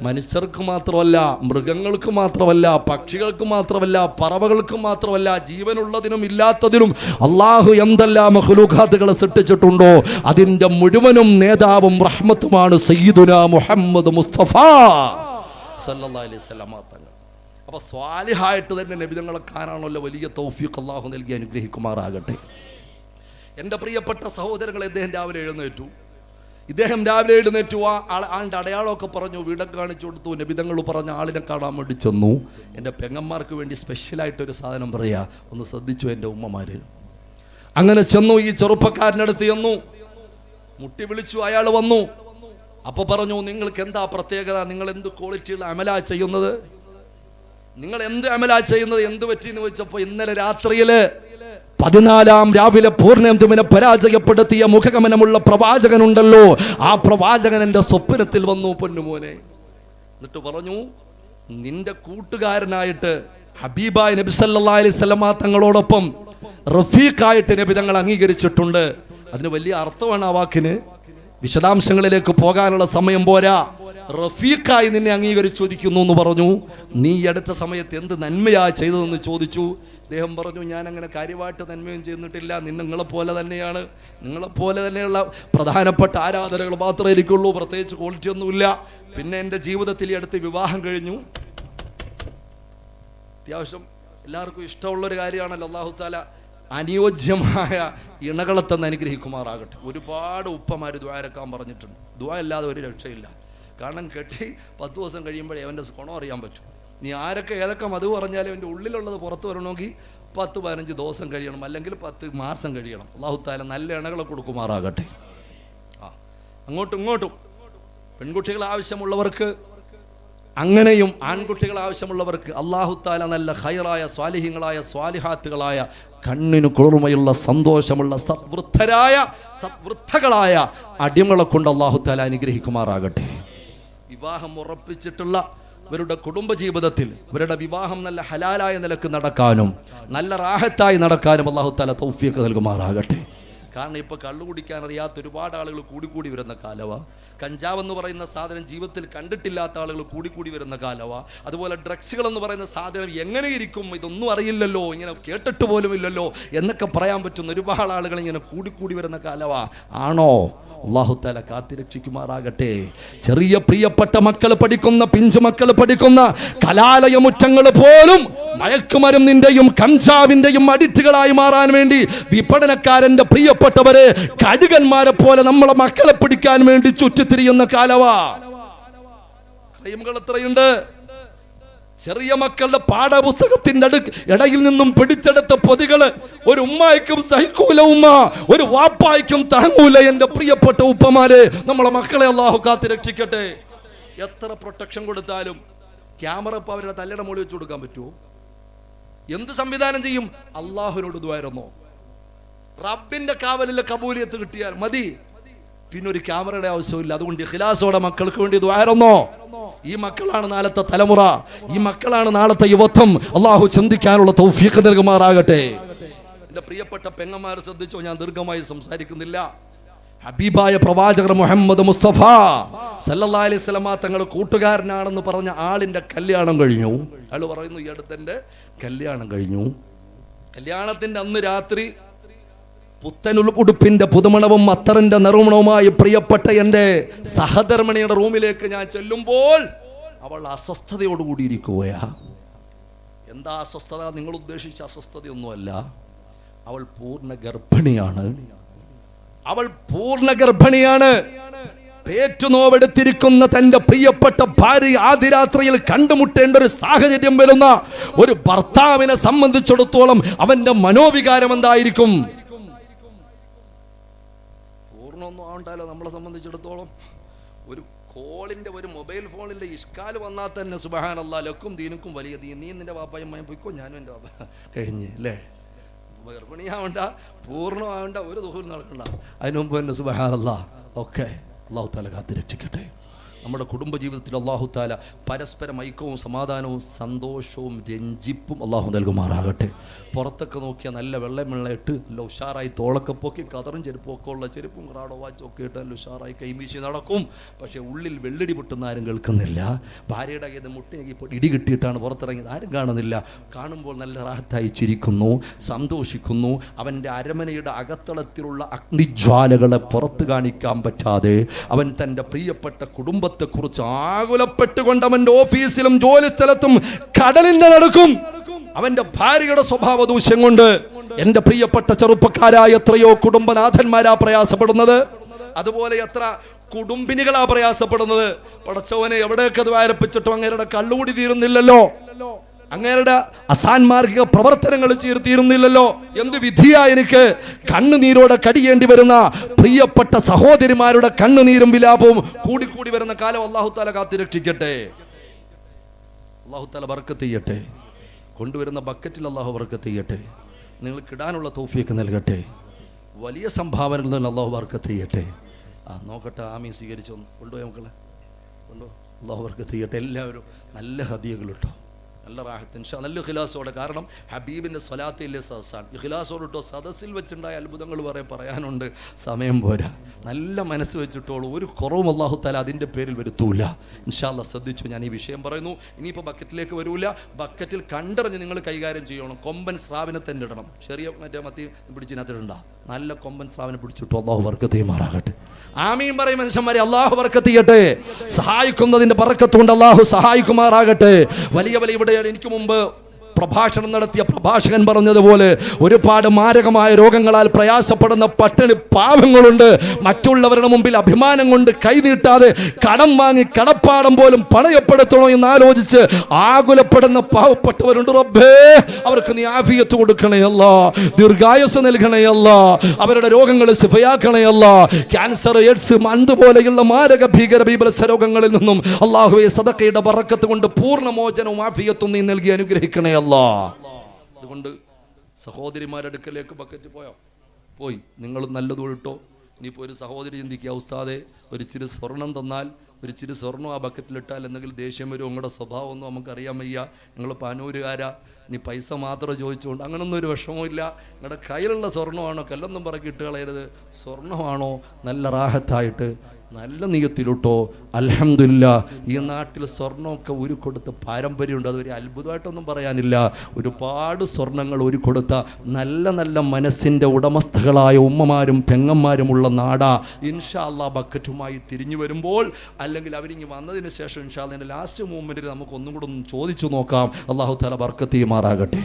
മനുഷ്യർക്ക് മാത്രമല്ല, മൃഗങ്ങൾക്ക് മാത്രമല്ല, പക്ഷികൾക്ക് മാത്രമല്ല, പറവകൾക്ക് മാത്രമല്ല, ജീവനുള്ളതിനും ഇല്ലാത്തതിനും അള്ളാഹു എന്തെല്ലാം മഖ്ലൂഖാത്തുകളെ സൃഷ്ടിച്ചിട്ടുണ്ടോ അതിന്റെ മുഴുവനും നേതാവും റഹ്മത്തുമാണ് സയ്യിദുനാ മുഹമ്മദ് മുസ്തഫ സല്ലല്ലാഹു അലൈഹി വസല്ലം തങ്ങൾ. അപ്പൊ സ്വാലിഹായിട്ട് തന്നെ നബിതങ്ങളെ കാണാനുള്ള വലിയ തൗഫീഖ് അള്ളാഹു നൽകി അനുഗ്രഹിക്കുമാറാകട്ടെ. എൻ്റെ പ്രിയപ്പെട്ട സഹോദരങ്ങളെ, ഇദ്ദേഹം രാവിലെ എഴുന്നേറ്റു. ആളുടെ അടയാളമൊക്കെ പറഞ്ഞു, വീടൊക്കെ കാണിച്ചു കൊടുത്തു. നബിതങ്ങൾ പറഞ്ഞ ആളിനെ കാണാൻ വേണ്ടി ചെന്നു. എൻ്റെ പെങ്ങന്മാർക്ക് വേണ്ടി സ്പെഷ്യലായിട്ടൊരു സാധനം പറയാ, ഒന്ന് ശ്രദ്ധിച്ചു എൻ്റെ ഉമ്മമാര്. അങ്ങനെ ചെന്നു, ഈ ചെറുപ്പക്കാരൻ്റെ അടുത്ത് ചെന്നു, മുട്ടി വിളിച്ചു. അയാൾ വന്നു. അപ്പൊ പറഞ്ഞു, നിങ്ങൾക്ക് എന്താ പ്രത്യേകത? നിങ്ങൾ എന്ത് ക്വാളിറ്റിയുള്ള അമലാ ചെയ്യുന്നത്? നിങ്ങൾ എന്ത് അമലാ ചെയ്യുന്നത്? എന്ത് പറ്റിയെന്ന് വെച്ചപ്പോൾ ഇന്നലെ രാത്രിയില് 14-ാം രാവിലെ പൂർണ്ണന്തുവിനെ പരാജയപ്പെടുത്തിയ മുഖഗമനമുള്ള പ്രവാചകനുണ്ടല്ലോ, ആ പ്രവാചകൻ എൻ്റെ സ്വപ്നത്തിൽ വന്നു പൊന്നുമോനെ. എന്നിട്ട് പറഞ്ഞു, നിന്റെ കൂട്ടുകാരനായിട്ട് ഹബീബായ നബി സല്ലല്ലാഹു അലൈഹി വസല്ലം തങ്ങളോടൊപ്പം റഫീഖായിട്ട് നബി തങ്ങൾ അംഗീകരിച്ചിട്ടുണ്ട്. അതിന് വലിയ അർത്ഥമാണ് ആ വാക്കിന്. വിശദാംശങ്ങളിലേക്ക് പോകാനുള്ള സമയം പോരാ. റഫീഖായി നിന്നെ അംഗീകരിച്ചിരിക്കുന്നു എന്ന് പറഞ്ഞു. നീ അടുത്ത സമയത്ത് എന്ത് നന്മയാ ചെയ്തതെന്ന് ചോദിച്ചു. അദ്ദേഹം പറഞ്ഞു, ഞാൻ അങ്ങനെ കാര്യമായിട്ട് നന്മയും ചെയ്യുന്നിട്ടില്ല, നിങ്ങളെപ്പോലെ തന്നെയാണ്. നിങ്ങളെപ്പോലെ തന്നെയുള്ള പ്രധാനപ്പെട്ട ആരാധനകൾ മാത്രമേ എനിക്കുള്ളൂ, പ്രത്യേകിച്ച് ക്വാളിറ്റി ഒന്നുമില്ല. പിന്നെ എൻ്റെ ജീവിതത്തിൽ ഈ അടുത്ത് വിവാഹം കഴിഞ്ഞു. അത്യാവശ്യം എല്ലാവർക്കും ഇഷ്ടമുള്ളൊരു കാര്യമാണല്ലോ. അല്ലാഹു തആല അനുയോജ്യമായ ഇണകളെ തന്നെ അനുഗ്രഹിക്കുമാറാകട്ടെ. ഒരുപാട് ഉപ്പമാര് ദുആ ഇറക്കാൻ പറഞ്ഞിട്ടുണ്ട്. ദുആ അല്ലാതെ ഒരു രക്ഷയില്ല. കാരണം കെട്ടി 10 ദിവസം കഴിയുമ്പോഴേ അവൻ്റെ ഗുണം അറിയാൻ പറ്റും. നീ ആരൊക്കെ ഏതൊക്കെ മധു പറഞ്ഞാലും എൻ്റെ ഉള്ളിലുള്ളത് പുറത്ത് വരണമെങ്കിൽ 10-15 ദിവസം കഴിയണം, അല്ലെങ്കിൽ 10 മാസം കഴിയണം. അല്ലാഹു തആല നല്ല ഇണകളെ കൊടുക്കുമാറാകട്ടെ. അങ്ങോട്ടും ഇങ്ങോട്ടും പെൺകുട്ടികൾ ആവശ്യമുള്ളവർക്ക് അങ്ങനെയും ആൺകുട്ടികൾ ആവശ്യമുള്ളവർക്ക് അല്ലാഹു തആല നല്ല ഖൈറായ സ്വാലിഹീങ്ങളായ സ്വാലിഹാത്തുകളായ കണ്ണിന് കുളിർമയുള്ള സന്തോഷമുള്ള സദ്വൃദ്ധകളായ അടിമകളെ കൊണ്ട് അല്ലാഹു തആല അനുഗ്രഹിക്കുമാറാകട്ടെ. വിവാഹം ഉറപ്പിച്ചിട്ടുള്ള ഇവരുടെ കുടുംബജീവിതത്തിൽ ഇവരുടെ വിവാഹം നല്ല ഹലാലായ നിലക്ക് നടക്കാനും നല്ല റാഹത്തായി നടക്കാനും അല്ലാഹു തആല തൗഫീഖ് നൽകുമാറാകട്ടെ. കാരണം ഇപ്പോൾ കള്ളു കുടിക്കാൻ അറിയാത്ത ഒരുപാട് ആളുകൾ കൂടിക്കൂടി വരുന്ന കാലമാണ്. കഞ്ചാവ് എന്ന് പറയുന്ന സാധനം ജീവിതത്തിൽ കണ്ടിട്ടില്ലാത്ത ആളുകൾ കൂടിക്കൂടി വരുന്ന കാലമാണ്. അതുപോലെ ഡ്രഗ്സുകൾ എന്ന് പറയുന്ന സാധനം എങ്ങനെ ഇരിക്കും, ഇതൊന്നും അറിയില്ലല്ലോ, ഇങ്ങനെ കേട്ടിട്ട് പോലും ഇല്ലല്ലോ എന്നൊക്കെ പറയാൻ പറ്റുന്ന ഒരുപാട് ആളുകൾ ഇങ്ങനെ കൂടിക്കൂടി വരുന്ന കാലമാണ്. ആണോ? അല്ലാഹു തആല കാത്തിരക്ഷിക്കുമാറാകട്ടെ. ചെറിയ പ്രിയപ്പെട്ട മക്കൾ പഠിക്കുന്ന, പിഞ്ചു മക്കൾ പഠിക്കുന്ന കലാലയമുറ്റങ്ങൾ പോലും മയക്കുമരുന്നിന്റെയും കഞ്ചാവിന്റെയും അഡിക്റ്റുകളായി മാറാൻ വേണ്ടി വിപണനക്കാരന്റെ പ്രിയപ്പെട്ടവരെ കഴുകന്മാരെ പോലെ നമ്മളെ മക്കളെ പിടിക്കാൻ വേണ്ടി ചുറ്റിത്തിരിയുന്ന കാലവാ. ക്രൈമുകൾ എത്രയുണ്ട്! ചെറിയ മക്കളുടെ പാഠപുസ്തകത്തിന്റെ ഇടയിൽ നിന്നും പിടിച്ചെടുത്ത പൊതികള് ഒരു ഉമ്മായിക്കും സഹിക്കൂല ഉമ്മ, ഒരു വാപ്പായിക്കും താങ്ങൂല. എന്റെ പ്രിയപ്പെട്ട ഉപ്പമാരെ, നമ്മളെ മക്കളെ അല്ലാഹു കാത്ത് രക്ഷിക്കട്ടെ. എത്ര പ്രൊട്ടക്ഷൻ കൊടുത്താലും ക്യാമറ ഇപ്പൊ അവരുടെ തലയുടെ മുകളിൽ വെച്ച് കൊടുക്കാൻ പറ്റുമോ? എന്ത് സംവിധാനം ചെയ്യും? അള്ളാഹുവിനോട് ദ്വാരുന്നോ? റബ്ബിന്റെ കാവലിലെ കബൂലിയത്ത് കിട്ടിയാൽ മതി, പിന്നെ ഒരു ക്യാമറയുടെ ആവശ്യമില്ല. അതുകൊണ്ട് ഇഖ്ലാസോടെ മക്കൾക്ക് വേണ്ടി ദ്വാരുന്നോ? ഈ മക്കളാണ് നാളത്തെ തലമുറ, ഈ മക്കളാണ് നാളത്തെ യുവത്വം. അള്ളാഹു ചിന്തിക്കാനുള്ള തൗഫീഖ് നൽകുമാറാകട്ടെ. എന്റെ പ്രിയപ്പെട്ട പെങ്ങന്മാർ ശ്രദ്ധിച്ചോ, ഞാൻ ദീർഘമായി സംസാരിക്കുന്നില്ല. ഹബീബായ പ്രവാചകർ മുഹമ്മദ് മുസ്തഫ സല്ലല്ലാഹു അലൈഹി വസല്ലമ തങ്ങൾ കൂട്ടുകാരനാണെന്ന് പറഞ്ഞ ആളിന്റെ കല്യാണം കഴിഞ്ഞു. അയാൾ പറയുന്നു, ഈ അടുത്തെന്റെ കല്യാണം കഴിഞ്ഞു. കല്യാണത്തിന്റെ അന്ന് രാത്രി പുത്തനുടുപ്പിന്റെ പുതുമണവും അത്തറിന്റെ നറുമണവുമായി പ്രിയപ്പെട്ട എൻ്റെ സഹധർമ്മിണിയുടെ റൂമിലേക്ക് ഞാൻ ചെല്ലുമ്പോൾ അവൾ അസ്വസ്ഥതയോടുകൂടിയിരിക്കുകയാ. എന്താ അസ്വസ്ഥത? നിങ്ങൾ ഉദ്ദേശിച്ച അസ്വസ്ഥതയൊന്നുമല്ല. അവൾ പൂർണ്ണ ഗർഭിണിയാണ്. അവൾ പൂർണ്ണ ഗർഭിണിയാണ്. പേറ്റുനോവെടുത്തിരിക്കുന്ന തന്റെ പ്രിയപ്പെട്ട ഭാര്യ ആദിരാത്രിയിൽ കണ്ടുമുട്ടേണ്ട ഒരു സാഹചര്യം വരുന്ന ഒരു ഭർത്താവിനെ സംബന്ധിച്ചിടത്തോളം അവന്റെ മനോവികാരം എന്തായിരിക്കും? പൂർണ്ണമൊന്നും ആവണ്ടല്ലോ. നമ്മളെ സംബന്ധിച്ചിടത്തോളം ഒരു കോളിന്റെ, ഒരു മൊബൈൽ ഫോണിന്റെ ഇഷ്കാല് വന്നാൽ തന്നെ സുബ്ഹാനല്ലാഹ്, ലക്കും ദീനുക്കും വലിയ ദീൻ, നീ നിന്റെ വാപ്പായും പോയിക്കോ, ഞാനും എൻ്റെ വാപ്പ കഴിഞ്ഞ് അല്ലേ. ഗർഭിണിയാവണ്ട, പൂർണ്ണമാവണ്ട, ഒരു ദുഃഖം നടക്കണ്ട. അതിനു മുമ്പ് തന്നെ സുബ്ഹാനല്ലാഹ് ഒക്കെ അല്ലാഹു തആല കാത്ത് രക്ഷിക്കട്ടെ. നമ്മുടെ കുടുംബജീവിതത്തിൽ അല്ലാഹു തആല പരസ്പരം ഐക്യവും സമാധാനവും സന്തോഷവും രഞ്ജിപ്പും അല്ലാഹു നൽകുമാറാകട്ടെ. പുറത്തൊക്കെ നോക്കിയാൽ നല്ല വെള്ളം ഇട്ട് നല്ല ഉഷാറായി തോളൊക്കെ പൊക്കി കതറും ചെരുപ്പൊക്കെ ഉള്ള ചെരുപ്പും റാടോ വാച്ചൊക്കെ ഇട്ട് നല്ല ഉഷാറായി കൈമീശി നടക്കും. പക്ഷേ ഉള്ളിൽ വെള്ളടി പൊട്ടുന്ന ആരും കേൾക്കുന്നില്ല. ഭാര്യയുടെ കയ്യിൽ മുട്ടി ഇടി കിട്ടിയിട്ടാണ് പുറത്തിറങ്ങിയത്, ആരും കാണുന്നില്ല. കാണുമ്പോൾ നല്ല റാഹത്തായി ചിരിക്കുന്നു, സന്തോഷിക്കുന്നു. അവൻ്റെ അരമനയുടെ അകത്തളത്തിലുള്ള അഗ്നിജ്വാലകളെ പുറത്ത് കാണിക്കാൻ പറ്റാതെ അവൻ തൻ്റെ പ്രിയപ്പെട്ട കുടുംബത്തെക്കുറിച്ച് ആകുലപ്പെട്ടുകൊണ്ട് അവൻ്റെ ഓഫീസിലും ജോലി സ്ഥലത്തും കടലിൻ്റെ നടുക്കും അവൻ്റെ ഭാര്യയുടെ സ്വഭാവ ദൂഷ്യം കൊണ്ട് എൻ്റെ പ്രിയപ്പെട്ട ചെറുപ്പക്കാരായ എത്രയോ കുടുംബനാഥന്മാരാ പ്രയാസപ്പെടുന്നത്. അതുപോലെ എത്ര കുടുംബിനികളാ പ്രയാസപ്പെടുന്നത്. പടച്ചവനെ, എവിടെയൊക്കെ അത് വാരപ്പിച്ചിട്ടും അങ്ങേരുടെ കള്ളുകൂടി തീരുന്നില്ലല്ലോ, അങ്ങേരുടെ അസാൻമാർഗിക പ്രവർത്തനങ്ങൾ തീരുന്നില്ലല്ലോ. എന്ത് വിധിയാ എനിക്ക് കണ്ണുനീരോടെ കടിയേണ്ടി വരുന്ന പ്രിയപ്പെട്ട സഹോദരിമാരുടെ കണ്ണുനീരും വിലാപവും കൂടിക്കൂടി വരുന്ന കാലം അല്ലാഹു തആല കാത്ത് രക്ഷിക്കട്ടെ. അല്ലാഹു തആല ബർക്കത്ത് ചെയ്യട്ടെ. കൊണ്ടുവരുന്ന ബക്കറ്റിൽ അല്ലാഹു ബർക്കത്ത് ചെയ്യട്ടെ. നിങ്ങൾക്ക് ഇടാനുള്ള തൗഫീഖ് നൽകട്ടെ. വലിയ സംഭാവനകൾ തന്നെ അല്ലാഹു ബർക്കത്ത് ചെയ്യട്ടെ. നോക്കട്ടെ, ആമീൻ സ്വീകരിച്ചോ, കൊണ്ടുപോയി മക്കളെ, കൊണ്ടുപോ. അല്ലാഹു ബർക്കത്ത് ചെയ്യട്ടെ. എല്ലാവരും നല്ല ഹദിയകൾ ഇട്ടോ, നല്ല റാഹത്ത് ഇൻഷാ, നല്ല ഇഖ്ലാസോടെ. കാരണം ഹബീബിൻ്റെ സ്വലാത്തിലെ സദസ്സാണ്. ഇഖ്ലാസോട് ഇട്ടോ. സദസ്സിൽ വെച്ചുണ്ടായ അത്ഭുതങ്ങൾ പറയാനുണ്ട്, സമയം പോരാ. നല്ല മനസ്സ് വെച്ചിട്ടോളൂ, ഒരു കുറവും അല്ലാഹു തആല അതിൻ്റെ പേരിൽ വരുത്തൂല. ഇൻഷാ അല്ലാഹ് ശ്രദ്ധിച്ചു. ഞാൻ ഈ വിഷയം പറയുന്നു. ഇനിയിപ്പോൾ ബക്കറ്റിലേക്ക് വരൂല. ബക്കറ്റിൽ കണ്ടറിഞ്ഞ് നിങ്ങൾ കൈകാര്യം ചെയ്യണം. കൊമ്പൻ സ്രാവിനെ തന്നെ ഇടണം. ചെറിയ മറ്റേ മത്തി പിടിച്ചിനകത്തിടണ്ട. നല്ല കൊമ്പൻ സ്രാവിനെ പിടിച്ചിട്ടു. അല്ലാഹു ബർക്കത്ത് ചെയ്യുമാറാകട്ടെ. ആമീൻ പറയും മനുഷ്യന്മാരെ. അല്ലാഹു ബർക്കത്ത് ചെയ്യട്ടെ. സഹായിക്കുന്നതിൻ്റെ ബർക്കത്ത് കൊണ്ട് അല്ലാഹു സഹായിക്കുമാറാകട്ടെ. വലിയ വലിയ ഇവിടെ എനിക്ക് മുമ്പ് പ്രഭാഷണം നടത്തിയ പ്രഭാഷകൻ പറഞ്ഞതുപോലെ ഒരുപാട് മാരകമായ രോഗങ്ങളാൽ പ്രയാസപ്പെടുന്ന പട്ടിണി പാവങ്ങളുണ്ട്. മറ്റുള്ളവരുടെ മുമ്പിൽ അഭിമാനം കൊണ്ട് കൈനീട്ടാതെ കടം വാങ്ങി കടപ്പാടം പോലും പണയപ്പെടുത്തണോ എന്ന് ആലോചിച്ച് ആകുലപ്പെടുന്ന പാവപ്പെട്ടവരുണ്ട്. റബ്ബേ, അവർക്ക് നീ ആഫിയത്ത് കൊടുക്കണേ അല്ലാ, ദീർഘായുസ്സ് നൽകണേ അല്ലാ, അവരുടെ രോഗങ്ങൾ ശിഫയാക്കണേ അല്ലാ. ക്യാൻസർ, എയ്ഡ്സ്, അതുപോലെയുള്ള മാരക ഭീകര ബീഭത്സ രോഗങ്ങളിൽ നിന്നും അല്ലാഹുവേ സദഖയുടെ ബറക്കത്ത് കൊണ്ട് പൂർണ്ണമോചനവും ആഫിയത്തും നീ നൽകി അനുഗ്രഹിക്കണേ അല്ലാ. അതുകൊണ്ട് സഹോദരിമാരുടെ അടുക്കലേക്ക് ബക്കറ്റ് പോയി നിങ്ങൾ നല്ലത് ഇട്ടോ. ഇനിയിപ്പോൾ ഒരു സഹോദരി ചിന്തിക്കുക, ഉസ്താദെ ഒരു ചിരി സ്വർണം തന്നാൽ, ഒരു ചിരി സ്വർണം ആ ബക്കറ്റിലിട്ടാൽ എന്തെങ്കിലും ദേഷ്യം വരും, നിങ്ങളുടെ സ്വഭാവം ഒന്നും നമുക്കറിയാൻ വയ്യ, നിങ്ങൾ പാനൂരുകാരാ, ഇനി പൈസ മാത്രം ചോദിച്ചുകൊണ്ട് അങ്ങനൊന്നും ഒരു വിഷമമില്ല. നിങ്ങളുടെ കയ്യിലുള്ള സ്വർണ്ണമാണോ, കല്ലൊന്നും പറക്കി ഇട്ട് കളയരുത്, സ്വർണ്ണമാണോ നല്ല റാഹത്തായിട്ട് നല്ല നീയത്തിലിട്ടോ. അൽഹംദുലില്ലാ, ഈ നാട്ടിൽ സ്വർണ്ണമൊക്കെ ഉരുക്കൊടുത്ത പാരമ്പര്യമുണ്ട്. അതൊരു അത്ഭുതമായിട്ടൊന്നും പറയാനില്ല. ഒരുപാട് സ്വർണ്ണങ്ങൾ ഉരുക്കൊടുത്ത നല്ല നല്ല മനസ്സിൻ്റെ ഉടമസ്ഥകളായ ഉമ്മമാരും പെങ്ങന്മാരുമുള്ള നാടാ. ഇൻഷാ അല്ലാ ബക്കറ്റുമായി തിരിഞ്ഞു വരുമ്പോൾ, അല്ലെങ്കിൽ അവരിങ്ങ് വന്നതിന് ശേഷം ഇൻഷാ അല്ലാ ലാസ്റ്റ് മൂമെൻറ്റിൽ നമുക്ക് ഒന്നും കൂടെ ഒന്ന് ചോദിച്ചു നോക്കാം. അല്ലാഹു തആല ബർക്കത്ത് ചെയ്യുമാറാകട്ടെ.